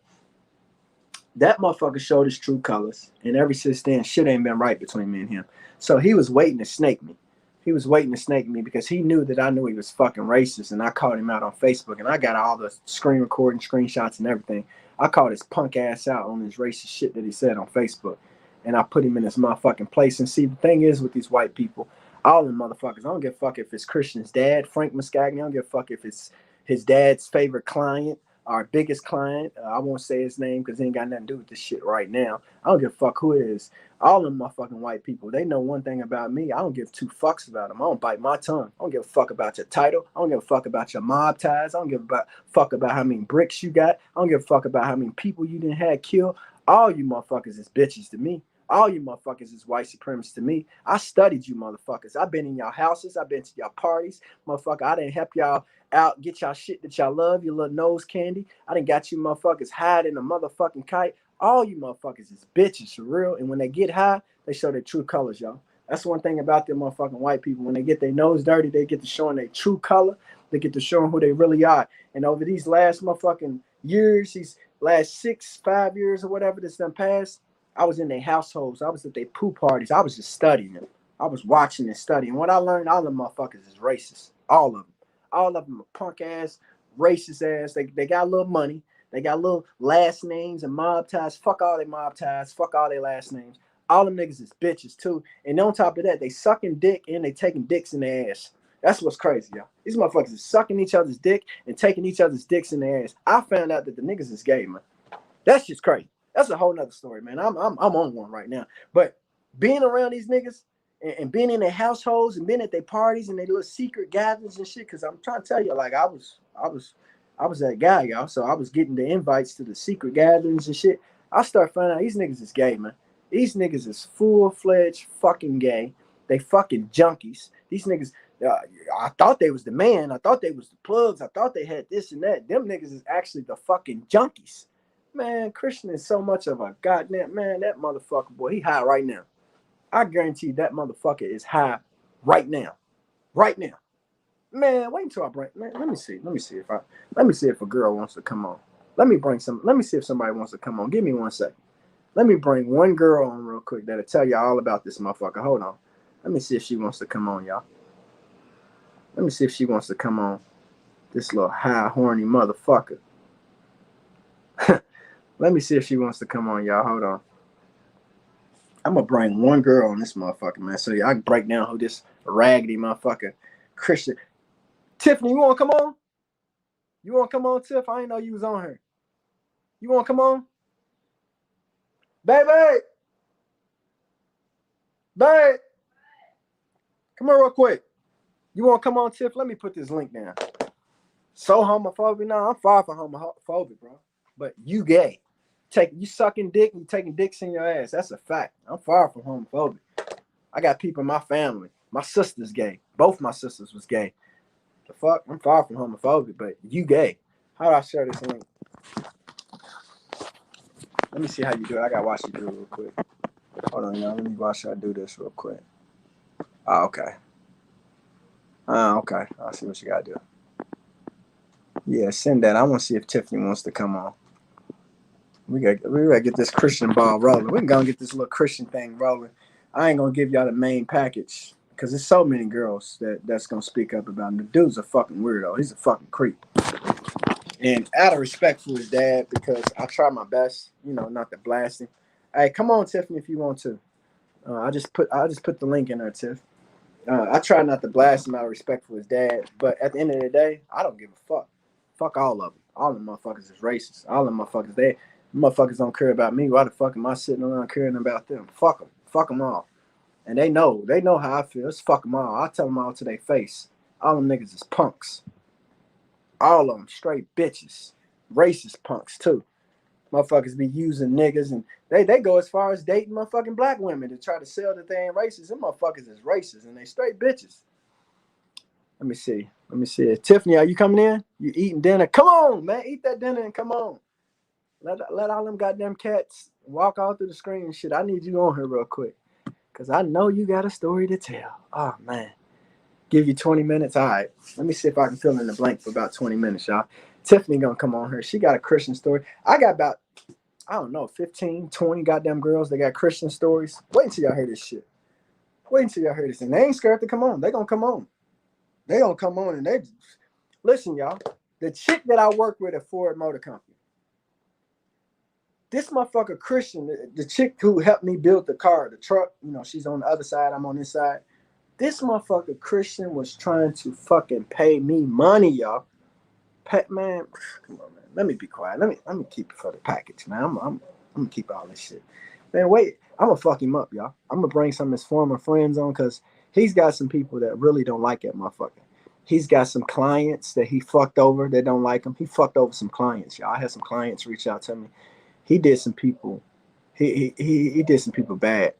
that motherfucker showed his true colors, and ever since then, shit ain't been right between me and him. So he was waiting to snake me. He was waiting to snake me because he knew that I knew he was fucking racist, and I called him out on Facebook, and I got all the screen recording, screenshots, and everything. I called his punk ass out on his racist shit that he said on Facebook, and I put him in his motherfucking place. And see, the thing is with these white people, all them motherfuckers, I don't give a fuck if it's Christian's dad, Frank Muscagni. I don't give a fuck if it's his dad's favorite client, our biggest client. I won't say his name because he ain't got nothing to do with this shit right now. I don't give a fuck who it is. All them motherfucking white people, they know one thing about me. I don't give two fucks about them. I don't bite my tongue. I don't give a fuck about your title. I don't give a fuck about your mob ties. I don't give a fuck about how many bricks you got. I don't give a fuck about how many people you didn't have killed. All you motherfuckers is bitches to me. All you motherfuckers is white supremacists to me. I studied you motherfuckers. I've been in y'all houses. I've been to y'all parties. Motherfucker, I didn't help y'all out, get y'all shit that y'all love, your little nose candy. I done got you motherfuckers high in a motherfucking kite. All you motherfuckers is bitches for real. And when they get high, they show their true colors, y'all. That's one thing about them motherfucking white people. When they get their nose dirty, they get to showing their true color. They get to showing who they really are. And over these last motherfucking years, these last 5 years or whatever that's done passed, I was in their households. I was at their poo parties. I was just studying them. I was watching and studying. What I learned, all them motherfuckers is racist. All of them. All of them are punk ass, racist ass. They got a little money. They got little last names and mob ties. Fuck all their mob ties. Fuck all their last names. All them niggas is bitches too. And on top of that, they sucking dick and they taking dicks in their ass. That's what's crazy, y'all. These motherfuckers is sucking each other's dick and taking each other's dicks in their ass. I found out that the niggas is gay, man. That's just crazy. That's a whole nother story, man. I'm on one right now. But being around these niggas and being in their households and being at their parties and their little secret gatherings and shit. Cause I'm trying to tell you, like I was that guy, y'all. So I was getting the invites to the secret gatherings and shit. I start finding out these niggas is gay, man. These niggas is full-fledged fucking gay. They fucking junkies. These niggas, I thought they was the man. I thought they was the plugs. I thought they had this and that. Them niggas is actually the fucking junkies. Man, Christian is so much of a goddamn man. That motherfucker, boy, he high right now. I guarantee that motherfucker is high right now. Right now. Man, wait until I bring. Man, let me see if a girl wants to come on. Let me see if somebody wants to come on. Give me 1 second. Let me bring one girl on real quick that'll tell y'all all about this motherfucker. Hold on. Let me see if she wants to come on, y'all. Let me see if she wants to come on. This little high, horny motherfucker. Let me see if she wants to come on, y'all. Hold on. I'm going to bring one girl on this motherfucker, man. So y'all can break down who this raggedy motherfucker Christian. Tiffany, you want to come on? You want to come on, Tiff? I didn't know you was on here. You want to come on? Baby! Babe! Come here real quick. You want to come on, Tiff? Let me put this link down. So homophobic? No, I'm far from homophobic, bro. But you gay. You sucking dick and you taking dicks in your ass. That's a fact. I'm far from homophobic. I got people in my family. My sister's gay. Both my sisters was gay. The fuck? I'm far from homophobic, but you gay. How do I share this link? Let me see how you do it. I gotta watch you do it real quick. Hold on, y'all. Let me watch y'all do this real quick. Oh, okay. Okay. I'll see what you gotta do. Yeah, send that. I want to see if Tiffany wants to come on. We gotta get this Christian ball rolling. We can go and get this little Christian thing rolling. I ain't gonna give y'all the main package because there's so many girls that's gonna speak up about him. The dude's a fucking weirdo. He's a fucking creep. And out of respect for his dad, because I try my best, not to blast him. Hey, come on, Tiffany, if you want to. I just put the link in there, Tiff. I try not to blast him out of respect for his dad, but at the end of the day, I don't give a fuck. Fuck all of them. All them motherfuckers is racist. All them motherfuckers don't care about me. Why the fuck am I sitting around caring about them? Fuck them. Fuck them all. And they know how I feel. It's fuck them all. I tell them all to their face. All them niggas is punks. All of them straight bitches. Racist punks too. Motherfuckers be using niggas and they go as far as dating motherfucking black women to try to sell that they ain't racist. Them motherfuckers is racist and they straight bitches. Let me see. Tiffany, are you coming in? You eating dinner? Come on, man. Eat that dinner and come on. Let all them goddamn cats walk all through the screen and shit. I need you on here real quick. Because I know you got a story to tell. Oh, man. Give you 20 minutes. All right. Let me see if I can fill in the blank for about 20 minutes, y'all. Tiffany gonna come on here. She got a Christian story. I got about, 15, 20 goddamn girls that got Christian stories. Wait until y'all hear this shit. And they ain't scared to come on. They gonna come on. And they listen, y'all. The chick that I work with at Ford Motor Company. This motherfucker Christian, the chick who helped me build the car, the truck, she's on the other side, I'm on this side. This motherfucker Christian was trying to fucking pay me money, y'all. Man, come on, man. Let me be quiet. Let me keep it for the package, man. I'm gonna keep all this shit. Man, wait. I'm gonna fuck him up, y'all. I'm gonna bring some of his former friends on because he's got some people that really don't like that motherfucker. He's got some clients that he fucked over that don't like him. He fucked over some clients, y'all. I had some clients reach out to me. He did some people. He did some people bad.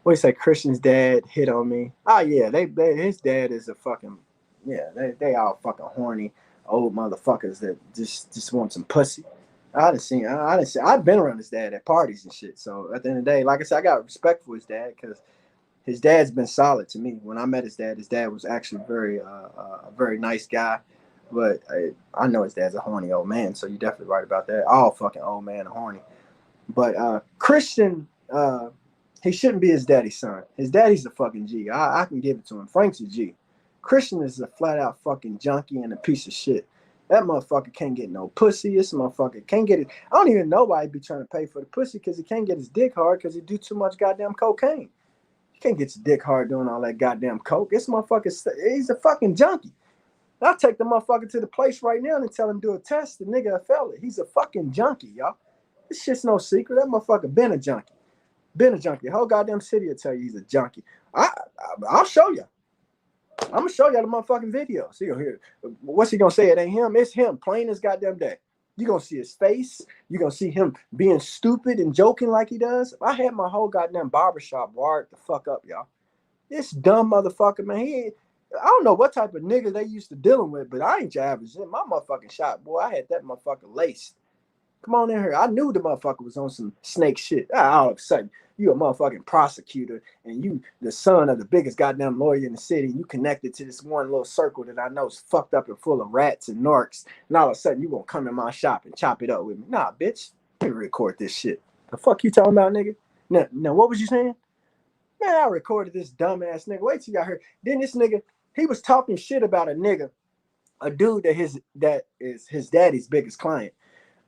What do you say? Christian's dad hit on me. Oh yeah, his dad is a fucking they all fucking horny old motherfuckers that just want some pussy. I've been around his dad at parties and shit. So at the end of the day, like I said, I got respect for his dad because his dad's been solid to me. When I met his dad was actually a very nice guy. But I know his dad's a horny old man, so you're definitely right about that. All fucking old man are horny. But Christian, he shouldn't be his daddy's son. His daddy's a fucking G. I can give it to him. Frank's a G. Christian is a flat out fucking junkie and a piece of shit. That motherfucker can't get no pussy. This motherfucker can't get it. I don't even know why he be trying to pay for the pussy because he can't get his dick hard because he do too much goddamn cocaine. You can't get your dick hard doing all that goddamn coke. This motherfucker, he's a fucking junkie. I'll take the motherfucker to the place right now and tell him do a test. The nigga a fella. He's a fucking junkie, y'all. This shit's no secret. That motherfucker been a junkie. Been a junkie. The whole goddamn city will tell you he's a junkie. I'll show you. I'm gonna show y'all the motherfucking video. So you'll hear what's he gonna say? It ain't him. It's him. Plain as goddamn day. You gonna see his face. You gonna see him being stupid and joking like he does. I had my whole goddamn barbershop wired the fuck up, y'all. This dumb motherfucker, man. I don't know what type of nigga they used to dealing with, but I ain't your average. In my motherfucking shop, boy, I had that motherfucker laced. Come on in here. I knew the motherfucker was on some snake shit. All of a sudden, you a motherfucking prosecutor and you the son of the biggest goddamn lawyer in the city. You connected to this one little circle that I know is fucked up and full of rats and narcs. And all of a sudden, you gonna come in my shop and chop it up with me. Nah, bitch. Let me record this shit. The fuck you talking about, nigga? Now what was you saying? Man, I recorded this dumbass nigga. Wait till y'all heard. Then this nigga, he was talking shit about a nigga, a dude that is his daddy's biggest client.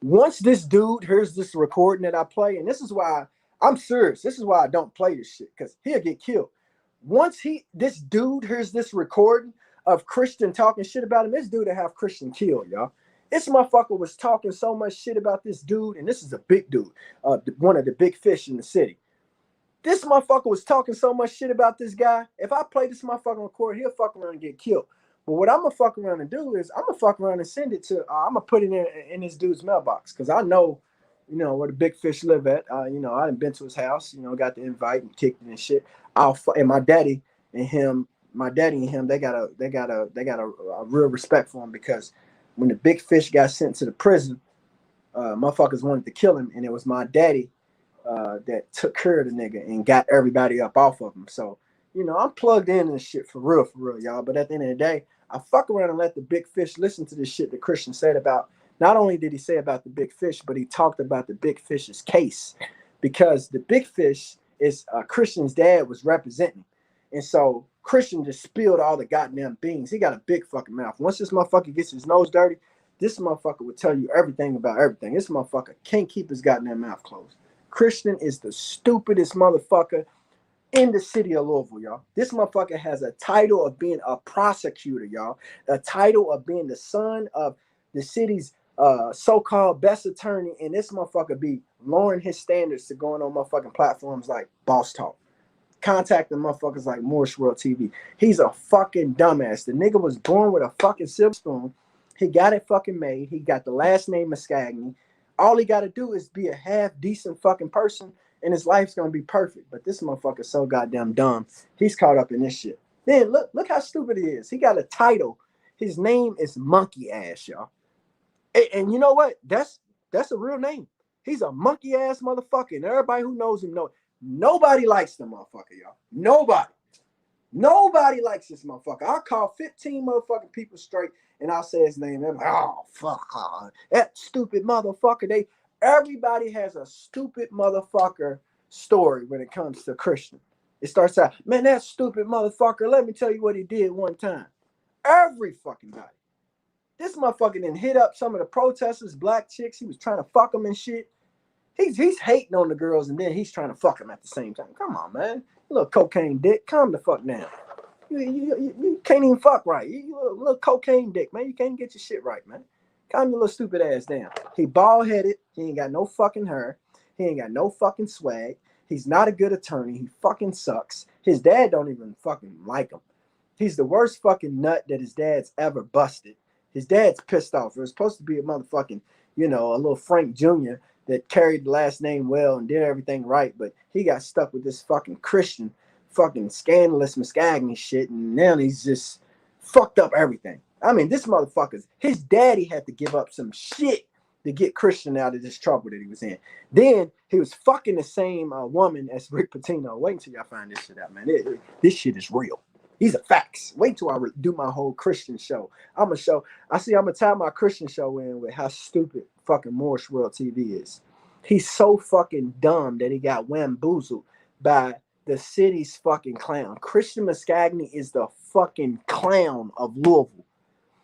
Once this dude hears this recording that I play, and this is why I'm serious. This is why I don't play this shit, because he'll get killed. Once this dude hears this recording of Christian talking shit about him, this dude will have Christian killed, y'all. This motherfucker was talking so much shit about this dude, and this is a big dude, one of the big fish in the city. This motherfucker was talking so much shit about this guy. If I play this motherfucker on court, he'll fuck around and get killed. But what I'm gonna fuck around and do is I'm gonna fuck around and send it to. I'm gonna put it in this dude's mailbox because I know, where the big fish live at. I done been to his house. Got the invite and kicked it and shit. And my daddy and him, they got a real respect for him because when the big fish got sent to the prison, motherfuckers wanted to kill him, and it was my daddy that took care of the nigga and got everybody up off of him. So, I'm plugged in and shit for real, y'all. But at the end of the day, I fuck around and let the big fish listen to this shit that Christian said about, not only did he say about the big fish, but he talked about the big fish's case because the big fish is Christian's dad was representing. And so Christian just spilled all the goddamn beans. He got a big fucking mouth. Once this motherfucker gets his nose dirty, this motherfucker will tell you everything about everything. This motherfucker can't keep his goddamn mouth closed. Christian is the stupidest motherfucker in the city of Louisville, y'all. This motherfucker has a title of being a prosecutor, y'all. A title of being the son of the city's so-called best attorney, and this motherfucker be lowering his standards to going on motherfucking platforms like Boss Talk, contacting motherfuckers like Morse World TV. He's a fucking dumbass. The nigga was born with a fucking silver spoon. He got it fucking made. He got the last name of Scagny. All he got to do is be a half decent fucking person, and his life's gonna be perfect. But this motherfucker's so goddamn dumb. He's caught up in this shit. Then look how stupid he is. He got a title. His name is Monkey Ass, y'all. And you know what? That's a real name. He's a monkey ass motherfucker, and everybody who knows him know. Nobody likes the motherfucker, y'all. Nobody likes this motherfucker. I'll call 15 motherfucking people straight, and I'll say his name. They're like, oh fuck, that stupid motherfucker. Everybody has a stupid motherfucker story when it comes to Christian. It starts out, man, that stupid motherfucker. Let me tell you what he did one time. Every fucking body. This motherfucker done hit up some of the protesters, black chicks. He was trying to fuck them and shit. He's hating on the girls, and then he's trying to fuck them at the same time. Come on, man. You little cocaine dick. Calm the fuck down. You can't even fuck right. You little cocaine dick, man. You can't get your shit right, man. Calm your little stupid ass down. He bald-headed. He ain't got no fucking hair. He ain't got no fucking swag. He's not a good attorney. He fucking sucks. His dad don't even fucking like him. He's the worst fucking nut that his dad's ever busted. His dad's pissed off. It was supposed to be a motherfucking, a little Frank Jr. that carried the last name well and did everything right, but he got stuck with this fucking Christian, fucking scandalous Muscagny shit, and now he's just fucked up everything. I mean, this motherfucker's, his daddy had to give up some shit to get Christian out of this trouble that he was in. Then he was fucking the same woman as Rick Pitino. Wait until y'all find this shit out, man. This shit is real. These are facts. Wait till I do my whole Christian show. I'm going to tie my Christian show in with how stupid fucking Morse World TV is. He's so fucking dumb that he got wamboozled by the city's fucking clown. Christian Muscagny is the fucking clown of Louisville.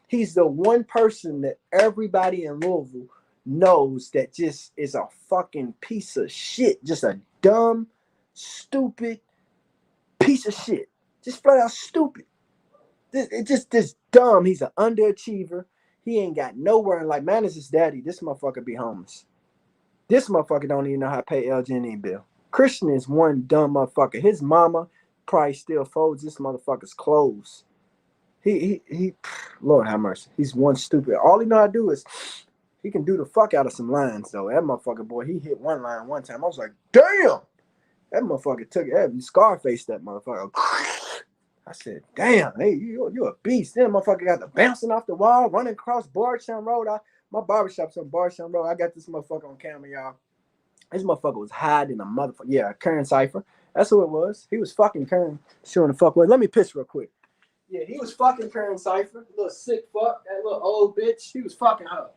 He's the one person that everybody in Louisville knows that just is a fucking piece of shit. Just a dumb, stupid piece of shit. Just flat out stupid. This dumb. He's an underachiever. He ain't got nowhere in life. Man, is his daddy. This motherfucker be homeless. This motherfucker don't even know how to pay LG&E bill. Christian is one dumb motherfucker. His mama probably still folds this motherfucker's clothes. He Lord have mercy. He's one stupid. All he know how to do is he can do the fuck out of some lines though. That motherfucker boy, he hit one line one time. I was like, damn. That motherfucker took it. He Scarface that motherfucker. I said, damn, hey, you a beast. Then the motherfucker got the bouncing off the wall, running across Bardstown Road. My barbershop's on Bardstown Road. I got this motherfucker on camera, y'all. This motherfucker was hiding a motherfucker. Yeah, Kern Cypher. That's who it was. He was fucking Kern. Showing the fuck with. Let me piss real quick. Yeah, he was fucking Kern Cypher. Little sick fuck. That little old bitch. He was fucking her.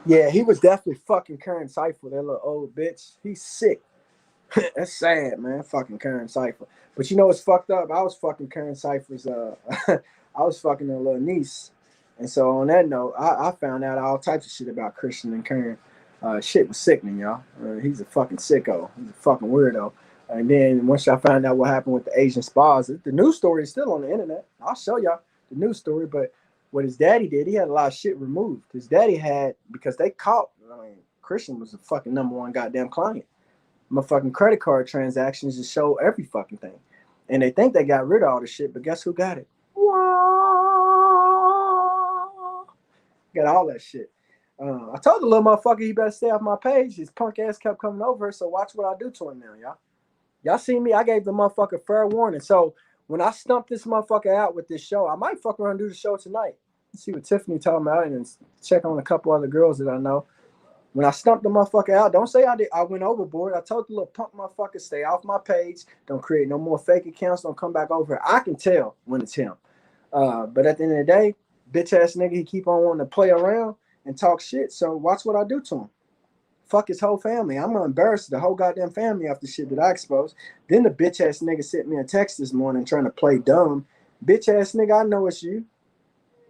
Yeah, he was definitely fucking Kern Cypher, that little old bitch. He's sick. That's sad, man. Fucking Kern Cypher. But you know what's fucked up? I was fucking Kern Cypher's I was fucking her little niece. And so on that note, I found out all types of shit about Christian and Kern. Shit was sickening, y'all. He's a fucking sicko. He's a fucking weirdo. And then once I found out what happened with the Asian spas, the news story is still on the internet. I'll show y'all the news story, but what his daddy did, he had a lot of shit removed. His daddy had, because they caught, Christian was the fucking #1 goddamn client. My fucking credit card transactions just show every fucking thing. And they think they got rid of all the shit, but guess who got it? Got all that shit. I told the little motherfucker he better stay off my page. His punk ass kept coming over, so watch what I do to him now, y'all. Y'all see me? I gave the motherfucker fair warning. So when I stump this motherfucker out with this show, I might fuck around and do the show tonight. Let's see what Tiffany talking about and check on a couple other girls that I know. When I stumped the motherfucker out, don't say I went overboard. I told the little punk motherfucker, stay off my page. Don't create no more fake accounts. Don't come back over here. I can tell when it's him. But at the end of the day, bitch ass nigga, he keep on wanting to play around and talk shit. So watch what I do to him. Fuck his whole family. I'm gonna embarrass the whole goddamn family off the shit that I exposed. Then the bitch ass nigga sent me a text this morning trying to play dumb. Bitch ass nigga, I know it's you.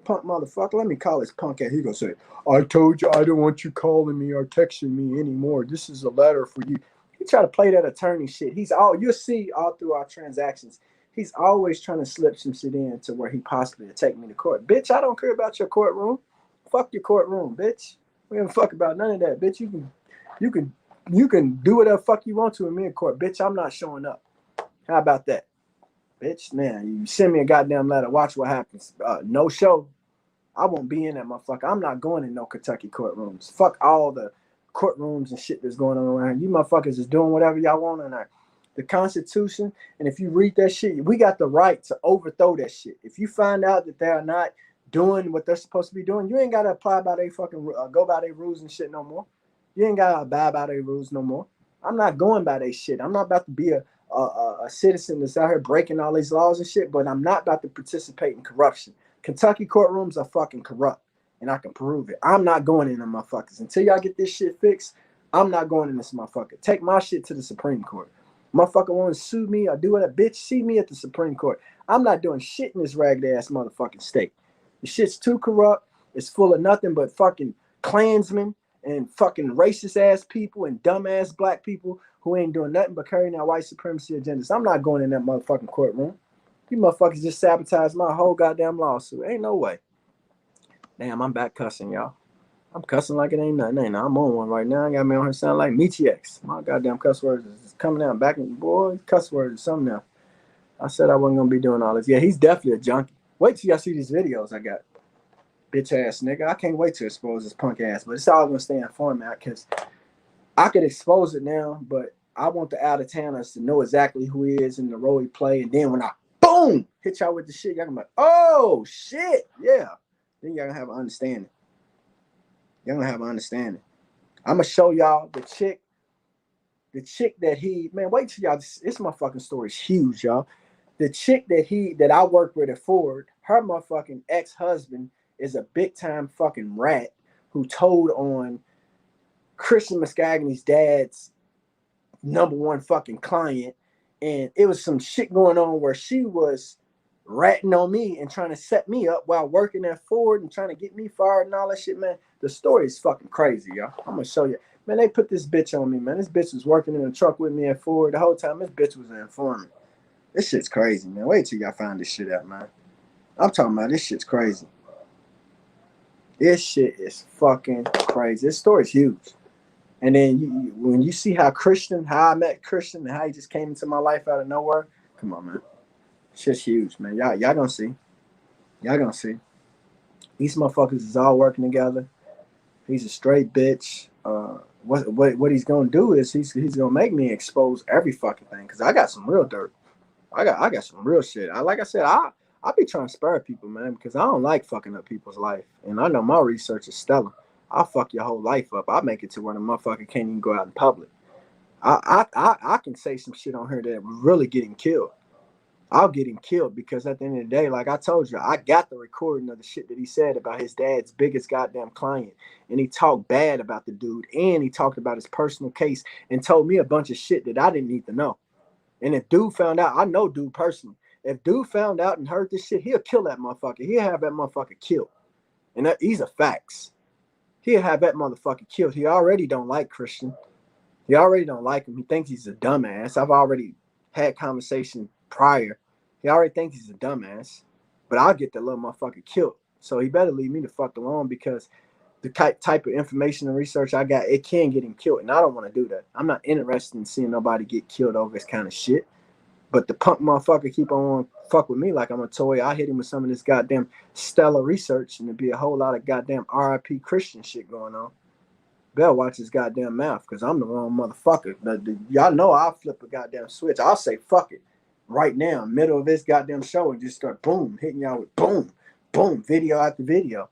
Punk motherfucker. Let me call his punk ass. He gonna say, I told you I don't want you calling me or texting me anymore. This is a letter for you. He try to play that attorney shit. You'll see all through our transactions. He's always trying to slip some shit in to where he possibly will take me to court. Bitch, I don't care about your courtroom. Fuck your courtroom, bitch. We don't fuck about none of that, bitch. You can do whatever fuck you want to in me in court, bitch. I'm not showing up. How about that, bitch? Now you send me a goddamn letter. Watch what happens. No show. I won't be in that motherfucker. I'm not going in no Kentucky courtrooms. Fuck all the courtrooms and shit that's going on around. You motherfuckers is doing whatever y'all want in there. The Constitution, and if you read that shit, we got the right to overthrow that shit. If you find out that they're not doing what they're supposed to be doing, you ain't got to apply by their fucking go by their rules and shit no more. You ain't got to abide by their rules no more. I'm not going by their shit. I'm not about to be a citizen that's out here breaking all these laws and shit, but I'm not about to participate in corruption. Kentucky courtrooms are fucking corrupt, and I can prove it. I'm not going in them motherfuckers. Until y'all get this shit fixed, I'm not going in this motherfucker. Take my shit to the Supreme Court. Motherfucker want to sue me or do what a bitch, see me at the Supreme Court. I'm not doing shit in this ragged ass motherfucking state. The shit's too corrupt. It's full of nothing but fucking Klansmen and fucking racist ass people and dumb ass black people who ain't doing nothing but carrying out white supremacy agendas. I'm not going in that motherfucking courtroom. You motherfuckers just sabotaged my whole goddamn lawsuit. Ain't no way. Damn, I'm back cussing, y'all. I'm cussing like it ain't nothing. I'm on one right now. I got me on here sound like Meaty X. My goddamn cuss words is coming out back in, boy, cuss words is something now. I said I wasn't gonna be doing all this. Yeah, he's definitely a junkie. Wait till y'all see these videos I got. Bitch ass nigga. I can't wait to expose this punk ass, but it's all gonna stay in format because I could expose it now, but I want the out of towners to know exactly who he is and the role he play. And then when I boom hit y'all with the shit, y'all gonna be like, oh shit, yeah. Then y'all gonna have an understanding. Y'all gonna have an understanding. I'm gonna show y'all the chick that wait till y'all, this motherfucking story is huge, y'all. The chick that I work with at Ford, her motherfucking ex-husband is a big time fucking rat who told on Christian Muscagny's dad's #1 fucking client, and it was some shit going on where she was ratting on me and trying to set me up while working at Ford and trying to get me fired and all that shit, man. The story is fucking crazy, y'all. I'm gonna show you. Man, they put this bitch on me, man. This bitch was working in the truck with me at Ford the whole time. This bitch was an informant. This shit's crazy, man. Wait till y'all find this shit out, man. I'm talking about this shit's crazy. This shit is fucking crazy. This story's huge. And then when you see how I met Christian, and how he just came into my life out of nowhere, come on, man. Shit's huge, man. Y'all gonna see. Y'all gonna see. These motherfuckers is all working together. He's a straight bitch. What he's gonna do is he's gonna make me expose every fucking thing, because I got some real dirt. I got some real shit. Like I said, I be trying to spare people, man, because I don't like fucking up people's life. And I know my research is stellar. I'll fuck your whole life up. I'll make it to where the motherfucker can't even go out in public. I can say some shit on here that really get him killed. I'll get him killed, because at the end of the day, like I told you, I got the recording of the shit that he said about his dad's biggest goddamn client. And he talked bad about the dude, and he talked about his personal case and told me a bunch of shit that I didn't need to know. And if dude found out, I know dude personally. If dude found out and heard this shit, he'll kill that motherfucker. He'll have that motherfucker killed. And these are facts. He'll have that motherfucker killed. He already don't like Christian. He already don't like him. He thinks he's a dumbass. I've already had conversation prior. He already thinks he's a dumbass. But I'll get that little motherfucker killed. So he better leave me the fuck alone, because the type of information and research I got, it can get him killed. And I don't want to do that. I'm not interested in seeing nobody get killed over this kind of shit. But the punk motherfucker keep on fuck with me like I'm a toy. I hit him with some of this goddamn stellar research, and there'd be a whole lot of goddamn RIP Christian shit going on. Better watch his goddamn mouth, because I'm the wrong motherfucker. Y'all know I'll flip a goddamn switch. I'll say fuck it right now, middle of this goddamn show, and just start boom, hitting y'all with boom, boom, video after video.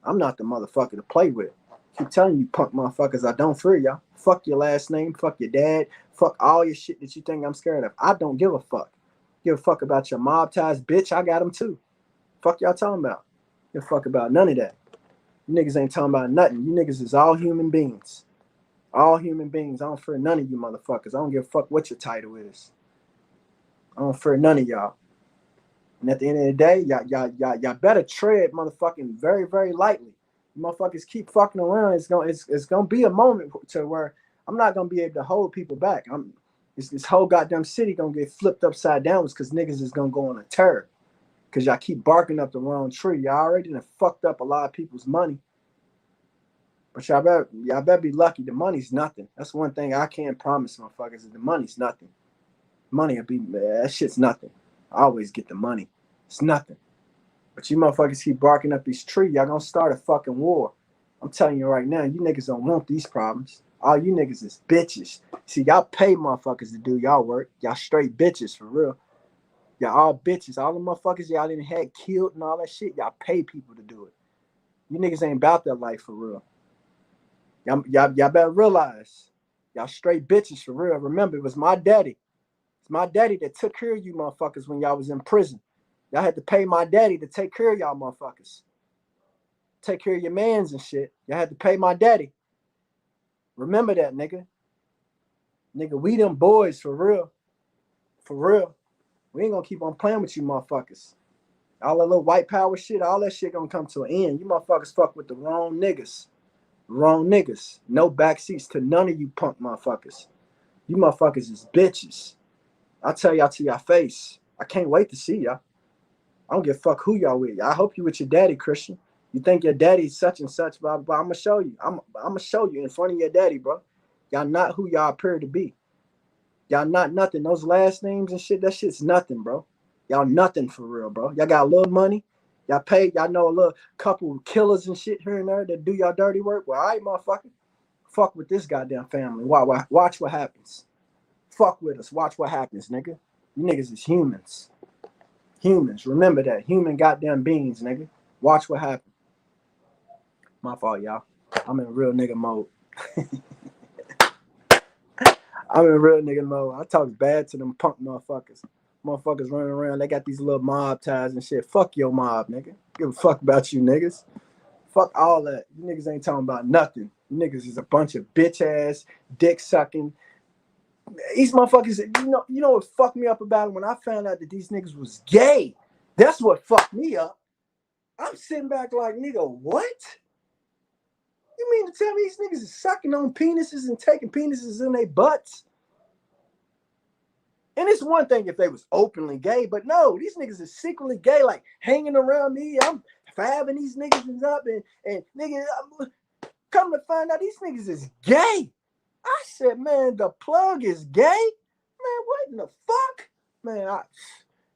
I'm not the motherfucker to play with. Keep telling you punk motherfuckers, I don't fear y'all. Fuck your last name, fuck your dad, fuck all your shit that you think I'm scared of. I don't give a fuck. Give a fuck about your mob ties, bitch. I got them too. Fuck y'all talking about. Give a fuck about none of that. You niggas ain't talking about nothing. You niggas is all human beings. All human beings. I don't fear none of you motherfuckers. I don't give a fuck what your title is. I don't fear none of y'all. And at the end of the day, y'all better tread motherfucking very, very lightly. You motherfuckers keep fucking around. It's gonna be a moment to where I'm not gonna be able to hold people back. This whole goddamn city gonna get flipped upside down because niggas is gonna go on a tear. Because y'all keep barking up the wrong tree. Y'all already done fucked up a lot of people's money. But y'all better be lucky. The money's nothing. That's one thing I can't promise motherfuckers, is the money's nothing. Money will be, that shit's nothing. I always get the money. It's nothing. But you motherfuckers keep barking up these trees, y'all gonna start a fucking war. I'm telling you right now, you niggas don't want these problems. All you niggas is bitches. See, y'all pay motherfuckers to do y'all work. Y'all straight bitches, for real. Y'all all bitches. All the motherfuckers y'all didn't had killed and all that shit, y'all pay people to do it. You niggas ain't about that life, for real. Y'all better realize, y'all straight bitches, for real. Remember, it was my daddy. It's my daddy that took care of you motherfuckers when y'all was in prison. Y'all had to pay my daddy to take care of y'all motherfuckers. Take care of your mans and shit. Y'all had to pay my daddy. Remember that, nigga. Nigga, we them boys, for real. For real. We ain't gonna keep on playing with you motherfuckers. All that little white power shit, all that shit gonna come to an end. You motherfuckers fuck with the wrong niggas. Wrong niggas. No backseats to none of you punk motherfuckers. You motherfuckers is bitches. I'll tell y'all to your face. I can't wait to see y'all. I don't give a fuck who y'all with. I hope you with your daddy, Christian. You think your daddy's such and such, blah, blah, blah. I'm going to show you. I'm going to show you in front of your daddy, bro. Y'all not who y'all appear to be. Y'all not nothing. Those last names and shit, that shit's nothing, bro. Y'all nothing for real, bro. Y'all got a little money. Y'all pay. Y'all know a little couple killers and shit here and there that do y'all dirty work. Well, all right, motherfucker. Fuck with this goddamn family. Watch what happens. Fuck with us. Watch what happens, nigga. You niggas is humans. Humans. Remember that. Human goddamn beings, nigga. Watch what happens. My fault, y'all. I'm in real nigga mode. I'm in real nigga mode. I talk bad to them punk motherfuckers. Motherfuckers running around. They got these little mob ties and shit. Fuck your mob, nigga. Give a fuck about you niggas. Fuck all that. You niggas ain't talking about nothing. You niggas is a bunch of bitch ass, dick sucking, These motherfuckers, you know what fucked me up about it when I found out that these niggas was gay. That's what fucked me up. I'm sitting back like, nigga, what? You mean to tell me these niggas is sucking on penises and taking penises in their butts? And it's one thing if they was openly gay, but no, these niggas is secretly gay, like hanging around me. I'm fabbing these niggas up and niggas, come to find out these niggas is gay. I said, man, the plug is gay? Man, what in the fuck? Man,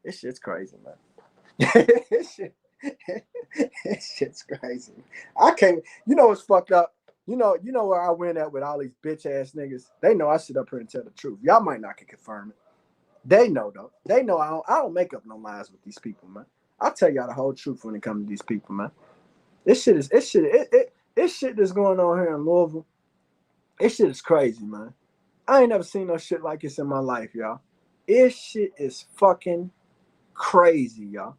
this shit's crazy, man. This shit's crazy. I can't, you know what's fucked up? You know where I went at with all these bitch ass niggas? They know I sit up here and tell the truth. Y'all might not can confirm it. They know though. They know I don't make up no lies with these people, man. I'll tell y'all the whole truth when it comes to these people, man. This shit that's going on here in Louisville. This shit is crazy, man. I ain't never seen no shit like this in my life, y'all. This shit is fucking crazy, y'all.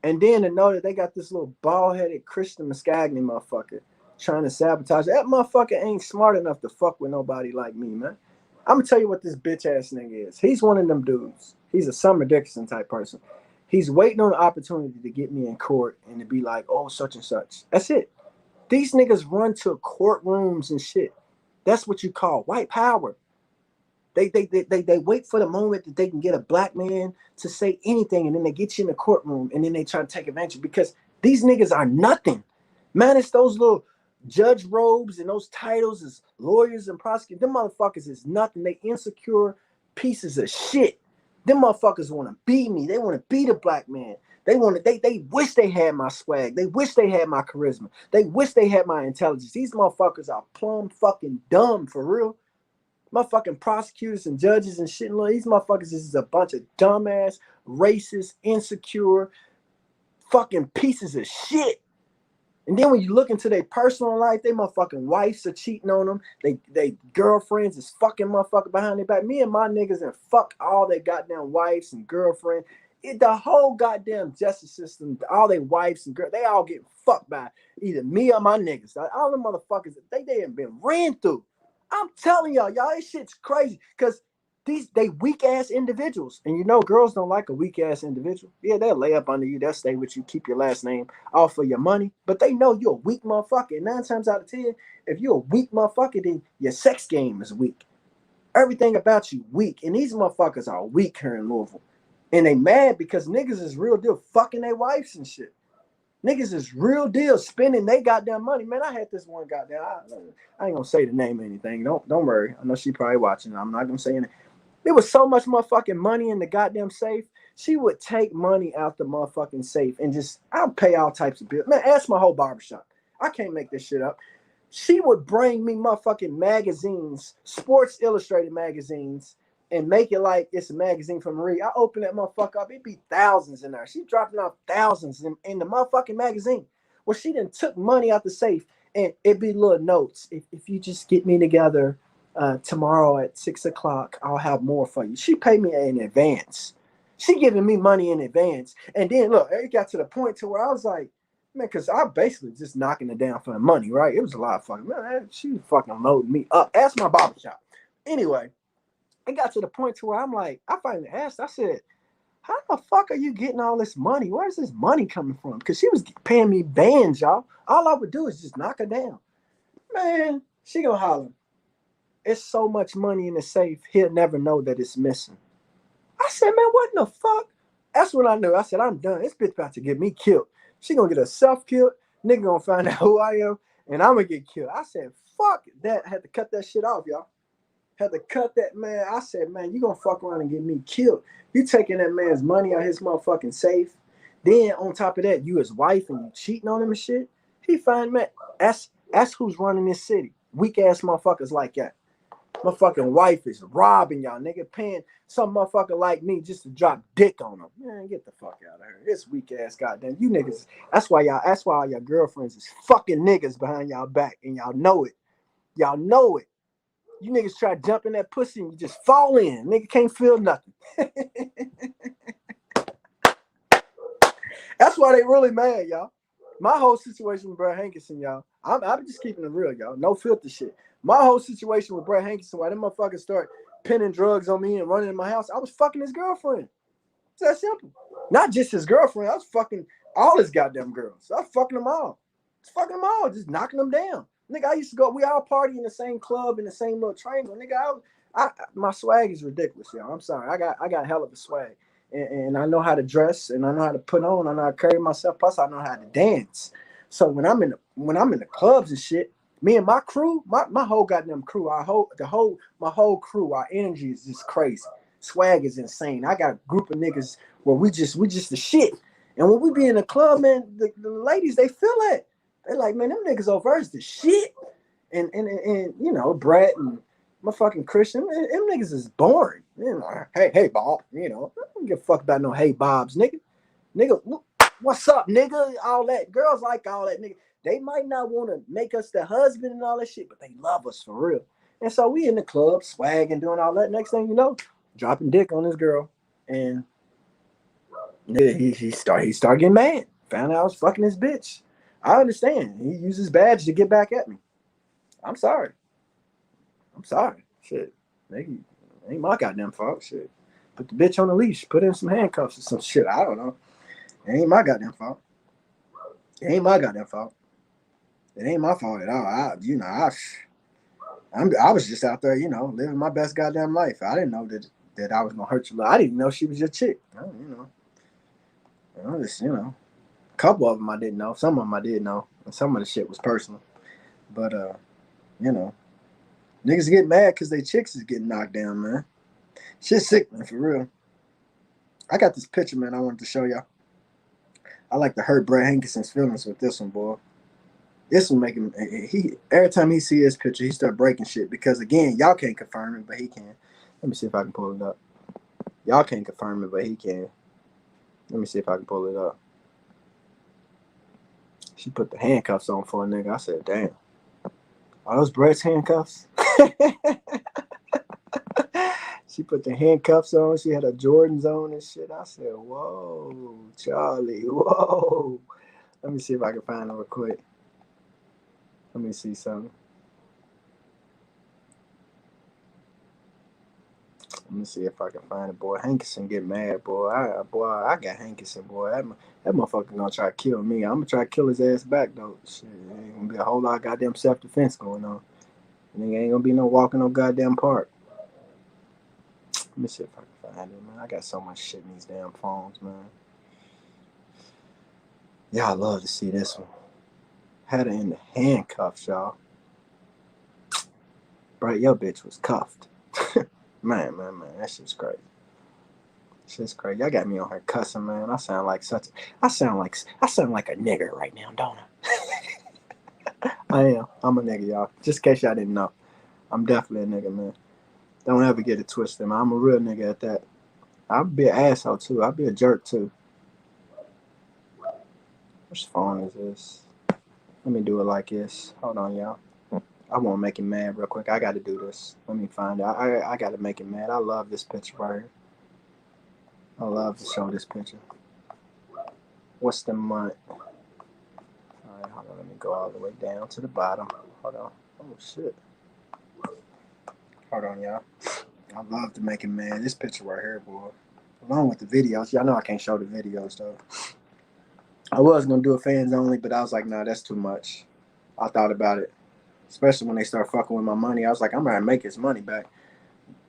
And then to know that they got this little bald-headed Christian Muscagni motherfucker trying to sabotage. That motherfucker ain't smart enough to fuck with nobody like me, man. I'm gonna tell you what this bitch ass nigga is. He's one of them dudes. He's a Summer Dickinson type person. He's waiting on the opportunity to get me in court and to be like, oh, such and such. That's it. These niggas run to courtrooms and shit. That's what you call white power. They wait for the moment that they can get a black man to say anything, and then they get you in the courtroom, and then they try to take advantage because these niggas are nothing. Man, it's those little judge robes and those titles as lawyers and prosecutors. Them motherfuckers is nothing. They insecure pieces of shit. Them motherfuckers want to be me. They want to be the black man. They wish they had my swag. They wish they had my charisma. They wish they had my intelligence. These motherfuckers are plumb fucking dumb for real. Motherfucking prosecutors and judges and shit. These motherfuckers is a bunch of dumbass, racist, insecure, fucking pieces of shit. And then when you look into their personal life, they motherfucking wives are cheating on them. They girlfriends is fucking motherfucker behind their back. Me and my niggas and fuck all their goddamn wives and girlfriends. The whole goddamn justice system, all their wives and girls, they all get fucked by either me or my niggas. All them motherfuckers, they ain't been ran through. I'm telling y'all, this shit's crazy because they weak ass individuals. And you know, girls don't like a weak ass individual. Yeah, they'll lay up under you, they'll stay with you, keep your last name off for your money. But they know you're a weak motherfucker. And 9 times out of 10, if you're a weak motherfucker, then your sex game is weak. Everything about you weak. And these motherfuckers are weak here in Louisville. And they mad because niggas is real deal fucking their wives and shit. Niggas is real deal spending they goddamn money. Man, I had this one goddamn, I ain't gonna say the name or anything. Don't worry. I know she probably watching. I'm not gonna say anything. There was so much motherfucking money in the goddamn safe. She would take money out the motherfucking safe and just, I'll pay all types of bills. Man, ask my whole barbershop. I can't make this shit up. She would bring me motherfucking magazines, Sports Illustrated magazines, and make it like it's a magazine from Marie. I open that motherfucker up, it'd be thousands in there. She dropping off thousands in the motherfucking magazine. Well, she done took money out the safe, and it'd be little notes. If you just get me together tomorrow at 6 o'clock, I'll have more for you. She paid me in advance. She giving me money in advance. And then, look, it got to the point to where I was like, man, because I basically just knocking it down for the money, right? It was a lot of fucking, man, she was fucking loading me up. Ask my barbershop. Anyway, it got to the point to where I'm like, I finally asked, I said, how the fuck are you getting all this money? Where's this money coming from? Because she was paying me bands, y'all. All I would do is just knock her down. Man, she gonna holler. It's so much money in the safe, he'll never know that it's missing. I said, man, what in the fuck? That's when I knew. I said, I'm done. This bitch about to get me killed. She gonna get herself killed. Nigga gonna find out who I am, and I'm gonna get killed. I said, fuck that. I had to cut that shit off, y'all. Had to cut that, man. I said, man, you gonna fuck around and get me killed. You taking that man's money out his motherfucking safe. Then on top of that, you his wife and you cheating on him and shit. He find, man, that's who's running this city. Weak ass motherfuckers like that. My fucking wife is robbing y'all, nigga, paying some motherfucker like me just to drop dick on them. Man, get the fuck out of here. It's weak ass goddamn. You niggas, that's why all your girlfriends is fucking niggas behind y'all back, and y'all know it. Y'all know it. You niggas try to jump in that pussy and you just fall in. Nigga can't feel nothing. That's why they really mad, y'all. My whole situation with Brett Hankinson, y'all, I'm just keeping it real, y'all. No filter shit. My whole situation with Brett Hankinson, why them motherfuckers start pinning drugs on me and running in my house, I was fucking his girlfriend. It's that simple. Not just his girlfriend. I was fucking all his goddamn girls. I was fucking them all. Just fucking them all. Just knocking them down. Nigga, I used to go. We all party in the same club in the same little triangle. Nigga, my swag is ridiculous, y'all. I'm sorry. I got hell of a swag, and I know how to dress, and I know how to put on. I know how to carry myself. Plus, I know how to dance. So when I'm in the clubs and shit, me and my crew, my whole goddamn crew, my whole crew, our energy is just crazy. Swag is insane. I got a group of niggas where we just the shit. And when we be in the club, man, the ladies, they feel it. They like, man, them niggas over is the shit. And you know, Brett and my fucking Christian, man, them niggas is boring. You know, hey Bob, you know, I don't give a fuck about no hey Bobs, nigga. Nigga, what's up, nigga? All that. Girls like all that, nigga. They might not want to make us the husband and all that shit, but they love us for real. And so we in the club, swagging, doing all that. Next thing you know, dropping dick on this girl. And he started getting mad. Found out I was fucking his bitch. I understand. He used his badge to get back at me. I'm sorry. Shit. Nigga, ain't my goddamn fault. Shit. Put the bitch on the leash. Put in some handcuffs or some shit. I don't know. It ain't my goddamn fault. It ain't my goddamn fault. It ain't my fault at all. I was just out there, you know, living my best goddamn life. I didn't know that I was gonna hurt you. I didn't know she was your chick. Just, you know, a couple of them I didn't know. Some of them I did know, and some of the shit was personal. But you know, niggas get mad because they chicks is getting knocked down, man. Shit's sick, man, for real. I got this picture, man. I wanted to show y'all. I like to hurt Brett Hankinson's feelings with this one, boy. This will make him. Every time he see his picture, he start breaking shit because again, y'all can't confirm it, but he can. Let me see if I can pull it up. Y'all can't confirm it, but he can. Let me see if I can pull it up. She put the handcuffs on for a nigga. I said, damn. Are those Brett's handcuffs? She put the handcuffs on. She had her Jordans on and shit. I said, whoa, Charlie, whoa. Let me see if I can find her real quick. Let me see something. Let me see if I can find it, boy. Hankinson get mad, boy. I got Hankinson, boy. That motherfucker gonna try to kill me. I'm gonna try to kill his ass back, though. Shit, ain't gonna be a whole lot of goddamn self-defense going on. And ain't gonna be no walking no goddamn park. Let me see if I can find it, man. I got so much shit in these damn phones, man. Y'all love to see this one. Had her in the handcuffs, y'all. Bro, your bitch was cuffed. Man, that shit's crazy. Shit's crazy. Y'all got me on her cussing, man. I sound like a nigger right now, don't I? I am. I'm a nigga, y'all. Just in case y'all didn't know. I'm definitely a nigga, man. Don't ever get it twisted, man. I'm a real nigga at that. I'll be an asshole, too. I'll be a jerk, too. Which phone is this? Let me do it like this. Hold on, y'all. I want to make him mad real quick. I got to do this. Let me find out. I got to make him mad. I love this picture right here. I love to show this picture. What's the month? All right, hold on. Let me go all the way down to the bottom. Hold on. Oh, shit. Hold on, y'all. I love to make him mad. This picture right here, boy. Along with the videos. Y'all know I can't show the videos, though. I was going to do a fans only, but I was like, nah, that's too much. I thought about it. Especially when they start fucking with my money. I was like, I'm going to make his money back.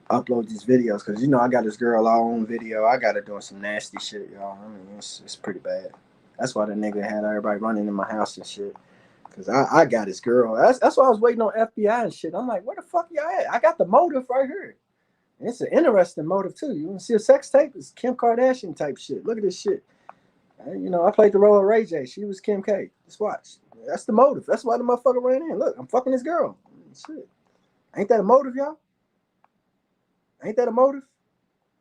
Upload these videos. Because, you know, I got this girl all on video. I got her doing some nasty shit, y'all. I mean, it's pretty bad. That's why the nigga had everybody running in my house and shit. Because I got his girl. That's why I was waiting on FBI and shit. I'm like, where the fuck y'all at? I got the motive right here. And it's an interesting motive, too. You want to see a sex tape? It's Kim Kardashian type shit. Look at this shit. You know, I played the role of Ray J. She was Kim K. Just watch. That's the motive. That's why the motherfucker ran in. Look, I'm fucking this girl. Shit. Ain't that a motive, y'all? Ain't that a motive?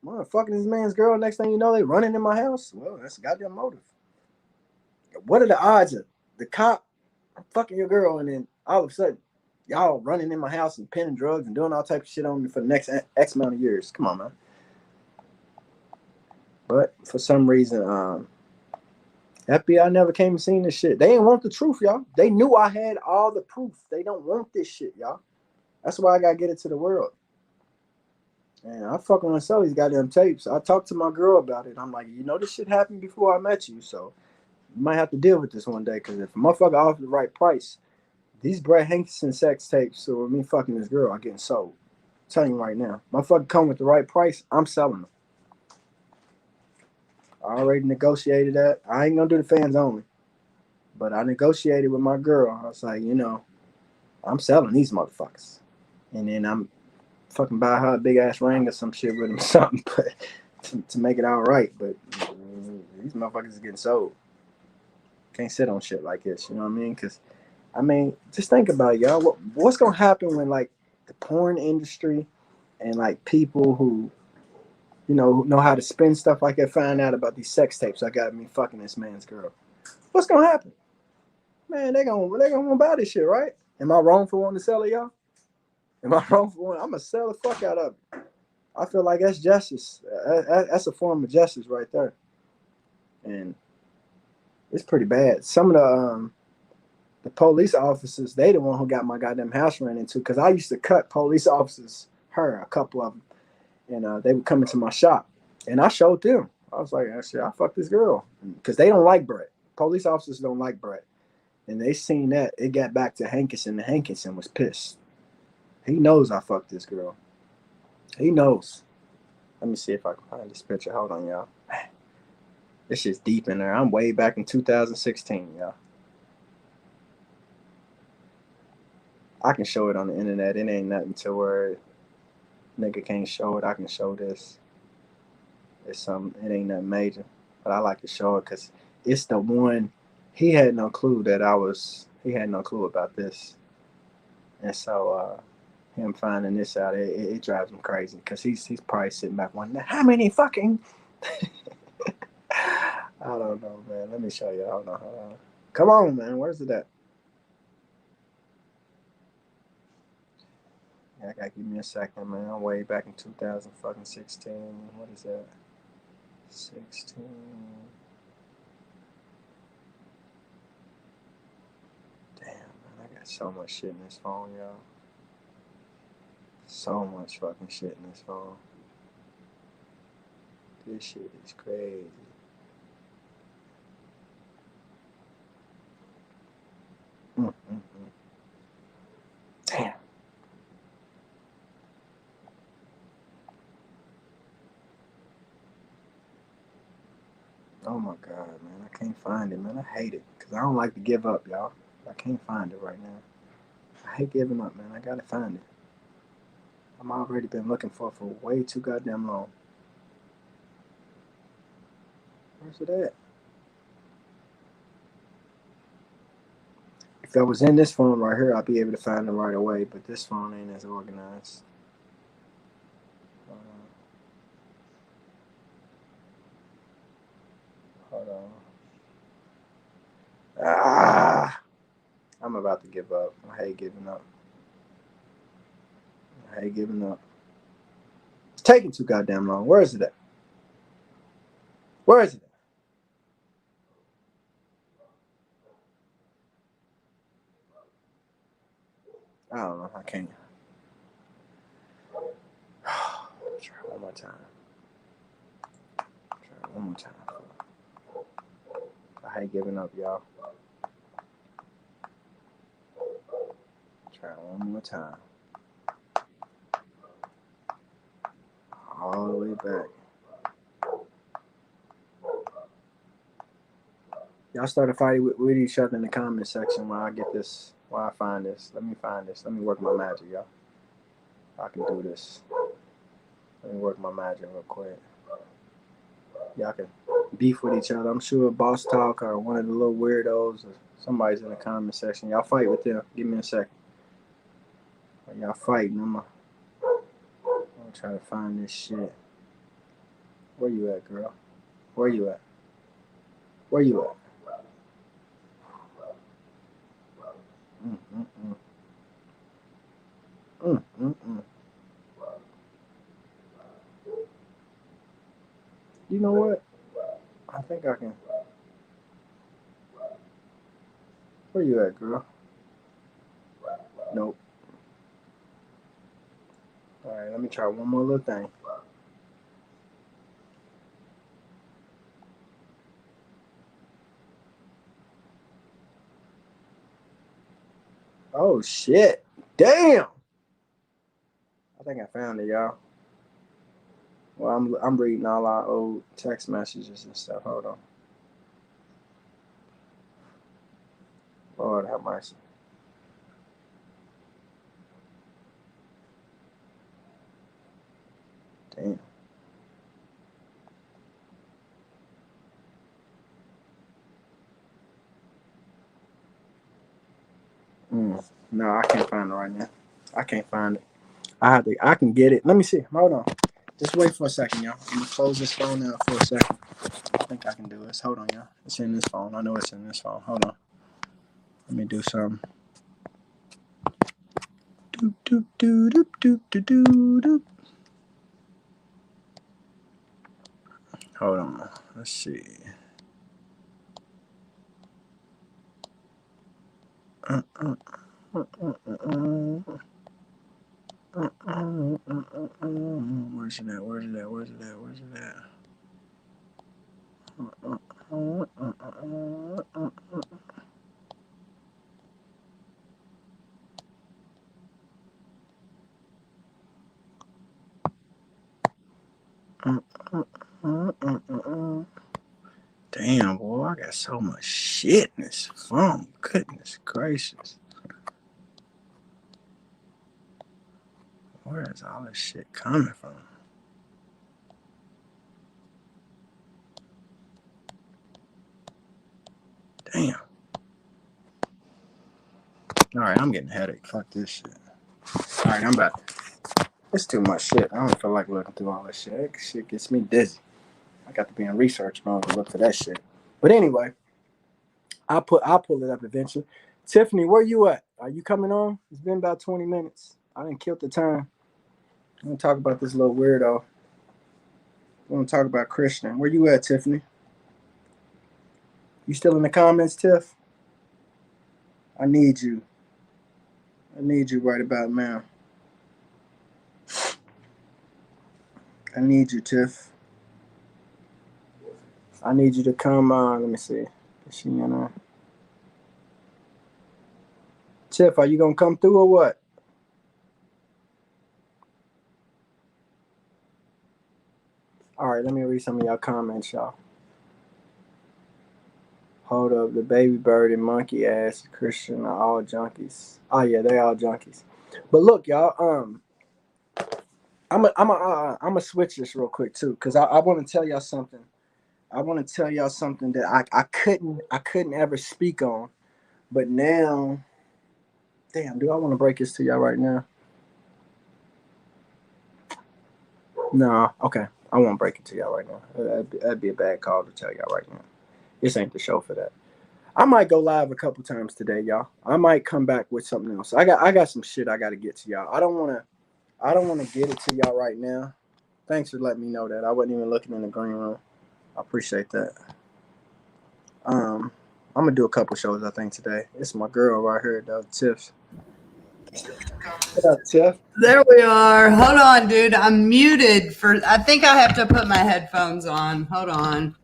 I'm fucking this man's girl. Next thing you know, they running in my house. Well, that's a goddamn motive. What are the odds of the cop fucking your girl and then all of a sudden y'all running in my house and penning drugs and doing all type of shit on me for the next X amount of years? Come on, man. But for some reason, FBI never came and seen this shit. They didn't want the truth, y'all. They knew I had all the proof. They don't want this shit, y'all. That's why I gotta get it to the world. And I fucking want to sell these goddamn tapes. I talked to my girl about it. I'm like, you know, this shit happened before I met you, so you might have to deal with this one day. Because if a motherfucker offers the right price, these Brett Hankison sex tapes or me fucking this girl are getting sold. I'm telling you right now, motherfucker come with the right price, I'm selling them. I already negotiated that. I ain't gonna do the fans only, but I negotiated with my girl. I was like, you know, I'm selling these motherfuckers, and then I'm fucking buy her a big ass ring or some shit with him, something, but to make it all right. But these motherfuckers is getting sold. Can't sit on shit like this. You know what I mean? Because I mean, just think about it, y'all. What's gonna happen when like the porn industry and like people who who know how to spin stuff like that find out about these sex tapes? I got me fucking this man's girl. What's gonna happen? Man, they gonna buy this shit, right? Am I wrong for wanting to sell it, y'all? Am I wrong for wanting? I'm gonna sell the fuck out of it. I feel like that's justice. That's a form of justice right there, and it's pretty bad. Some of the police officers, they the one who got my goddamn house ran into, because I used to cut police officers, a couple of them, and they would come into my shop, and I showed them. I was like, shit, I fucked this girl, because they don't like Brett. Police officers don't like Brett, and they seen that. It got back to Hankinson, and Hankinson was pissed. He knows I fucked this girl. He knows. Let me see if I can find this picture. Hold on, y'all. This shit's deep in there. I'm way back in 2016, y'all. I can show it on the internet. It ain't nothing to where nigga can't show it. I can show this. It ain't nothing major. But I like to show it because it's the one. He had no clue he had no clue about this. And so him finding this out, it drives him crazy, because he's probably sitting back wondering, how many fucking I don't know, man. Let me show you. Hold on. Come on, man. Where's it at? Yeah, I gotta give me a second, man. I'm way back in 2016. What is that? 16. Damn, man. I got so much shit in this phone, y'all. So much fucking shit in this phone. This shit is crazy. Damn. Oh my god, man. I can't find it, man. I hate it. Because I don't like to give up, y'all. I can't find it right now. I hate giving up, man. I gotta find it. I'm already been looking for way too goddamn long. Where's it at? If I was in this phone right here, I'd be able to find it right away. But this phone ain't as organized. Hold on. I'm about to give up. I hate giving up. It's taking too goddamn long. Where is it at? Where is it at? I don't know. I can't. Try one more time. I hate giving up, y'all. Try one more time. All the way back. Y'all started fighting with each other in the comment section while I get this, while I find this. Let me find this. Let me work my magic, y'all. I can do this. Let me work my magic real quick. Y'all can beef with each other. I'm sure Boss Talk or one of the little weirdos or somebody's in the comment section. Y'all fight with them. Give me a second. While y'all fighting, I'm gonna try to find this shit. Where you at, girl? Where you at? Where you at? You know what? I think I can. Where you at, girl? Nope. All right, let me try one more little thing. Oh shit! Damn! I think I found it, y'all. Well, I'm reading all our old text messages and stuff. Hold on. Lord have mercy. Damn. No, I can't find it right now. I can't find it. I can get it. Let me see. Hold on. Just wait for a second, y'all. I'm gonna close this phone out for a second. I think I can do this. Hold on, y'all. It's in this phone. I know it's in this phone. Hold on. Let me do something. Doop, doop, doop, doop, doop, doop, doop, doop. Hold on. Let's see. Where's it at? Where's it at? Where's it at? Where's it at? Damn, boy, I got so much shit in this phone. Goodness gracious. Where is all this shit coming from? Damn. All right, I'm getting a headache. Fuck this shit. All right, I'm back. It's too much shit. I don't feel like looking through all this shit. That shit gets me dizzy. I got to be in research mode to look for that shit. But anyway, I'll pull it up eventually. Tiffany, where you at? Are you coming on? It's been about 20 minutes. I didn't kill the time. I'm gonna talk about this little weirdo. I'm gonna talk about Christian. Where you at, Tiffany? You still in the comments, Tiff? I need you. I need you right about now. I need you, Tiff. I need you to come on. Let me see. Is she in there? Tiff, are you gonna come through or what? All right, let me read some of y'all comments, y'all. Hold up, the baby bird and monkey ass Christian are all junkies. Oh yeah, they all junkies. But look, y'all. I'm a switch this real quick too, cause I want to tell y'all something. I want to tell y'all something that I couldn't ever speak on, but now, damn, do I want to break this to y'all right now? No, okay, I won't break it to y'all right now. That'd be a bad call to tell y'all right now. This ain't the show for that. I might go live a couple times today, y'all. I might come back with something else. I got some shit I got to get to y'all. I don't want to get it to y'all right now. Thanks for letting me know that. I wasn't even looking in the green room. I appreciate that. I'm gonna do a couple shows I think today. It's my girl right here though, Tiff. What up, Tiff? There we are. Hold on, dude. I'm muted for. I think I have to put my headphones on. Hold on.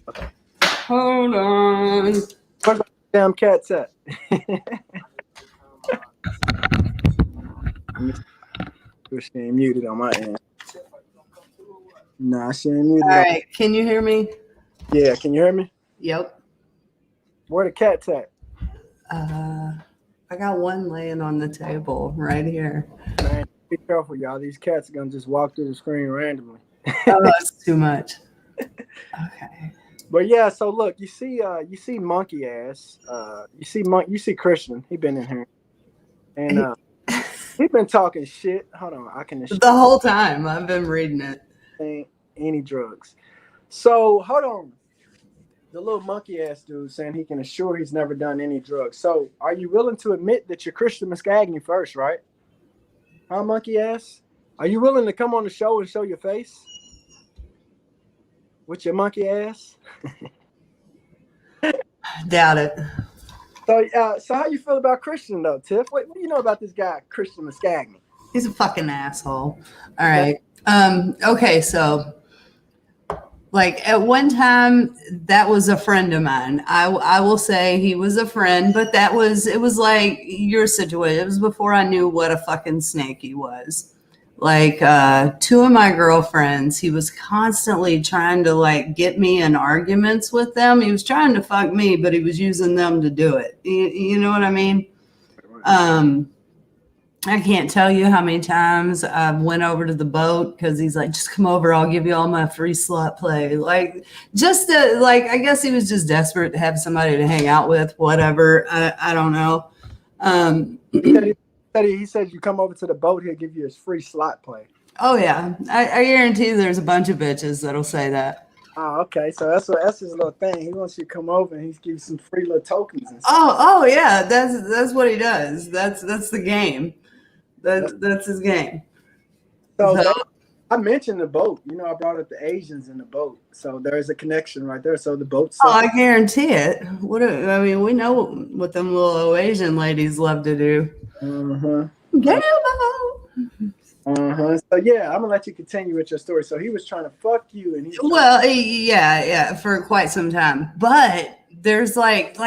Okay. Hold on. Where's my damn cats at? She ain't muted on my end. Nah, she ain't muted. All right. Can you hear me? Yeah, can you hear me? Yep. Where the cats at? I got one laying on the table right here. Man, be careful, y'all. These cats are gonna just walk through the screen randomly. Oh, that's too much. Okay. But yeah, so look, you see monkey ass. You see Christian. He been in here, and he been talking shit. Hold on, I can The whole time I've been reading it. Any drugs. So hold on. The little monkey ass dude saying he can assure he's never done any drugs. So are you willing to admit that you're Christian Muscagni first, right? Huh, monkey ass? Are you willing to come on the show and show your face? With your monkey ass? Doubt it. So how you feel about Christian though, Tiff? What do you know about this guy, Christian Muscagni? He's a fucking asshole. All right. Okay, so like at one time that was a friend of mine. I will say he was a friend, but it was like your situation. It was before I knew what a fucking snake he was. Like two of my girlfriends, he was constantly trying to like get me in arguments with them. He was trying to fuck me, but he was using them to do it. You know what I mean? I can't tell you how many times I went over to the boat because he's like, just come over, I'll give you all my free slot play. Like, just to, like, I guess he was just desperate to have somebody to hang out with, whatever. I don't know. He said you come over to the boat, he'll give you his free slot play. Oh, yeah. I guarantee there's a bunch of bitches that'll say that. Oh, okay. So that's his little thing. He wants you to come over and he gives you some free little tokens and stuff. Oh, yeah. That's what he does. That's the game. That's his game. So I mentioned the boat. You know, I brought up the Asians in the boat. So there's a connection right there. So the boat. Oh, I guarantee it. I mean, we know what them little Asian ladies love to do. Get out. So yeah, I'm gonna let you continue with your story. So he was trying to fuck you, and yeah, for quite some time. But there's like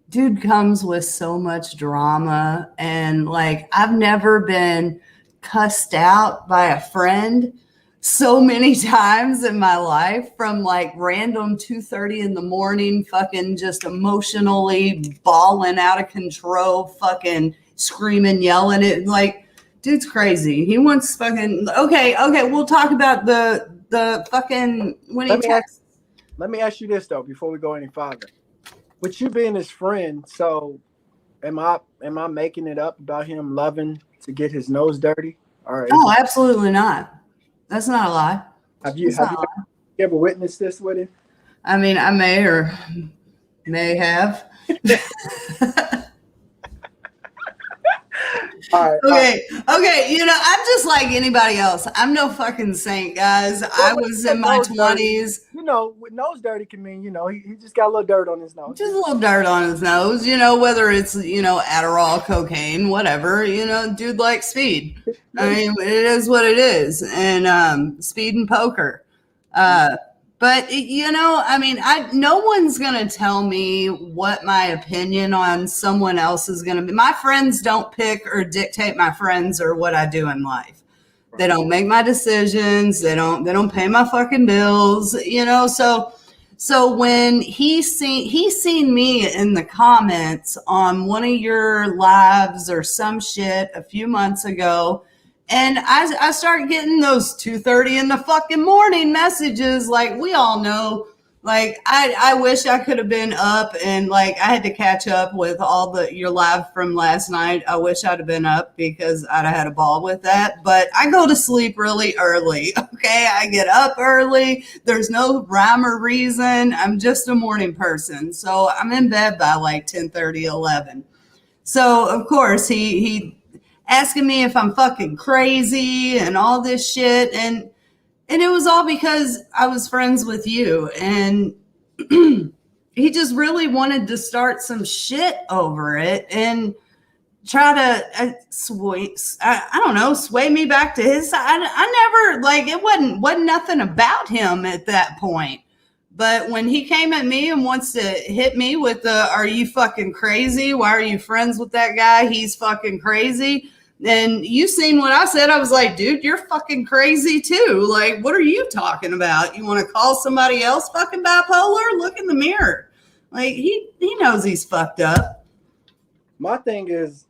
dude comes with so much drama, and like I've never been cussed out by a friend so many times in my life from like random 2:30 in the morning, fucking just emotionally bawling out of control, fucking screaming, yelling it. Like, dude's crazy. He wants fucking okay. We'll talk about the fucking when he texts. Let me ask you this though before we go any farther. With you being his friend, so am I making it up about him loving to get his nose dirty? All right. Oh, absolutely not. That's not a lie. Have you ever witnessed this with him? I mean, I may or may have. All right. Okay. You know, I'm just like anybody else. I'm no fucking saint, guys. I was in my 20s. You know, with nose dirty can mean, you know, he just got a little dirt on his nose. Just a little dirt on his nose, you know, whether it's, you know, Adderall, cocaine, whatever, you know, dude likes speed. I mean, it is what it is. And speed and poker. But, you know, I mean, no one's going to tell me what my opinion on someone else is going to be. My friends don't pick or dictate my friends or what I do in life. They don't make my decisions. They don't pay my fucking bills, you know. So when he's seen me in the comments on one of your lives or some shit a few months ago, and I start getting those 2:30 in the fucking morning messages. Like, we all know, like, I wish I could have been up and like I had to catch up with all your live from last night. I wish I'd have been up because I'd have had a ball with that. But I go to sleep really early. Okay. I get up early. There's no rhyme or reason. I'm just a morning person. So I'm in bed by like 10:30, 11. So of course he asking me if I'm fucking crazy and all this shit. And it was all because I was friends with you. And he just really wanted to start some shit over it and try to sway me back to his side. I never, like, it wasn't nothing about him at that point. But when he came at me and wants to hit me with are you fucking crazy? Why are you friends with that guy? He's fucking crazy. And you seen what I said. I was like, dude, you're fucking crazy too. Like, what are you talking about? You want to call somebody else fucking bipolar? Look in the mirror. Like, he knows he's fucked up. My thing is,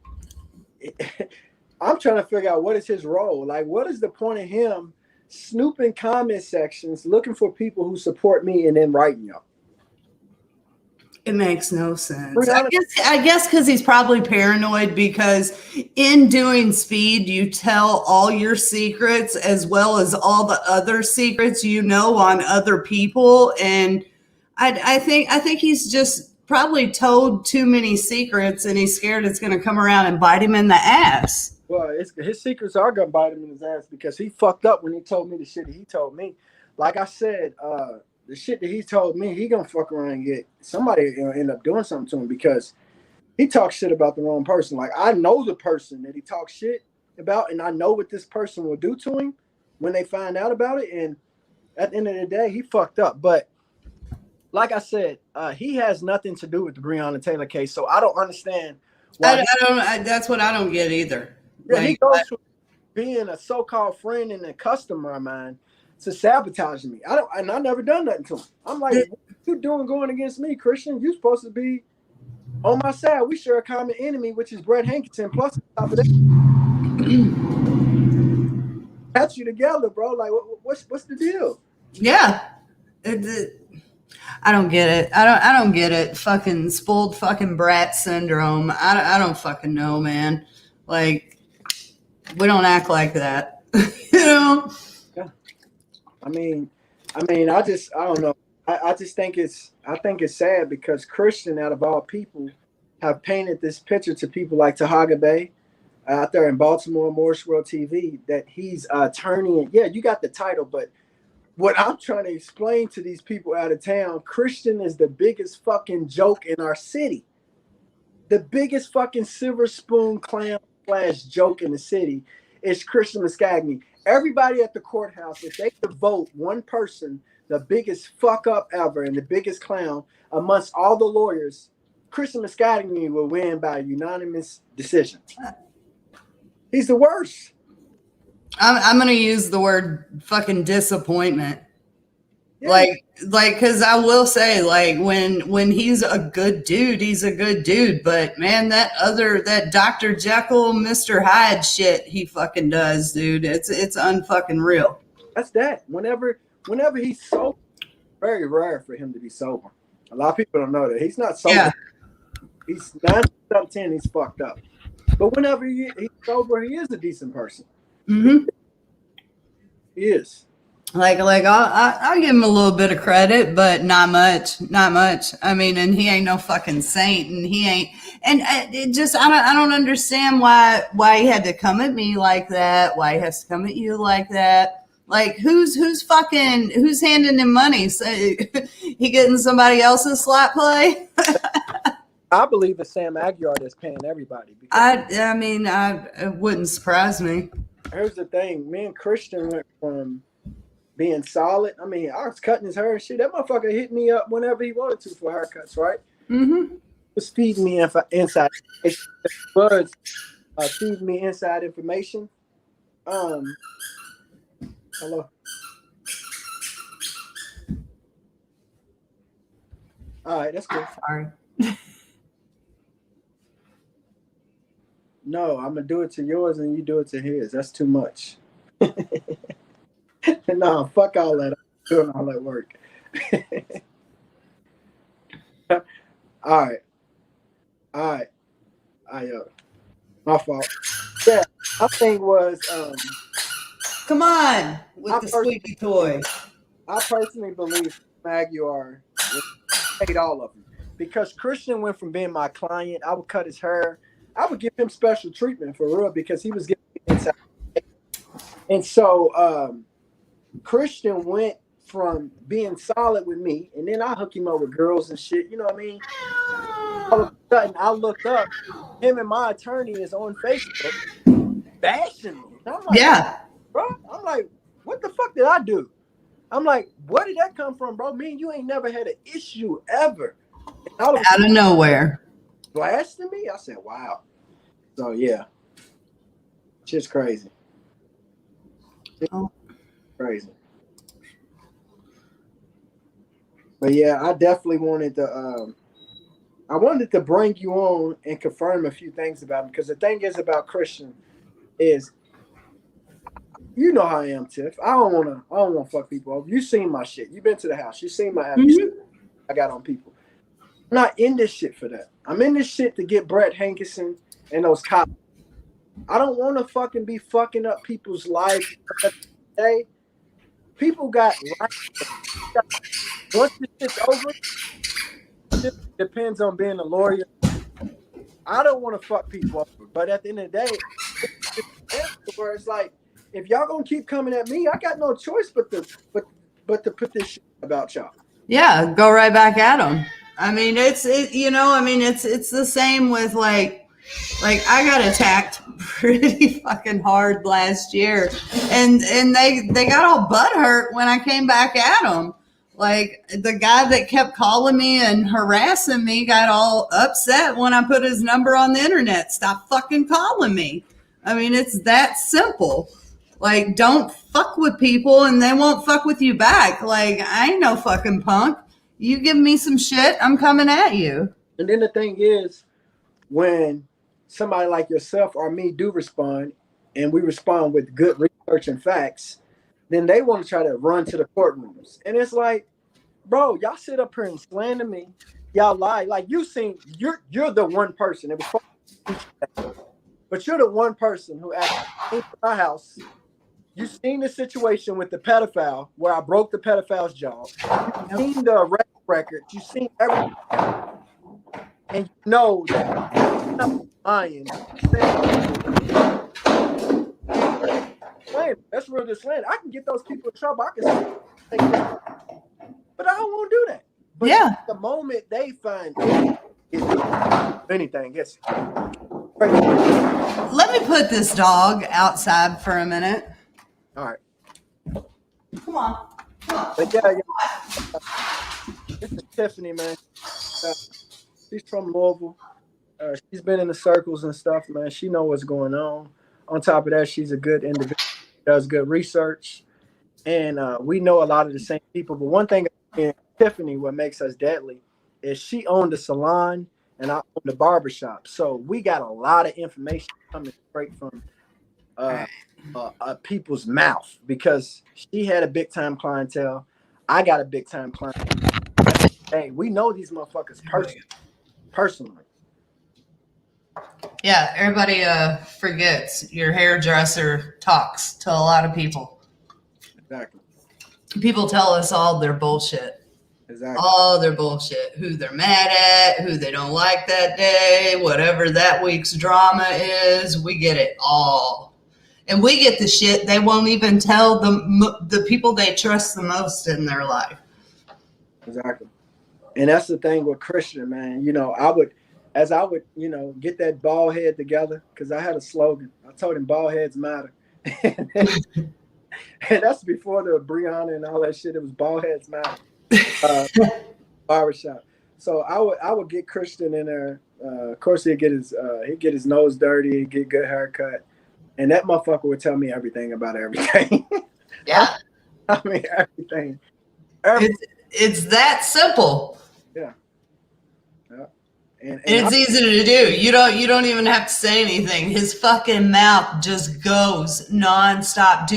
I'm trying to figure out what is his role. Like, what is the point of him snooping comment sections, looking for people who support me and then writing y'all? It makes no sense. I guess because he's probably paranoid because in doing speed, you tell all your secrets as well as all the other secrets you know on other people. And I think he's just probably told too many secrets and he's scared it's going to come around and bite him in the ass. Well, his secrets are going to bite him in his ass because he fucked up when he told me the shit that he told me. Like I said, the shit that he told me, he gonna fuck around and get somebody end up doing something to him because he talks shit about the wrong person. Like, I know the person that he talks shit about, and I know what this person will do to him when they find out about it. And at the end of the day, he fucked up. But like I said, he has nothing to do with the Breonna Taylor case. So I don't understand why. That's what I don't get either. He goes from being a so-called friend and a customer of mine to sabotage me. I never done nothing to him. I'm like, what you doing going against me, Christian? You supposed to be on my side. We share a common enemy, which is Brett Hankinson. Plus, on top of that, catch you together, bro. Like, what's the deal? Yeah. I don't get it. I don't get it. Fucking spoiled fucking brat syndrome. I don't fucking know, man. Like, we don't act like that. You know? Yeah. I mean, I don't know. I just think it's sad because Christian, out of all people, have painted this picture to people like Tahaga Bay out there in Baltimore, Morse World TV, that he's turning. Yeah, you got the title, but what I'm trying to explain to these people out of town, Christian is the biggest fucking joke in our city. The biggest fucking silver spoon clown / joke in the city is Christian Muscagni. Everybody at the courthouse, if they could vote one person, the biggest fuck up ever and the biggest clown amongst all the lawyers, Christian Muscagni will win by unanimous decision. He's the worst. I'm gonna use the word fucking disappointment. Yeah. Like, because I will say, like, when he's a good dude, he's a good dude. But man, that Dr. Jekyll, Mr. Hyde shit he fucking does, dude, it's unfucking real. That's that. Whenever he's sober, very rare for him to be sober. A lot of people don't know that. He's not sober. Yeah. He's 9 out of 10, he's fucked up. But whenever he's sober, he is a decent person. Mm-hmm. He is. Like I'll give him a little bit of credit, but not much. I mean, and he ain't no fucking saint, and he ain't. And it just I don't understand why he had to come at me like that. Why he has to come at you like that? Like who's handing him money? So, he getting somebody else's slot play? I believe it's Sam Aguilar that's paying everybody. I mean, it wouldn't surprise me. Here's the thing: me and Christian went from being solid. I mean, I was cutting his hair and shit. That motherfucker hit me up whenever he wanted to for haircuts, right? Mm-hmm. He was feeding me inside. Was feeding me inside information. Hello. All right, that's good. Sorry. No, I'm gonna do it to yours and you do it to his. That's too much. No, fuck all that. I'm doing all that work. All right. My fault. Yeah, my thing was Come on with the squeaky toy. I personally believe Aguilar paid all of them because Christian went from being my client. I would cut his hair. I would give him special treatment for real because he was getting inside. And so Christian went from being solid with me, and then I hook him up with girls and shit. You know what I mean? All of a sudden, I looked up. Him and my attorney is on Facebook bashing me. And I'm like, Yeah. bro. I'm like, what the fuck did I do? I'm like, where did that come from, bro? Me and you ain't never had an issue ever. And all of a Out of sudden, nowhere. blasting me. I said, wow. So yeah, just crazy. Oh. Crazy. But yeah, I definitely wanted to bring you on and confirm a few things about him, because the thing is about Christian is, you know how I am, Tiff. I don't wanna fuck people over. You seen my shit. You been to the house. You seen my I got on people. I'm not in this shit for that. I'm in this shit to get Brett Hankinson and those cops. I don't want to fucking be fucking up people's lives. Hey, people got life. Once this shit's over, it depends on being a lawyer. I don't want to fuck people over, but at the end of the day, it's where it's like, if y'all gonna keep coming at me, I got no choice but to put this shit about y'all. Yeah, go right back at him. I mean, it's the same with like I got attacked pretty fucking hard last year, and they got all butthurt when I came back at them. Like the guy that kept calling me and harassing me got all upset when I put his number on the internet. Stop fucking calling me. I mean, it's that simple. Like, don't fuck with people and they won't fuck with you back. Like, I ain't no fucking punk. You give me some shit, I'm coming at you. And then the thing is, when somebody like yourself or me do respond, and we respond with good research and facts, then they want to try to run to the courtrooms. And it's like, bro, y'all sit up here and slander me. Y'all lie. Like you're the one person. It was, but you're the one person who actually came to my house. You seen the situation with the pedophile where I broke the pedophile's jaw. You seen the arrest records. You seen everything. And you know that I'm not lying. That's real slander. I can get those people in trouble. I can say, but I don't want to do that. But yeah, the moment they find anything, yes. Let me put this dog outside for a minute. All right. Come on. But yeah. This is Tiffany, man. She's from Louisville. She's been in the circles and stuff, man. She knows what's going on. On top of that, she's a good individual. Does good research, and we know a lot of the same people. But one thing in Tiffany, what makes us deadly, is she owned the salon and I owned the barbershop. So we got a lot of information coming straight from people's mouth because she had a big time clientele. I got a big time clientele. Hey, we know these motherfuckers personally. Yeah, everybody forgets your hairdresser talks to a lot of people. Exactly. People tell us all their bullshit. Exactly. All their bullshit. Who they're mad at, who they don't like that day, whatever that week's drama is. We get it all. And we get the shit they won't even tell the people they trust the most in their life. Exactly. And that's the thing with Christian, man. You know, I would, get that bald head together, because I had a slogan. I told him bald heads matter. And that's before the Brianna and all that shit. It was bald heads matter. Barbershop. So I would get Christian in there. Of course, he'd get his nose dirty, he'd get good haircut. And that motherfucker would tell me everything about everything. Yeah. I mean, everything. It's that simple. Yeah. And it's easy to do. You don't even have to say anything. His fucking mouth just goes nonstop.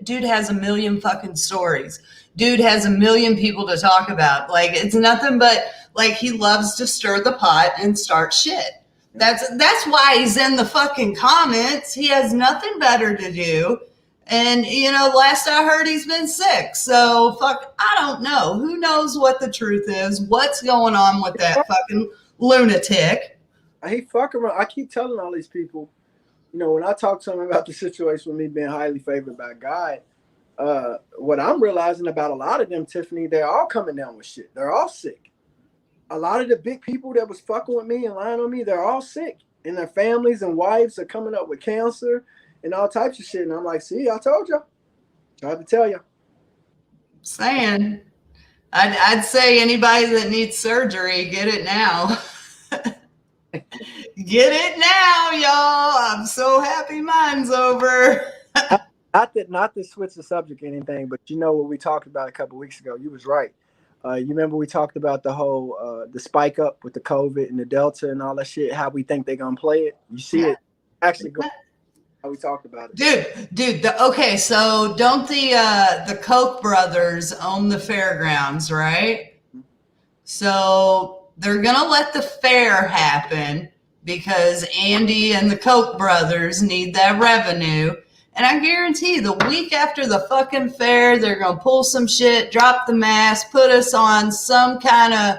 Dude has a million fucking stories. Dude has a million people to talk about. Like, it's nothing but, like, he loves to stir the pot and start shit. That's why he's in the fucking comments. He has nothing better to do. And, last I heard, he's been sick. So, I don't know. Who knows what the truth is? What's going on with that fucking lunatic? He fuck around. I keep telling all these people, when I talk to them about the situation with me being highly favored by God, what I'm realizing about a lot of them, Tiffany, they're all coming down with shit. They're all sick. A lot of the big people that was fucking with me and lying on me, they're all sick. And their families and wives are coming up with cancer and all types of shit. And I'm like, see, I told y'all. Tried to tell you. Saying. I'd say anybody that needs surgery, get it now. Get it now, y'all. I'm so happy mine's over. Not to switch the subject or anything, but what we talked about a couple of weeks ago. You was right. You remember we talked about the whole the spike up with the COVID and the Delta and all that shit, how we think they're going to play it. You see it actually go how we talked about it. Dude, okay, so don't the Koch brothers own the fairgrounds, right? So they're going to let the fair happen because Andy and the Koch brothers need that revenue. And I guarantee the week after the fucking fair, they're going to pull some shit, drop the mask, put us on some kind of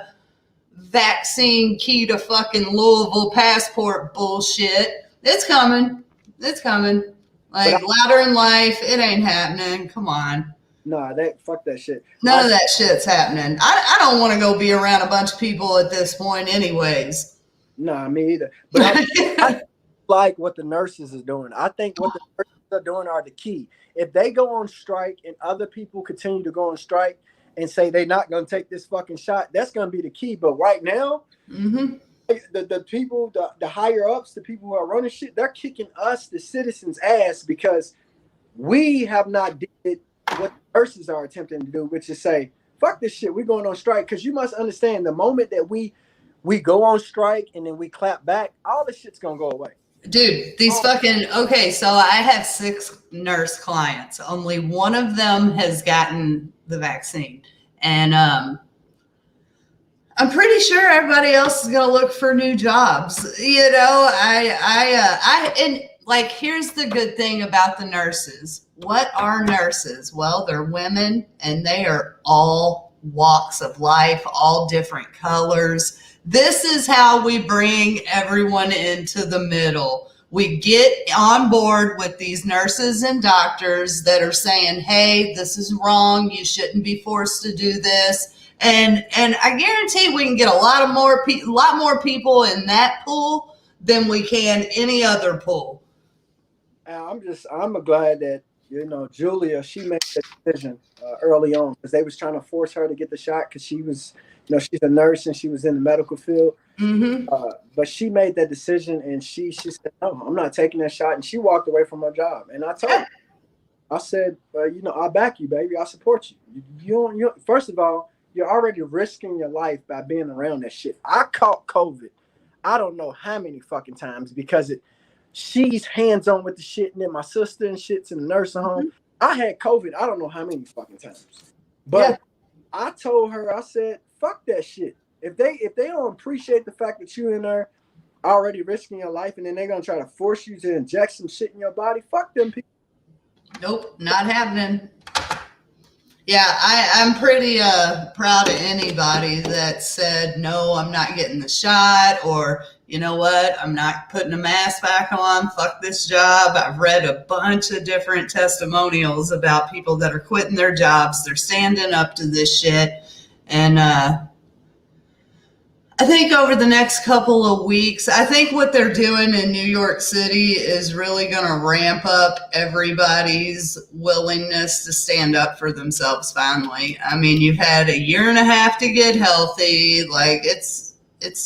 vaccine key to fucking Louisville passport bullshit. It's coming. It's coming. Like, louder in life, it ain't happening. Come on. Nah, fuck that shit. None of that shit's happening. I don't want to go be around a bunch of people at this point anyways. Nah, me either. But I like what the nurses is doing. I think what the nurses are doing are the key. If they go on strike and other people continue to go on strike and say they're not going to take this fucking shot, that's going to be the key. But right now, the people, the higher ups, the people who are running shit, they're kicking us, the citizens' ass because we have not did what the nurses are attempting to do, which is say, fuck this shit, we're going on strike. Because you must understand, the moment that we go on strike and then we clap back, all this shit's going to go away. Dude, these okay, so I have 6 nurse clients. Only one of them has gotten the vaccine. And I'm pretty sure everybody else is going to look for new jobs. You know, and like, here's the good thing about the nurses. What are nurses? Well, they're women, and they are all walks of life, all different colors. This is how we bring everyone into the middle. We get on board with these nurses and doctors that are saying, hey, this is wrong. You shouldn't be forced to do this. And I guarantee we can get a lot more people in that pool than we can any other pool. I'm glad that, you know, Julia, she made the decision early on because they was trying to force her to get the shot because she was, you know, she's a nurse and she was in the medical field. But she made that decision and she said, no, I'm not taking that shot. And she walked away from her job. And I told her, I said, you know, I back you, baby. I support you. You first of all, you're already risking your life by being around that shit. I caught COVID. I don't know how many fucking times because she's hands-on with the shit, and then my sister and shit's in the nursing home. I had COVID. I don't know how many fucking times. But I told her, I said, fuck that shit. If they don't appreciate the fact that you in there already risking your life and then they're gonna try to force you to inject some shit in your body, fuck them people. Nope, not happening. Yeah, I'm pretty proud of anybody that said, no, I'm not getting the shot, or, you know what, I'm not putting a mask back on, fuck this job. I've read a bunch of different testimonials about people that are quitting their jobs. They're standing up to this shit. And I think over the next couple of weeks, I think what they're doing in New York City is really going to ramp up everybody's willingness to stand up for themselves finally. I mean, you've had a year and a half to get healthy. Like, it's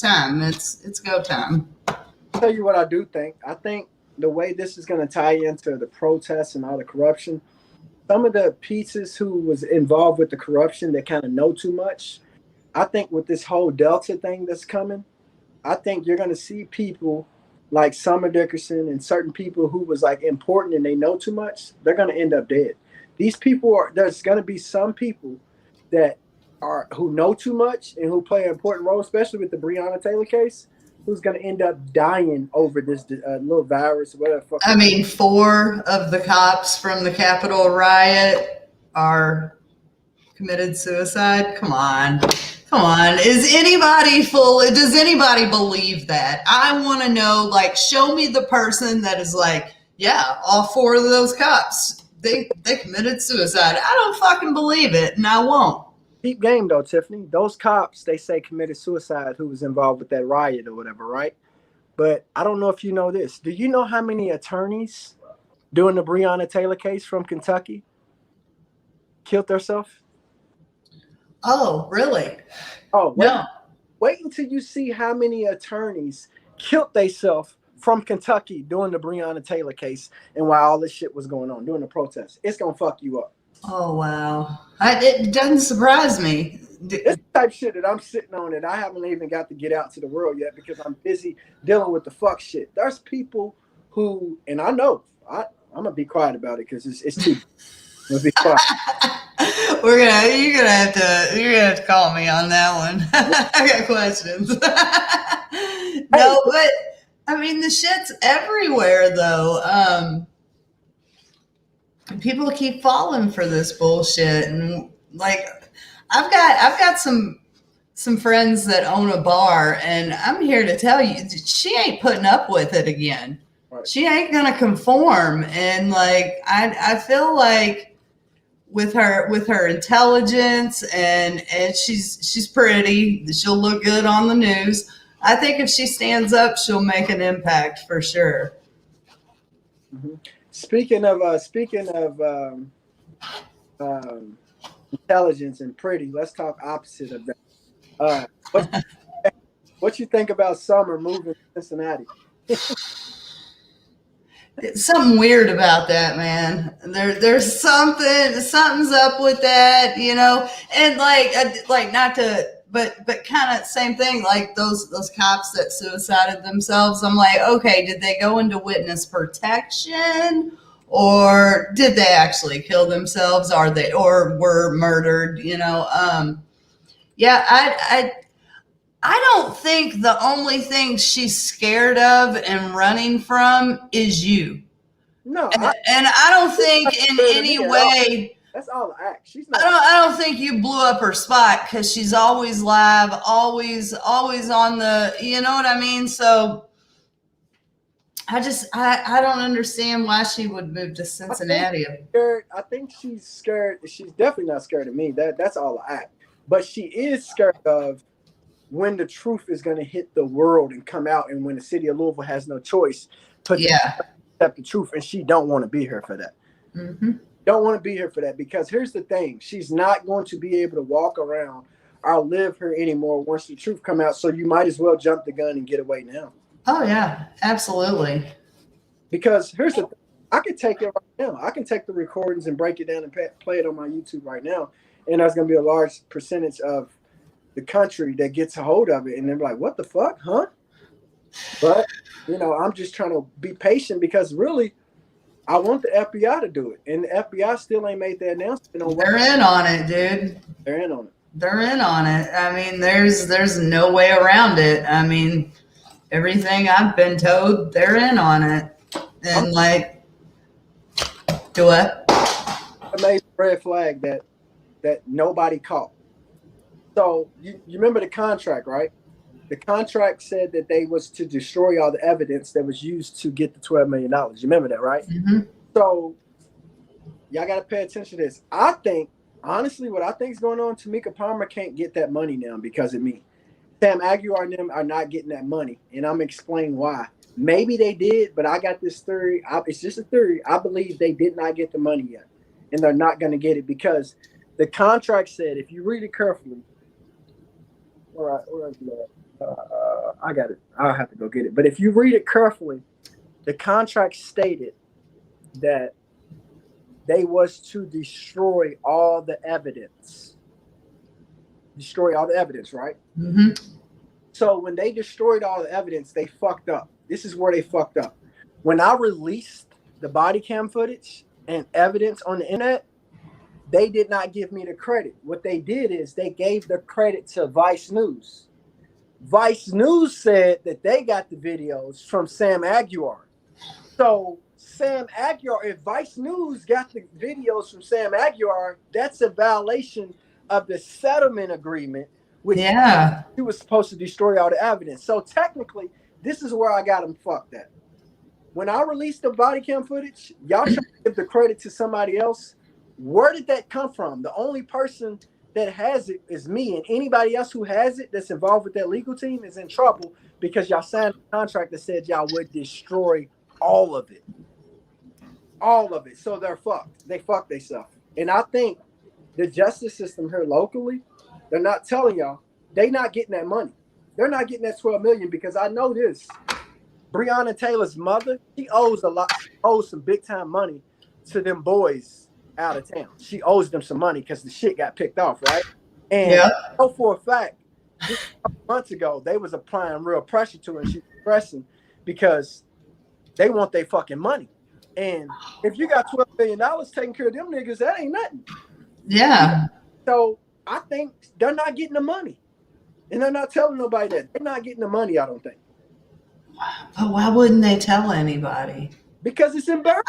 time. It's go time. I'll tell you what I do think. I think the way this is going to tie into the protests and all the corruption, some of the pieces who was involved with the corruption that kind of know too much, I think with this whole Delta thing that's coming, I think you're going to see people like Summer Dickerson and certain people who was like important and they know too much, they're going to end up dead. These people there's going to be some people that who know too much and who play an important role, especially with the Breonna Taylor case, who's going to end up dying over this little virus or whatever. I mean, 4 of the cops from the Capitol riot are committed suicide. Come on. Does anybody believe that? I want to know, like, show me the person that is like, yeah, all 4 of those cops, they committed suicide. I don't fucking believe it, and I won't. Deep game though, Tiffany. Those cops, they say committed suicide who was involved with that riot or whatever, right? But I don't know if you know this. Do you know how many attorneys during the Breonna Taylor case from Kentucky killed themselves? Oh, really? Oh, no. Wait until you see how many attorneys killed themselves from Kentucky during the Breonna Taylor case and while all this shit was going on during the protests. It's going to fuck you up. Oh, wow. It doesn't surprise me. This type of shit that I'm sitting on that I haven't even got to get out to the world yet because I'm busy dealing with the fuck shit. There's people who, and I know, I'm going to be quiet about it because it's too... Let's be quiet. You're gonna have to call me on that one. I got questions. No, but I mean the shit's everywhere though. People keep falling for this bullshit, and like I've got some friends that own a bar, and I'm here to tell you she ain't putting up with it again. Right. She ain't gonna conform, and like I feel like with her intelligence, and she's pretty. She'll look good on the news. I think if she stands up, she'll make an impact for sure. Mm-hmm. Speaking of intelligence and pretty, let's talk opposite of that. What you think about Summer moving to Cincinnati? Something weird about that, man. There's something's up with that, you know. And like not to, but kind of same thing. Like those cops that suicided themselves. I'm like, okay, did they go into witness protection, or did they actually kill themselves? Or were murdered? You know. Yeah, I don't think the only thing she's scared of and running from is you. No, And I don't think in any way. That's all the act. She's not. I don't think you blew up her spot, because she's always live, always on the. You know what I mean? So I don't understand why she would move to Cincinnati. I think she's scared. She's definitely not scared of me. That's all the act. But she is scared of when the truth is going to hit the world and come out, and when the city of Louisville has no choice but to accept the truth, and she don't want to be here for that. Mm-hmm. Don't want to be here for that, because here's the thing: she's not going to be able to walk around or live here anymore once the truth come out. So you might as well jump the gun and get away now. Oh yeah, absolutely. Because here's the thing: I can take it right now. I can take the recordings and break it down and play it on my YouTube right now, and there's going to be a large percentage of the country that gets a hold of it, and they're like, what the fuck, huh? But you know, I'm just trying to be patient, because really I want the FBI to do it, and the FBI still ain't made the announcement. They're in on it, dude. They're in on it. They're in on it. I mean, there's no way around it. I mean, everything I've been told, they're in on it. And like, do what? Amazing red flag that nobody caught. So you remember the contract, right? The contract said that they was to destroy all the evidence that was used to get the $12 million. You remember that, right? Mm-hmm. So y'all got to pay attention to this. I think, honestly, what I think is going on, Tamika Palmer can't get that money now because of me. Sam Aguilar and them are not getting that money, and I'm explaining why. Maybe they did, but I got this theory. It's just a theory. I believe they did not get the money yet, and they're not going to get it, because the contract said, if you read it carefully, all right, where is that? I got it. I'll have to go get it. But if you read it carefully, the contract stated that they was to destroy all the evidence. Destroy all the evidence, right? Mm-hmm. So when they destroyed all the evidence, they fucked up. This is where they fucked up. When I released the body cam footage and evidence on the internet, they did not give me the credit. What they did is they gave the credit to Vice News. Vice News said that they got the videos from Sam Aguilar. So Sam Aguilar, if Vice News got the videos from Sam Aguilar, that's a violation of the settlement agreement, which he was supposed to destroy all the evidence. So technically, this is where I got them fucked at. When I released the body cam footage, y'all trying to give the credit to somebody else. Where did that come from? The only person that has it is me, and anybody else who has it that's involved with that legal team is in trouble, because y'all signed a contract that said y'all would destroy all of it. All of it. So they're fucked. They fucked themselves. And I think the justice system here locally, they're not telling y'all, they not getting that money. They're not getting that $12 million, because I know this. Breonna Taylor's mother, she owes a lot. She owes some big time money to them boys out of town. She owes them some money because the shit got picked off, right? And I know for a fact, just a couple months ago, they was applying real pressure to her, and she was pressing because they want their fucking money. And if you got $12 million taking care of them niggas, that ain't nothing. Yeah. So I think they're not getting the money. And they're not telling nobody that. They're not getting the money, I don't think. But why wouldn't they tell anybody? Because it's embarrassing.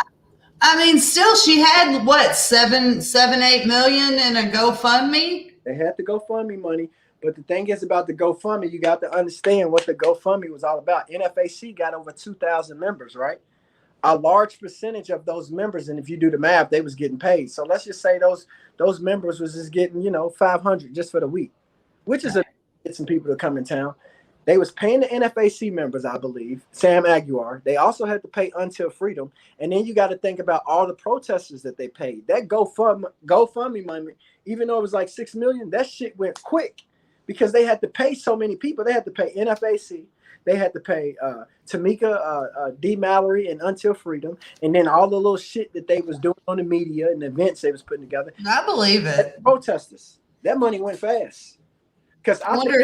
I mean, still, she had what, 8 million in a GoFundMe? They had the GoFundMe money, but the thing is about the GoFundMe, you got to understand what the GoFundMe was all about. NFAC got over 2,000 members, right? a large percentage of those members, and if you do the math, they was getting paid. So let's just say those members was just getting, you know, $500 just for the week, which is get some people to come in town. They was paying the NFAC members, I believe, Sam Aguilar. They also had to pay Until Freedom. And then you got to think about all the protesters that they paid. That GoFundMe money, even though it was like $6 million, that shit went quick because they had to pay so many people. They had to pay NFAC. They had to pay Tamika D. Mallory and Until Freedom. And then all the little shit that they was doing on the media and the events they was putting together. I believe it. Protesters. That money went fast. Because I wonder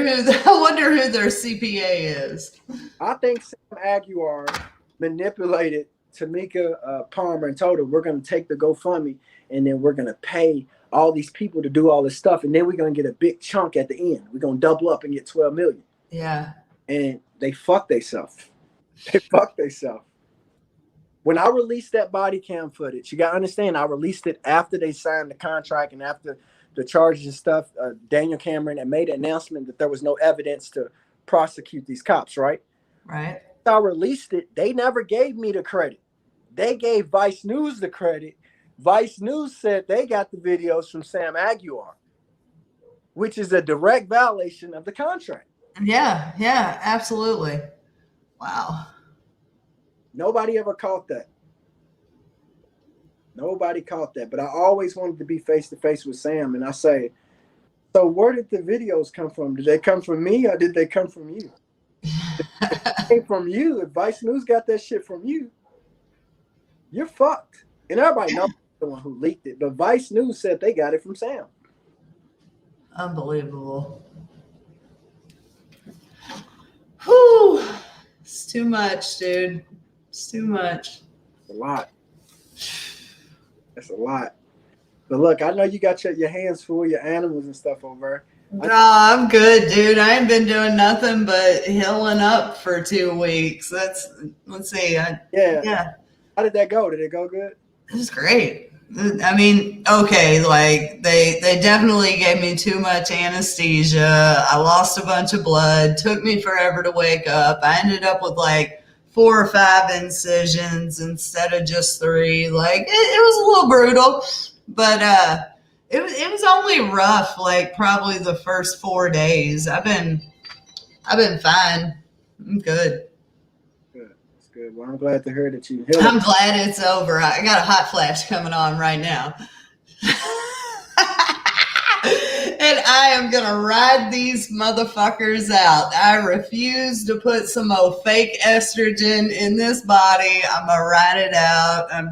who their CPA is. I think Sam Aguilar manipulated Tamika Palmer and told her, we're going to take the GoFundMe and then we're going to pay all these people to do all this stuff. And then we're going to get a big chunk at the end. We're going to double up and get $12 million. Yeah. And they fucked themselves. They fucked themselves. When I released that body cam footage, you got to understand, I released it after they signed the contract and after the charges and stuff. Daniel Cameron had made an announcement that there was no evidence to prosecute these cops, right? Right. I released it. They never gave me the credit. They gave Vice News the credit. Vice News said they got the videos from Sam Aguilar, which is a direct violation of the contract. Yeah, absolutely. Wow. Nobody ever caught that. Nobody caught that. But I always wanted to be face to face with Sam. And I say, so where did the videos come from? Did they come from me or did they come from you? If they came from you, if Vice News got that shit from you, you're fucked. And everybody knows the one who leaked it. But Vice News said they got it from Sam. Unbelievable. Whew. It's too much, dude. It's too much. It's a lot. That's a lot. But look, I know you got your hands full, your animals and stuff over. No, I'm good, dude. I ain't been doing nothing but healing up for 2 weeks. Let's see. Yeah. How did that go? Did it go good? It was great. I mean, okay, like they definitely gave me too much anesthesia. I lost a bunch of blood. Took me forever to wake up. I ended up with like 4 or 5 incisions instead of just 3. Like it was a little brutal, but it was only rough. Like probably the first 4 days. I've been fine. I'm good. That's good. Well, I'm glad to hear that you. I'm glad it's over. I got a hot flash coming on right now. And I am going to ride these motherfuckers out. I refuse to put some old fake estrogen in this body. I'm going to ride it out. I'm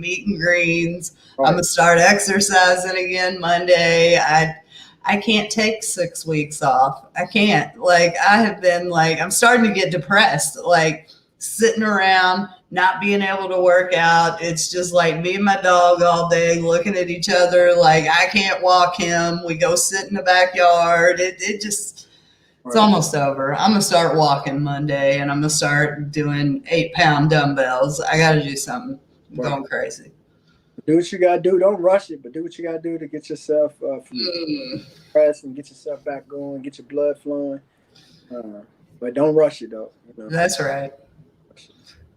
eating greens. Right. I'm going to start exercising again Monday. I can't take 6 weeks off. I can't. Like, I have been like, I'm starting to get depressed. Like, sitting around, not being able to work out. It's just like me and my dog all day looking at each other. Like I can't walk him. We go sit in the backyard. It's almost over. I'm going to start walking Monday and I'm going to start doing 8-pound dumbbells. I got to do something. I'm going crazy. Do what you got to do. Don't rush it, but do what you got to do to get yourself from press and get yourself back going, get your blood flowing. But don't rush it though. You know? That's right.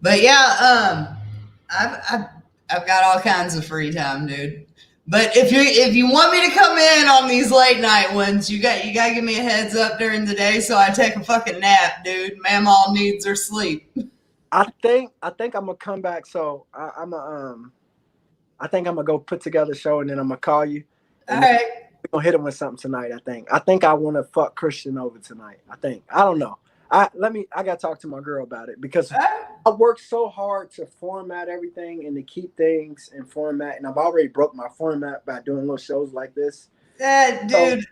But yeah, I've got all kinds of free time, dude. But if you want me to come in on these late night ones, you got to give me a heads up during the day so I take a fucking nap, dude. Mamaw needs her sleep. I think I'm gonna come back. So I think I'm gonna go put together a show and then I'm gonna call you. All right. We're gonna hit him with something tonight. I think I want to fuck Christian over tonight. I don't know. I gotta talk to my girl about it because I worked so hard to format everything and to keep things in format, and I've already broke my format by doing little shows like this. Dude,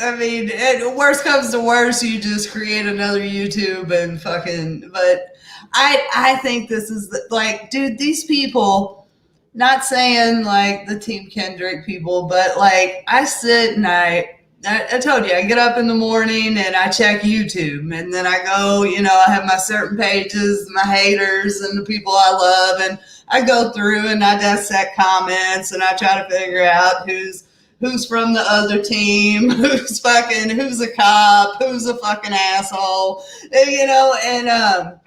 I mean, worst comes to worst, you just create another YouTube and fucking. But I think this is like, dude, these people. Not saying like the Team Kendrick people, but like I sit and I told you, I get up in the morning and I check YouTube and then I go, I have my certain pages, my haters and the people I love. And I go through and I dissect comments and I try to figure out who's from the other team, who's a cop, who's a fucking asshole, and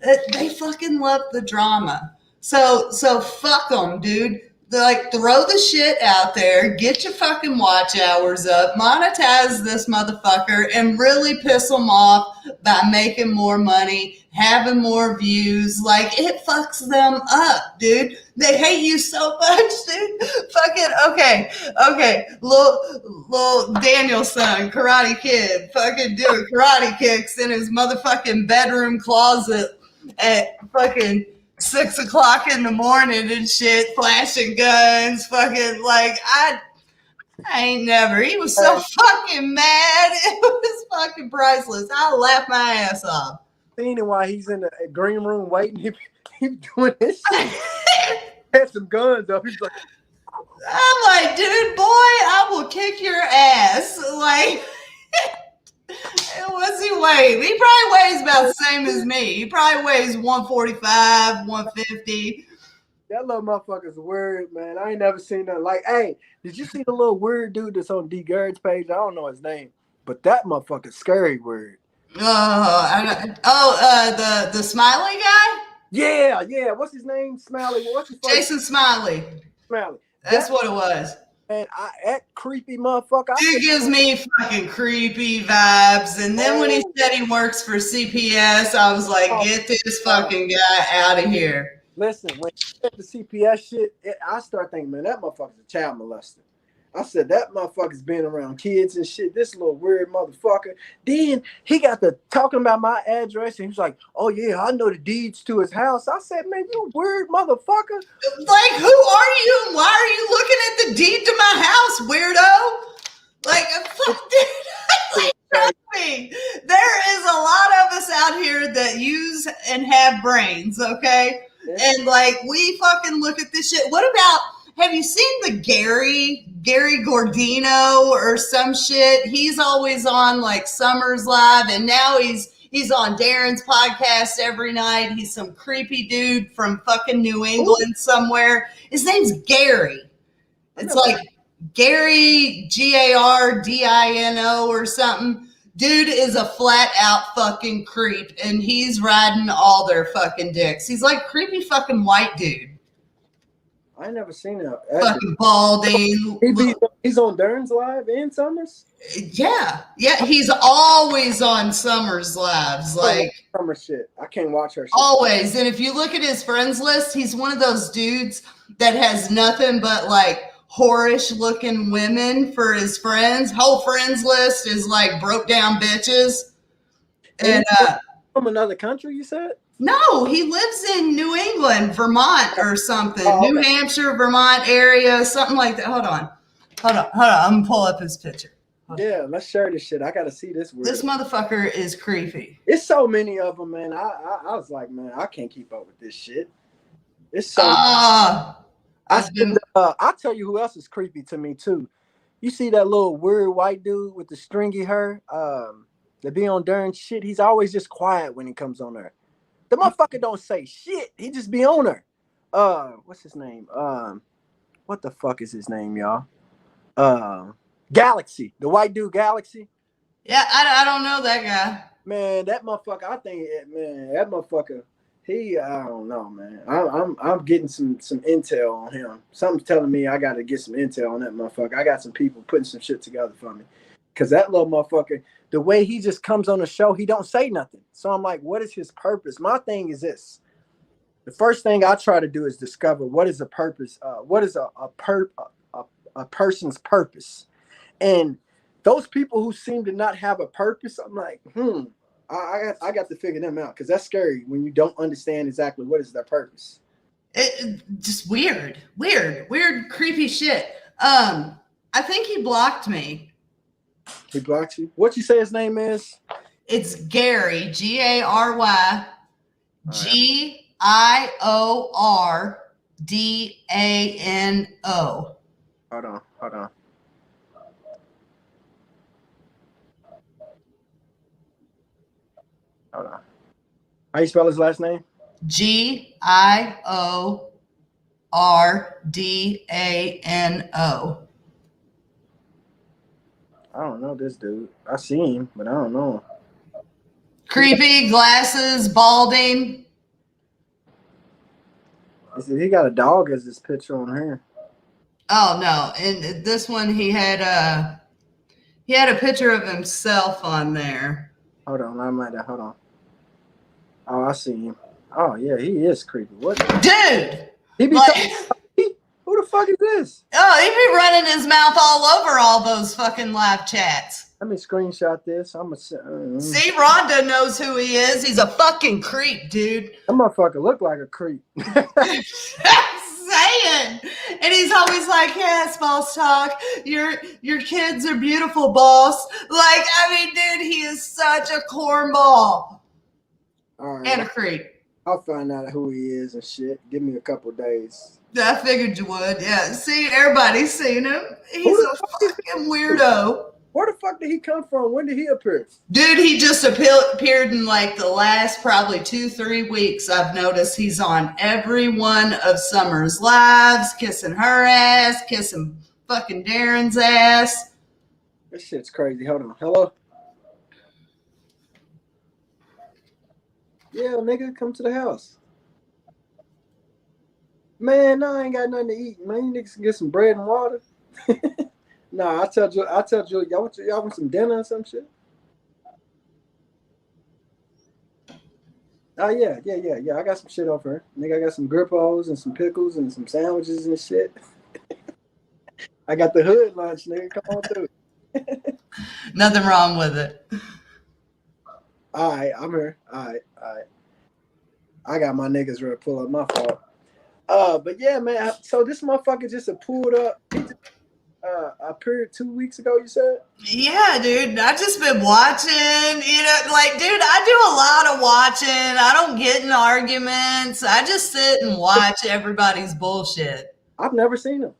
They fucking love the drama. So fuck them, dude. They're like, throw the shit out there, get your fucking watch hours up, monetize this motherfucker, and really piss them off by making more money, having more views. Like, it fucks them up, dude. They hate you so much, dude. Fucking, okay. Little Daniel's son, Karate Kid, fucking doing karate kicks in his motherfucking bedroom closet at fucking 6 o'clock in the morning and shit, flashing guns, fucking like I ain't never. He was so fucking mad. It was fucking priceless. I laughed my ass off. Seeing him while he's in the green room waiting, he doing this shit. Had some guns up. He's like, I'm like, dude, boy, I will kick your ass. Like, what's he weigh? He probably weighs about the same as me. He probably weighs 145, 150. that little motherfucker's weird, man. I ain't never seen that. Like, hey, did you see the little weird dude that's on D. Garrett's page? I don't know his name, but that motherfucker's scary weird. The Smiley guy? Yeah. What's his name? Smiley. What's his Jason Smiley. Smiley. That's what it was. And that creepy motherfucker. It gives me fucking creepy vibes. And then when he said he works for CPS, I was like, get this fucking guy out of here. Listen, when you said the CPS shit, I start thinking, man, that motherfucker's a child molester. I said, that motherfucker's been around kids and shit. This little weird motherfucker. Then he got to talking about my address, and he was like, oh, yeah, I know the deeds to his house. I said, man, you weird motherfucker. Like, who are you? And why are you looking at the deed to my house, weirdo? Like, fuck, dude. Trust me. There is a lot of us out here that use and have brains, okay? Yeah. And, like, we fucking look at this shit. What about... Have you seen the Gary Gordino or some shit? He's always on like Summers Live, and now he's on Darren's podcast every night. He's some creepy dude from fucking New England somewhere. His name's Gary. It's like Gary Gardino or something. Dude is a flat out fucking creep, and he's riding all their fucking dicks. He's like creepy fucking white dude. I ain't never seen that. Fucking balding. He's on Darren's Live and Summers? Yeah. He's always on Summers Lives. Like Summer shit. I can't watch her shit. Always. And if you look at his friends list, he's one of those dudes that has nothing but like whorish looking women for his friends. Whole friends list is like broke down bitches. And from another country, you said? No, he lives in New England, Vermont or something. New Hampshire, Vermont area, something like that. Hold on. I'm going to pull up his picture. Yeah, let's share this shit. I got to see this word. This motherfucker is creepy. It's so many of them, man. I was like, man, I can't keep up with this shit. It's so I'll tell you who else is creepy to me, too. You see that little weird white dude with the stringy hair that be on Darren's shit? He's always just quiet when he comes on there. The motherfucker don't say shit. He just be on her. What's his name? What the fuck is his name, y'all? Galaxy. The white dude, Galaxy. Yeah, I don't know that guy. Man, that motherfucker. I think, man, that motherfucker. I don't know, man. I'm getting some intel on him. Something's telling me I got to get some intel on that motherfucker. I got some people putting some shit together for me. Cause that little motherfucker, the way he just comes on the show, he don't say nothing. So I'm like, what is his purpose? My thing is this. The first thing I try to do is discover what is the purpose. What is a person's purpose? And those people who seem to not have a purpose, I'm like, I got to figure them out, because that's scary when you don't understand exactly what is their purpose. It just weird, creepy shit. I think he blocked me. He blocked you? What you say his name is? It's Gary, Gary Giordano. Hold on. How you spell his last name? Giordano. I don't know this dude. I see him, but I don't know him. Creepy, glasses, balding. He got a dog as his picture on here. Oh no! And this one he had a picture of himself on there. Hold on, I might. Hold on. Oh, I see him. Oh yeah, he is creepy. What, dude? He be like, who the fuck is this? Oh, he be running his mouth all over all those fucking live chats. Let me screenshot this. I'm gonna see. Rhonda knows who he is. He's a fucking creep, dude. That motherfucker look like a creep. Saying, and he's always like, "Yes, boss talk. Your kids are beautiful, boss." Like, I mean, dude, he is such a cornball. All right, and a creep. I'll find out who he is and shit. Give me a couple days. I figured you would. Yeah. See, everybody's seen him. He's a fucking weirdo. Where the fuck did he come from? When did he appear? Dude, he just appeared in like the last probably 2-3 weeks. I've noticed he's on every one of Summer's lives, kissing her ass, kissing fucking Darren's ass. This shit's crazy. Hold on. Hello? Yeah, nigga, come to the house. Man, no, I ain't got nothing to eat. Man, you niggas can get some bread and water. Nah, I tell you, y'all want some dinner or some shit? Oh yeah. I got some shit over here. Nigga, I got some grippos and some pickles and some sandwiches and shit. I got the hood lunch, nigga. Come on through. Nothing wrong with it. All right, I'm here. All right. I got my niggas ready to pull up my fault. But yeah, man. So this motherfucker just pulled up. Appeared 2 weeks ago, you said? Yeah, dude. I just been watching, like, dude, I do a lot of watching. I don't get in arguments. I just sit and watch everybody's bullshit. I've never seen him.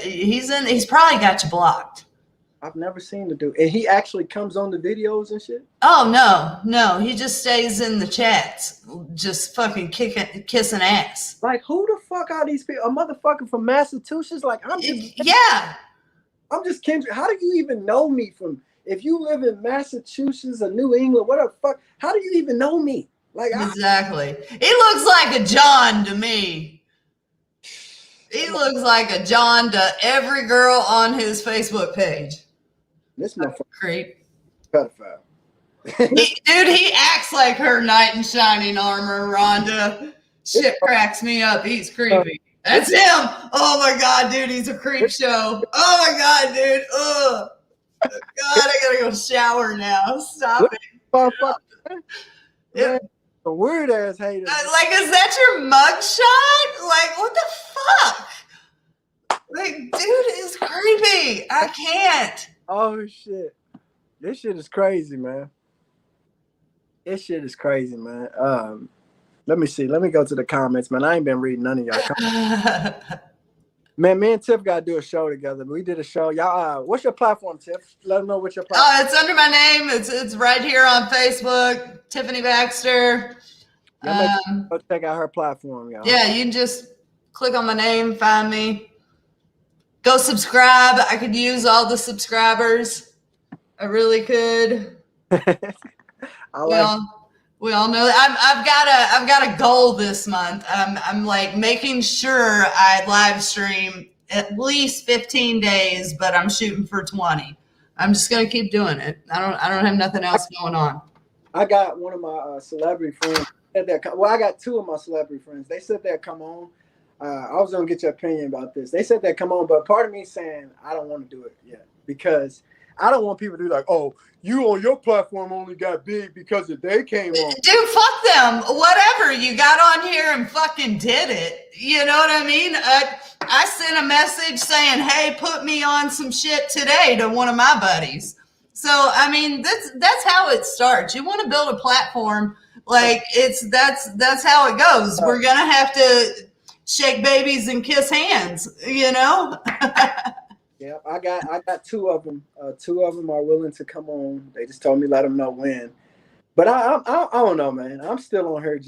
He's probably got you blocked. I've never seen the dude. And he actually comes on the videos and shit? Oh, no. He just stays in the chats, just fucking kissing ass. Like, who the fuck are these people? A motherfucker from Massachusetts? Like, I'm just Kendrick. How do you even know me from, if you live in Massachusetts or New England, what the fuck? How do you even know me? Like, exactly. He looks like a John to me. He looks like a John to every girl on his Facebook page. This motherfucker creep. Pedophile. Dude, he acts like her knight in shining armor, Rhonda. Shit cracks me up. He's creepy. That's him. Oh my God, dude, he's a creep show. Oh my God, dude. Ugh. God, I gotta go shower now. Stop it. Yeah. A weird ass hater. Like, is that your mugshot? Like, what the fuck? Like, dude is creepy. I can't. Oh shit. This shit is crazy, man. This shit is crazy, man. Let me see. Let me go to the comments, man. I ain't been reading none of y'all comments. Man, me and Tiff gotta do a show together. We did a show. Y'all, what's your platform, Tiff? Let them know what your platform. Oh, it's under my name. It's right here on Facebook. Tiffany Baxter. Go check out her platform, y'all. Yeah, you can just click on my name, find me. Go subscribe. I could use all the subscribers. I really could. We all know that. I've got a goal this month. I'm like making sure I live stream at least 15 days, but I'm shooting for 20. I'm just gonna keep doing it. I don't have nothing else going on. I got one of my celebrity friends said that. Well, I got two of my celebrity friends. They said they'd come on. I was gonna get your opinion about this. They said they'd come on, but part of me saying I don't want to do it yet because I don't want people to be like, "Oh, you on your platform only got big because they came on." Dude, fuck them. Whatever. You got on here and fucking did it. You know what I mean? I sent a message saying, "Hey, put me on some shit today" to one of my buddies. So I mean, that's how it starts. You want to build a platform, like that's how it goes. We're gonna have to shake babies and kiss hands, you know. Yeah, I got two of them. Two of them are willing to come on. They just told me let them know when. But I don't know, man. I'm still on here.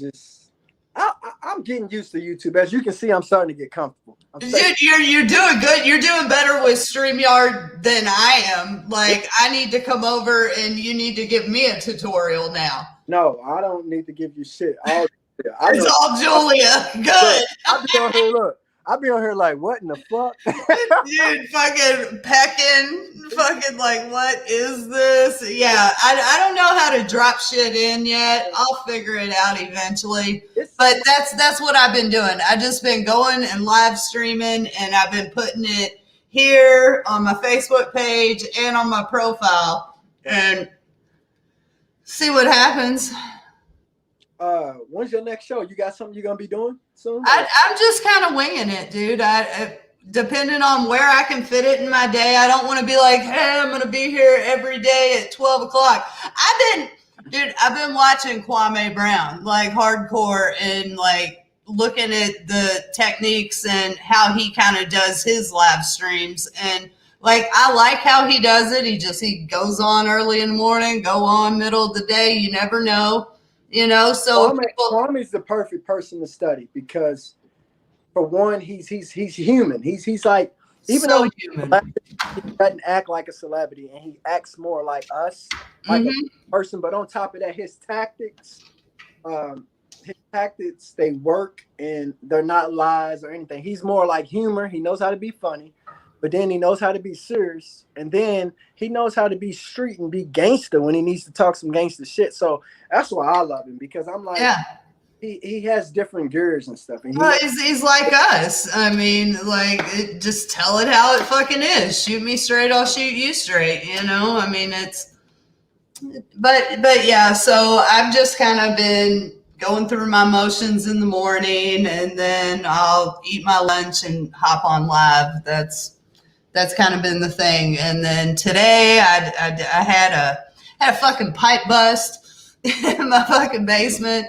I'm getting used to YouTube. As you can see, I'm starting to get comfortable. Dude, you're doing good. You're doing better with StreamYard than I am. Like, I need to come over and you need to give me a tutorial now. No, I don't need to give you shit. All you I It's know. all Julia. Good. I be on here. Look, I be on here like, what in the fuck? Dude, fucking pecking, fucking like, what is this? Yeah, I don't know how to drop shit in yet. I'll figure it out eventually. But that's what I've been doing. I just been going and live streaming, and I've been putting it here on my Facebook page and on my profile, and see what happens. When's your next show? You got something you're gonna be doing soon? I'm just kind of winging it, dude. Depending on where I can fit it in my day. I don't want to be like, hey, I'm going to be here every day at 12 o'clock. I've been watching Kwame Brown, like hardcore, and like looking at the techniques and how he kind of does his live streams. And like, I like how he does it. He goes on early in the morning, go on middle of the day. You never know, so Kwame's the perfect person to study because, for one, he's human. He's like, even though he's human, he doesn't act like a celebrity, and he acts more like us, like a person. But on top of that, his tactics, they work, and they're not lies or anything. He's more like humor. He knows how to be funny, but then he knows how to be serious, and then he knows how to be street and be gangster when he needs to talk some gangster shit. So that's why I love him, because I'm like, yeah. He has different gears and stuff. And he's like us. I mean, like, just tell it how it fucking is. Shoot me straight, I'll shoot you straight. I mean, but yeah. So I've just kind of been going through my motions in the morning, and then I'll eat my lunch and hop on live. That's kind of been the thing. And then today I had a fucking pipe bust in my fucking basement.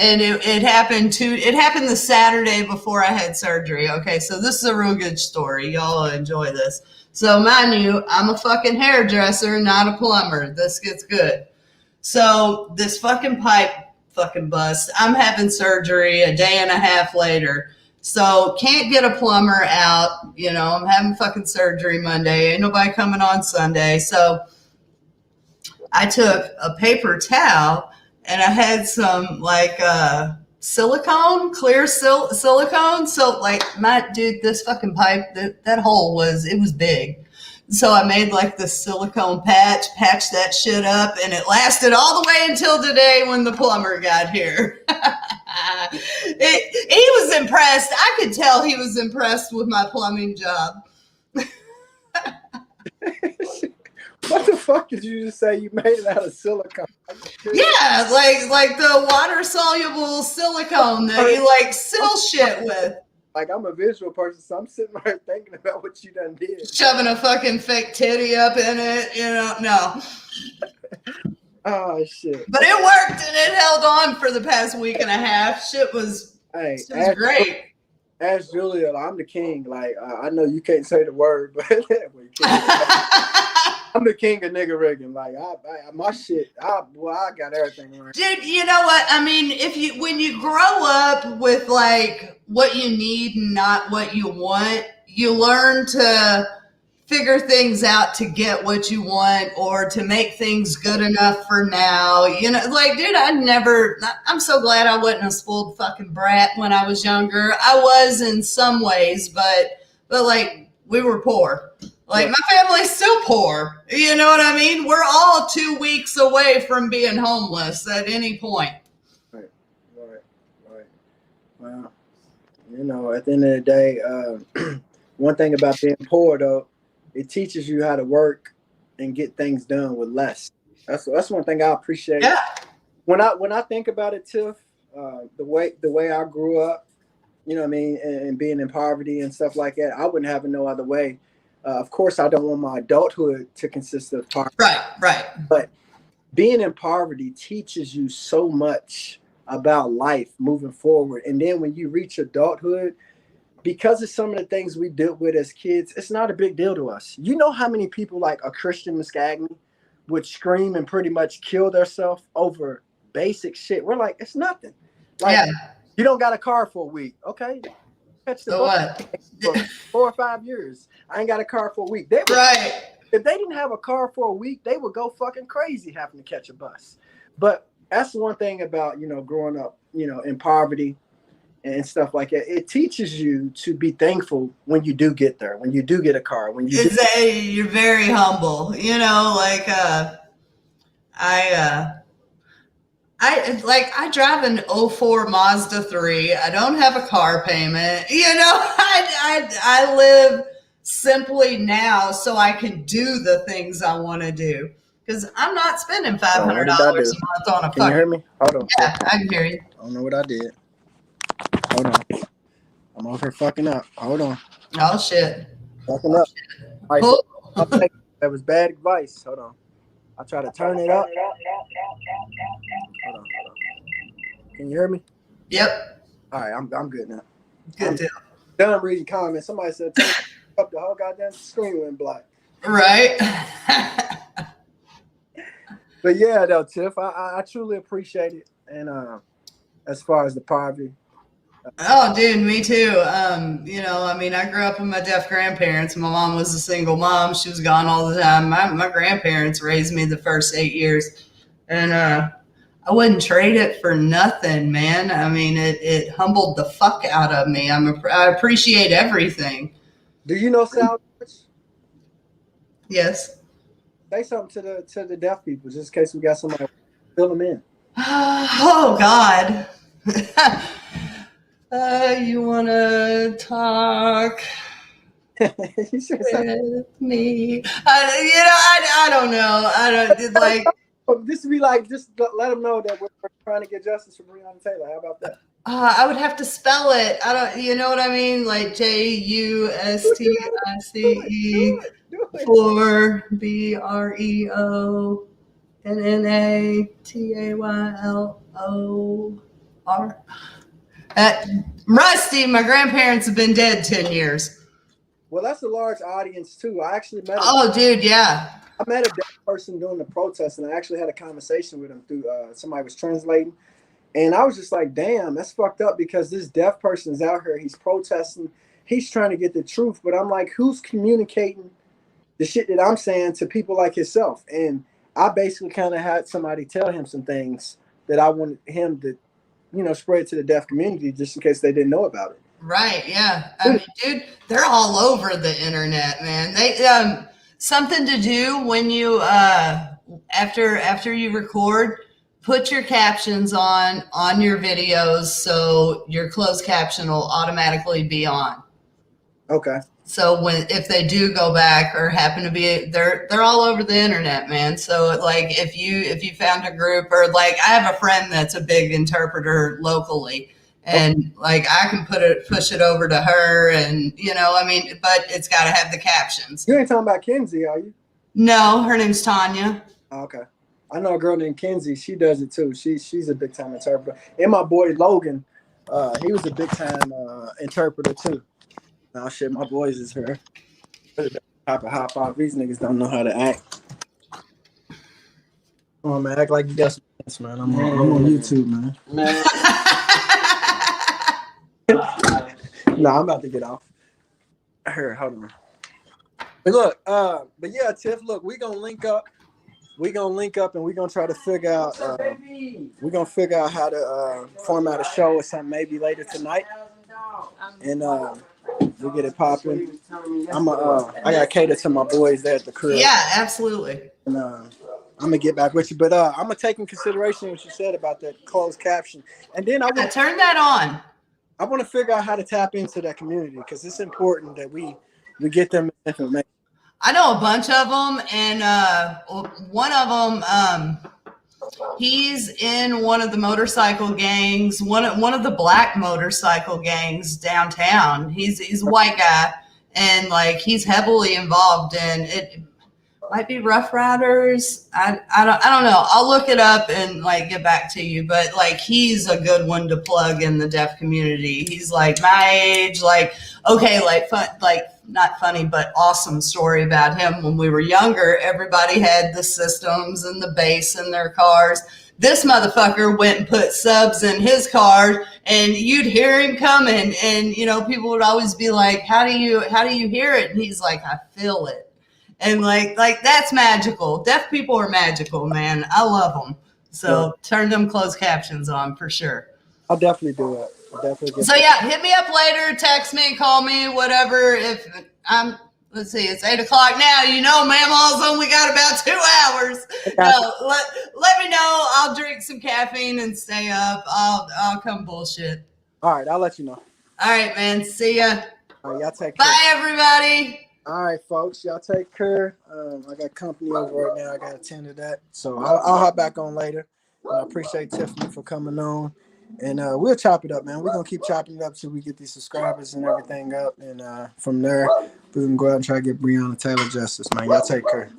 And it happened the Saturday before I had surgery. Okay, so this is a real good story. Y'all will enjoy this. So mind you, I'm a fucking hairdresser, not a plumber. This gets good. So this fucking pipe fucking bust. I'm having surgery a day and a half later. So can't get a plumber out. I'm having fucking surgery Monday. Ain't nobody coming on Sunday. So I took a paper towel, and I had some like silicone, clear silicone. So like this fucking pipe, that hole was big. So I made like the silicone patched that shit up, and it lasted all the way until today when the plumber got here. He was impressed. I could tell he was impressed with my plumbing job. What the fuck did you just say? You made it out of silicone? Yeah, like the water soluble silicone that you like seal shit with. Like, I'm a visual person, so I'm sitting right thinking about what you done did. Shoving a fucking fake titty up in it, no. Oh shit! But it worked, and it held on for the past week and a half. Shit was great. Ask Julia, I'm the king. Like, I know you can't say the word, but I'm the king of nigga rigging. Like, my shit, I got everything right. Dude, you know what? I mean, when you grow up with like what you need and not what you want, you learn to figure things out to get what you want, or to make things good enough for now. Like, dude, I'm so glad I wasn't a spoiled fucking brat when I was younger. I was in some ways, but like, we were poor. Like, my family's still poor. You know what I mean? We're all 2 weeks away from being homeless at any point. Right. Well, at the end of the day, one thing about being poor, though, it teaches you how to work and get things done with less. That's one thing I appreciate. Yeah. When I think about it, Tiff, the way I grew up, you know what I mean, and being in poverty and stuff like that, I wouldn't have it no other way. Of course, I don't want my adulthood to consist of poverty. Right. But being in poverty teaches you so much about life moving forward. And then when you reach adulthood, because of some of the things we dealt with as kids, it's not a big deal to us. You know how many people like a Christian Muscagni would scream and pretty much kill themselves over basic shit? We're like, it's nothing. Like, you don't got a car for a week. Okay. Catch the bus for 4 or 5 years. I ain't got a car for a week. If they didn't have a car for a week, they would go fucking crazy having to catch a bus. But that's one thing about, growing up, in poverty and stuff like that. It teaches you to be thankful when you do get there, when you do get a car, when you do. You're very humble, like I I drive an '04 Mazda 3. I don't have a car payment. I live simply now so I can do the things I want to do. Because I'm not spending $500 a month on a Can you hear me? Hold on. Yeah, I can hear you. I don't know what I did. Hold on. I'm over here fucking up. Hold on. Oh, shit. Fucking up. All right, that was bad advice. Hold on. I try to turn it up. Hold on. Can you hear me? Yep. All right, I'm good now. Good deal. Done reading comments. Somebody said, turn up, the whole goddamn screen went black. Right. But yeah, though, Tiff, I truly appreciate it. And as far as the poverty. Oh, dude, me too. I grew up with my deaf grandparents. My mom was a single mom. She was gone all the time. My grandparents raised me the first 8 years. And I wouldn't trade it for nothing, man. I mean, it humbled the fuck out of me. I appreciate everything. Do you know sound? Yes. Say something to the deaf people, just in case we got somebody to fill them in. Oh, God. You want to talk with me? I don't know. I don't like. This would be like, just let them know that we're trying to get justice for Breonna Taylor. How about that? I would have to spell it. I don't. You know what I mean? Like JUSTICE for BREONNATAYLOR. Rusty, my grandparents have been dead 10 years. Well, that's a large audience too. I actually met. Dude, yeah. I met a deaf person during the protest, and I actually had a conversation with him through somebody was translating, and I was just like, "Damn, that's fucked up." Because this deaf person is out here, he's protesting, he's trying to get the truth, but I'm like, who's communicating the shit that I'm saying to people like himself? And I basically kind of had somebody tell him some things that I wanted him to, spread to the deaf community, just in case they didn't know about it. Right? Yeah. I mean, dude, they're all over the internet, man. They something to do when you after you record, put your captions on your videos so your closed caption will automatically be on. Okay. So if they do go back or happen to be, they're all over the internet, man. So like if you found a group, or like I have a friend that's a big interpreter locally, and like I can push it over to her, and but it's got to have the captions. You ain't talking about Kenzie, are you? No, her name's Tanya. Okay. I know a girl named Kenzie. She does it too. She's a big time interpreter. And my boy Logan, he was a big time interpreter too. Oh shit, my boys is here. Hop off. These niggas don't know how to act. Come on, man. Act like you got some sense, man. I'm on YouTube, man. Nah, I'm about to get off. Here, hold on. But look, but yeah, Tiff, look, we're gonna link up. We're gonna link up and we're gonna try to figure out how to format a show or something maybe later tonight. And we'll get it popping. I gotta cater to my boys there at the crib. Yeah, absolutely. And I'm gonna get back with you, but I'm gonna take in consideration what you said about that closed caption, and then I want to turn that on. I want to figure out how to tap into that community, because it's important that we get them information. I know a bunch of them, and one of them, he's in one of the motorcycle gangs, one of the black motorcycle gangs downtown. He's a white guy, and like he's heavily involved in it. Might be Rough Riders. I don't know. I'll look it up and like get back to you. But like he's a good one to plug in the deaf community. He's like my age. Like okay, like fun, like not funny, but awesome story about him. When we were younger, everybody had the systems and the bass in their cars. This motherfucker went and put subs in his car, and you'd hear him coming, and people would always be like, "How do you hear it?" And he's like, "I feel it." And like that's magical. Deaf people are magical, man. I love them. So turn them closed captions on for sure. I'll definitely do it. I'll definitely get So yeah, hit me up later, text me, call me, whatever. If I'm, let's see, it's 8 o'clock now. You know, Mammal's only got about 2 hours. No, let me know. I'll drink some caffeine and stay up. I'll come bullshit. All right, I'll let you know. All right, man. See ya. All right, y'all take care. Bye, everybody. All right, folks, y'all take care. I got company over right now. I got to attend to that. So I'll hop back on later. And I appreciate Tiffany for coming on. And we'll chop it up, man. We're going to keep chopping it up till we get these subscribers and everything up. And from there, we can go out and try to get Breonna Taylor justice, man. Y'all take care.